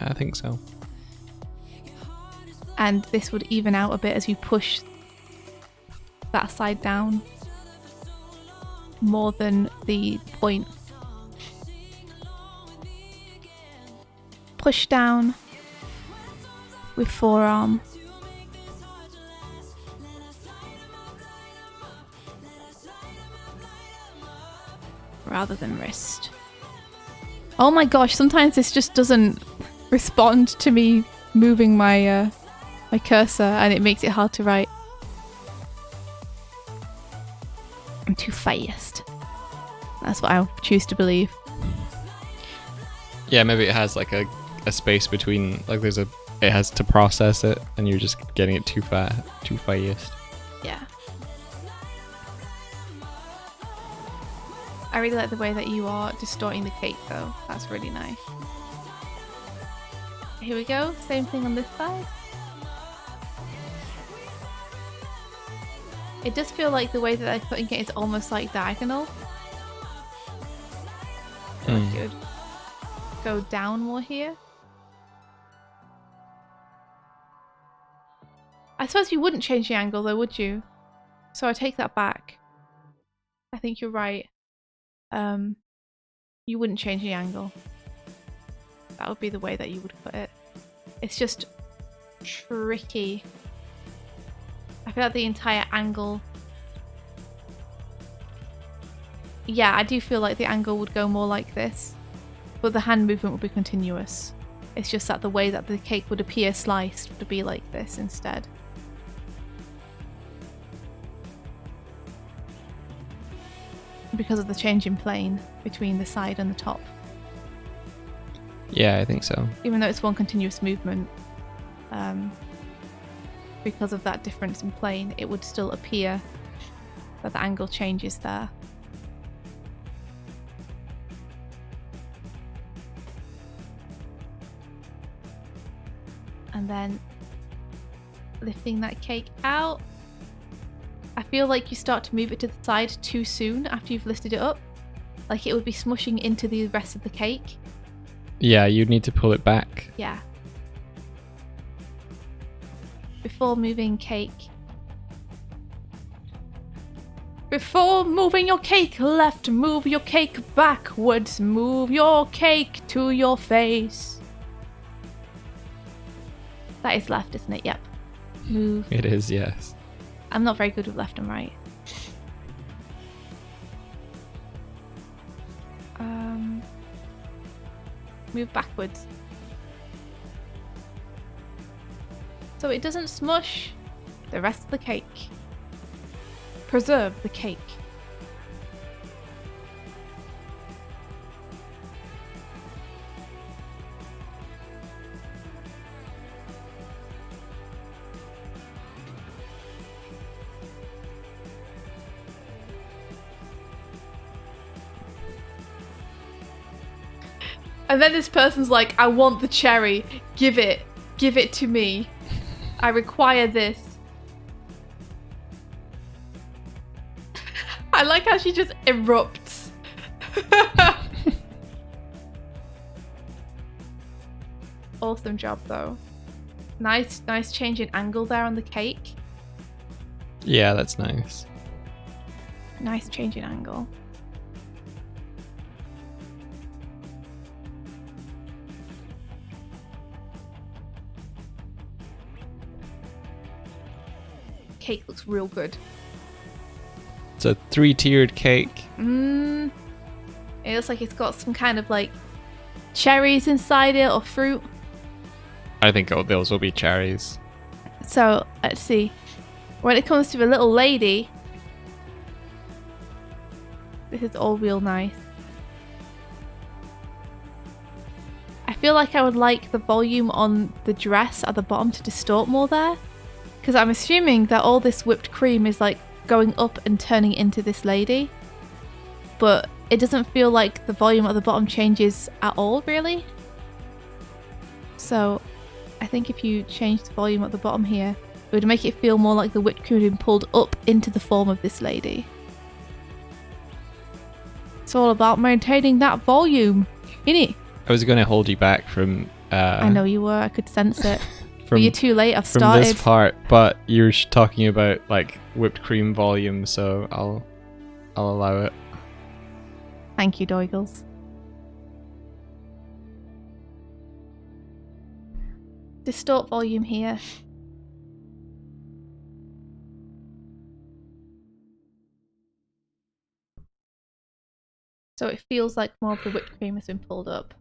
I think so. And this would even out a bit as you push that side down more than the point. Push down with forearm. Rather than wrist. Oh my gosh, sometimes this just doesn't respond to me moving my my cursor, and it makes it hard to write. I'm too fast. That's what I choose to believe. Yeah, maybe it has like a space between, like it has to process it, and you're just getting it too fast. Yeah. I really like the way that you are distorting the cake though. That's really nice. Here we go. Same thing on this side. It does feel like the way that they're cutting it is almost like diagonal. Good. Go down more here. I suppose you wouldn't change the angle though, would you? So I take that back. I think you're right. You wouldn't change the angle. That would be the way that you would cut it. It's just tricky. I feel like the entire angle... Yeah, I do feel like the angle would go more like this, but the hand movement would be continuous. It's just that the way that the cake would appear sliced would be like this instead. Because of the change in plane between the side and the top. Yeah, I think so. Even though it's one continuous movement, because of that difference in plane, it would still appear that the angle changes there. And then lifting that cake out. I feel like you start to move it to the side too soon after you've lifted it up. Like it would be smushing into the rest of the cake. Yeah, you'd need to pull it back. Yeah. Before moving cake. Before moving your cake left, move your cake backwards. Move your cake to your face. That is left, isn't it? Yep. Move. It is, yes. I'm not very good with left and right. Move backwards. so it doesn't smush the rest of the cake. Preserve the cake. And then this person's like, I want the cherry. Give it to me. I require this. I like how she just erupts. Awesome job though. Nice change in angle there on the cake. Yeah, that's nice. Nice change in angle. Cake looks real good. It's a 3-tiered cake. It looks like it's got some kind of like cherries inside it or fruit. I think those will be cherries. So let's see. When it comes to the little lady, this is all real nice. I feel like I would like the volume on the dress at the bottom to distort more there. Because I'm assuming that all this whipped cream is like going up and turning into this lady. But it doesn't feel like the volume at the bottom changes at all, really. So I think if you change the volume at the bottom here, it would make it feel more like the whipped cream had been pulled up into the form of this lady. It's all about maintaining that volume, innit? I was going to hold you back from... I know you were, I could sense it. But you're too late, I've from started. this part, but you're talking about like whipped cream volume, so I'll allow it. Thank you, Doigles. Distort volume here. So it feels like more of the whipped cream has been pulled up.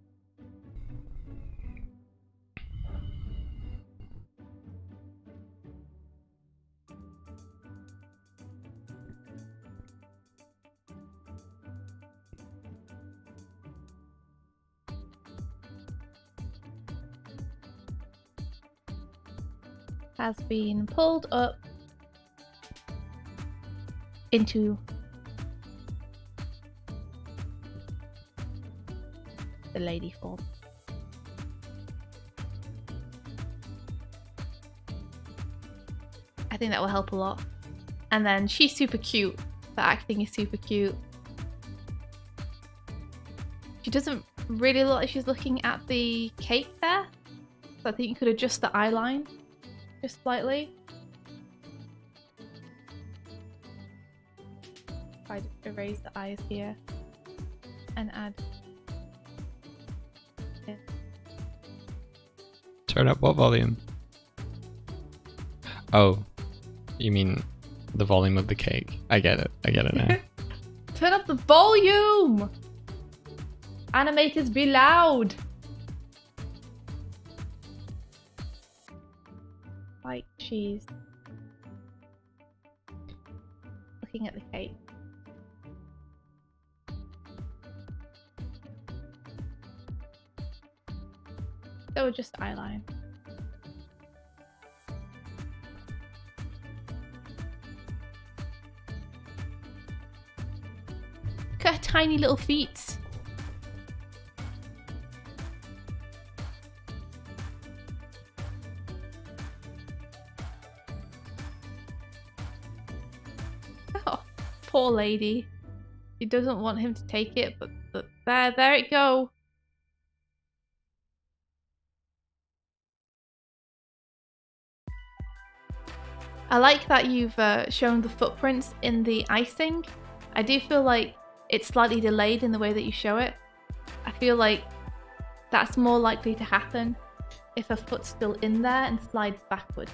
Has been pulled up into the lady form. I think that will help a lot. And then she's super cute. The acting is super cute. She doesn't really look like she's looking at the cake there. So I think you could adjust the eye line just slightly. If I just erase the eyes here and add this. Turn up what volume? Oh, you mean the volume of the cake. I get it now. Turn up the volume! Animators, be loud! Like she's looking at the cake. So just eyeline. Look at her tiny little feet. Oh, poor lady. She doesn't want him to take it, but there it go. I like that you've shown the footprints in the icing. I do feel like it's slightly delayed in the way that you show it. I feel like that's more likely to happen if a foot's still in there and slides backwards.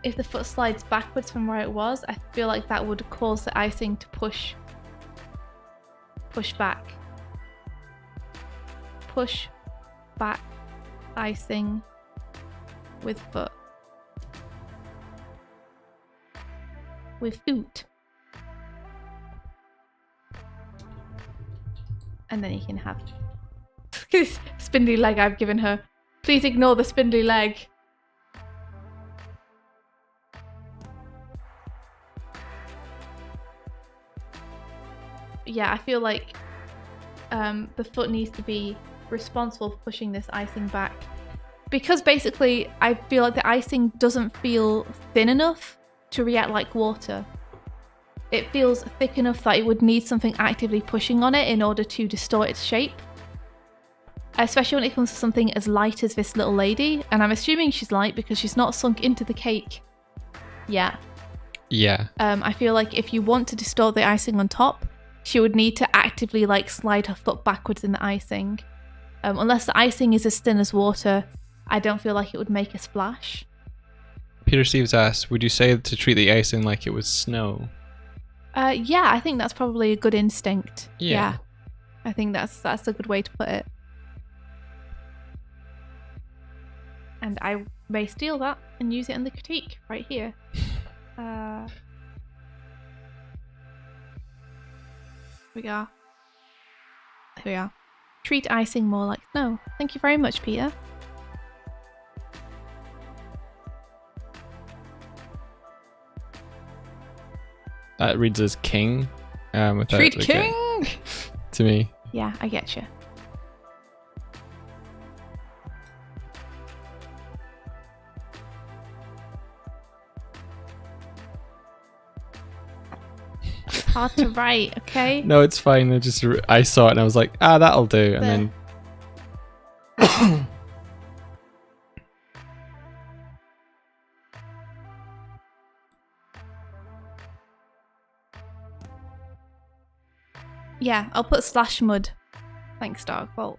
If the foot slides backwards from where it was, I feel like that would cause the icing to push back. Push back icing with foot. With foot. And then you can have this spindly leg I've given her. Please ignore the spindly leg. Yeah, I feel like the foot needs to be responsible for pushing this icing back. Because basically, I feel like the icing doesn't feel thin enough to react like water. It feels thick enough that it would need something actively pushing on it in order to distort its shape. Especially when it comes to something as light as this little lady. And I'm assuming she's light because she's not sunk into the cake yet. Yeah. I feel like if you want to distort the icing on top, she would need to actively like slide her foot backwards in the icing. Unless the icing is as thin as water, I don't feel like it would make a splash. Peter Steves asked, would you say to treat the icing like it was snow? Yeah, I think that's probably a good instinct. Yeah. I think that's a good way to put it. And I may steal that and use it in the critique right here. Here we are. Here we are. Treat icing more like snow. Thank you very much, Peter. That reads as king. Treat king! To me. Yeah, I get you. Hard to write, okay? No, it's fine. I saw it and I was like, that'll do. And then yeah, I'll put slash mud. Thanks, Darkbolt.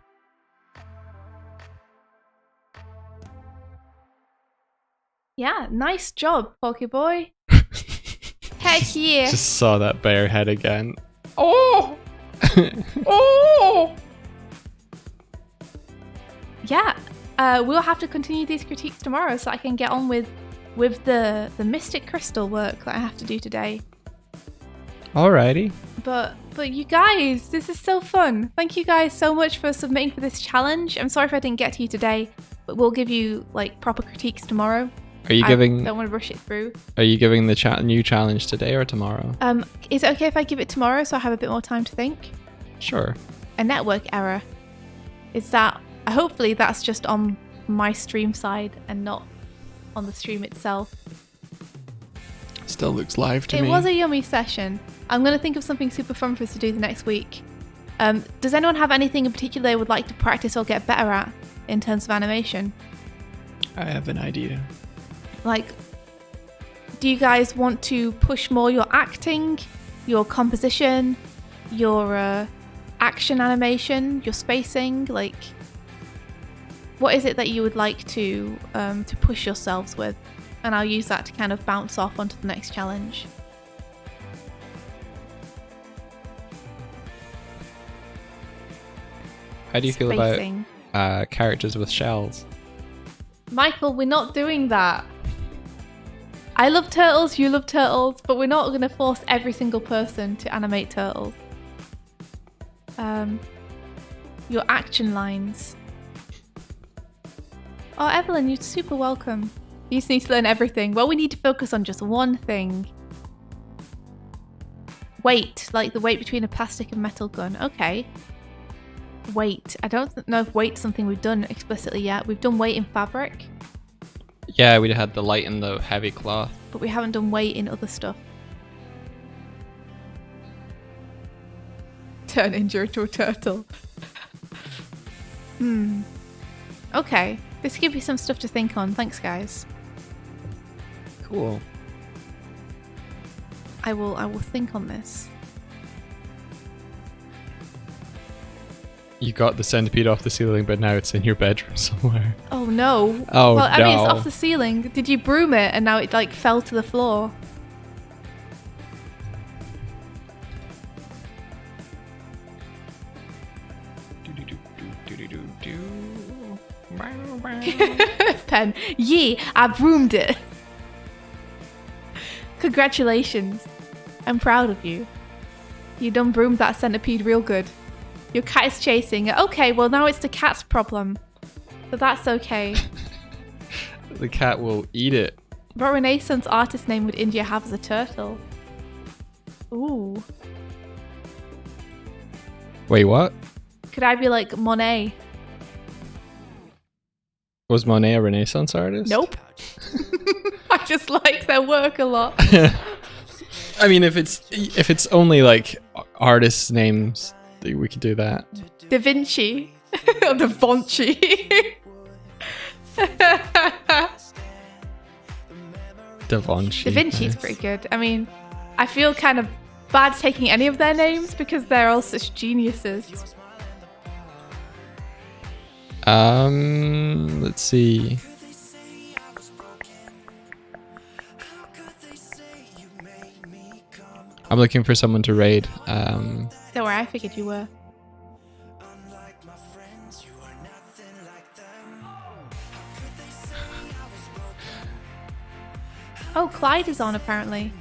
Yeah, nice job, Pokeboy. Heck yeah. just saw that bear head again. Oh! Oh! Yeah, we'll have to continue these critiques tomorrow so I can get on with the mystic crystal work that I have to do today. Alrighty. But you guys, this is so fun. Thank you guys so much for submitting for this challenge. I'm sorry if I didn't get to you today, but we'll give you like proper critiques tomorrow. Are you I giving? don't want to rush it through. Are you giving the new challenge today or tomorrow? Is it okay if I give it tomorrow so I have a bit more time to think? Sure. A network error. Is that hopefully that's just on my stream side and not on the stream itself. Still looks live to It me. was a yummy session. I'm going to think of something super fun for us to do the next week. Does anyone have anything in particular they would like to practice or get better at in terms of animation? I have an idea. Like, do you guys want to push more your acting, your composition, your action animation, your spacing? Like, what is it that you would like to push yourselves with? And I'll use that to kind of bounce off onto the next challenge. How do you feel Spacing. about characters with shells? Michael, we're not doing that. I love turtles, you love turtles, but we're not going to force every single person to animate turtles. Your action lines. Oh, Evelyn, you're super welcome. You just need to learn everything. Well, we need to focus on just one thing. Weight, like the weight between a plastic and metal gun. Okay. Weight. I don't know if weight's something we've done explicitly yet. We've done weight in fabric, Yeah, we had the light and the heavy cloth. but we haven't done weight in other stuff. Turn Ninja into a turtle. Okay. This gives you some stuff to think on. Thanks, guys. Cool. I will think on this. You got the centipede off the ceiling, but now it's in your bedroom somewhere. Oh no. Oh, well, I mean, it's no. off the ceiling. Did you broom it and now it like fell to the floor? pen. Yee, I broomed it. Congratulations. I'm proud of you. You done broomed that centipede real good. Your cat is chasing it. Okay, well now it's the cat's problem. So that's okay. The cat will eat it. What Renaissance artist name would India have as a turtle? Ooh. Wait, what? Could I be like Monet? Was Monet a Renaissance artist? Nope. I just like their work a lot. I mean, if it's only like artists' names, we could do that. Da Vinci. Or Da Vinci. Da Vinci. Da Vinci's pretty good. I mean, I feel kind of bad taking any of their names because they're all such geniuses. Let's see. I'm looking for someone to raid. Don't worry, I figured you were. Oh, Clyde is on apparently.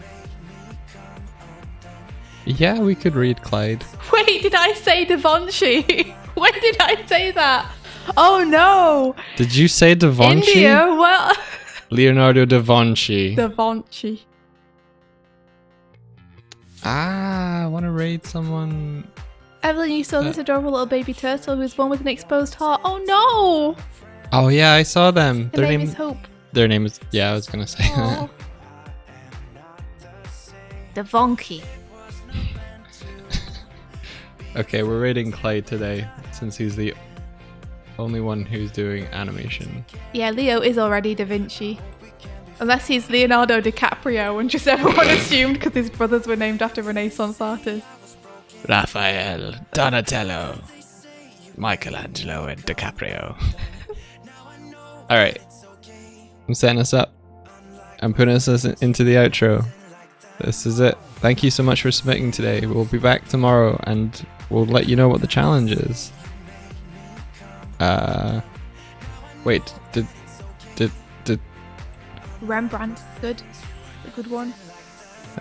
Yeah, we could read Clyde. Wait, did I say Da Vinci? When did I say that? Oh no! Did you say Da Vinci? India, well... Leonardo da Vinci. Da Vinci. I want to raid someone. Evelyn, you saw this adorable little baby turtle who's born with an exposed heart. Oh no! Oh yeah, I saw them. Her name is Hope. Their name is... Yeah, I was gonna say that. Aw. Da Vinci. Okay, we're raiding Clyde today since he's the only one who's doing animation. Yeah, Leo is already Da Vinci. Unless he's Leonardo DiCaprio and just everyone assumed because his brothers were named after Renaissance artists. Raphael, Donatello, Michelangelo, and DiCaprio. Alright. I'm setting us up. I'm putting us into the outro. This is it. Thank you so much for submitting today. We'll be back tomorrow and we'll let you know what the challenge is. Wait, did Rembrandt, good. A good one.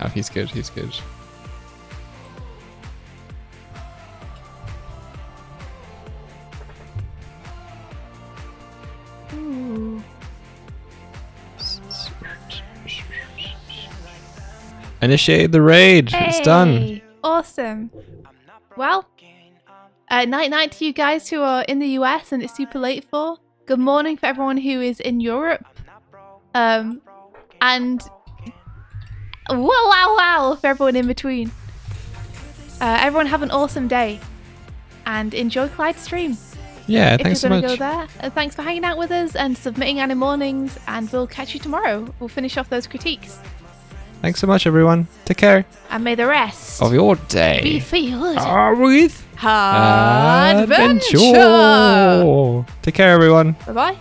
Oh, he's good, he's good. Ooh. Initiate the raid. It's done. Hey, awesome. Well, night to you guys who are in the US and it's super late for. Good morning for everyone who is in Europe. And wow for everyone in between. Everyone have an awesome day and enjoy Clyde's stream. Yeah, If thanks so you're much. gonna go there. Thanks for hanging out with us and submitting Annie Mornings, and we'll catch you tomorrow. We'll finish off those critiques. Thanks so much, everyone. Take care And may the rest of your day. be filled With adventure. Take care, everyone. Bye bye.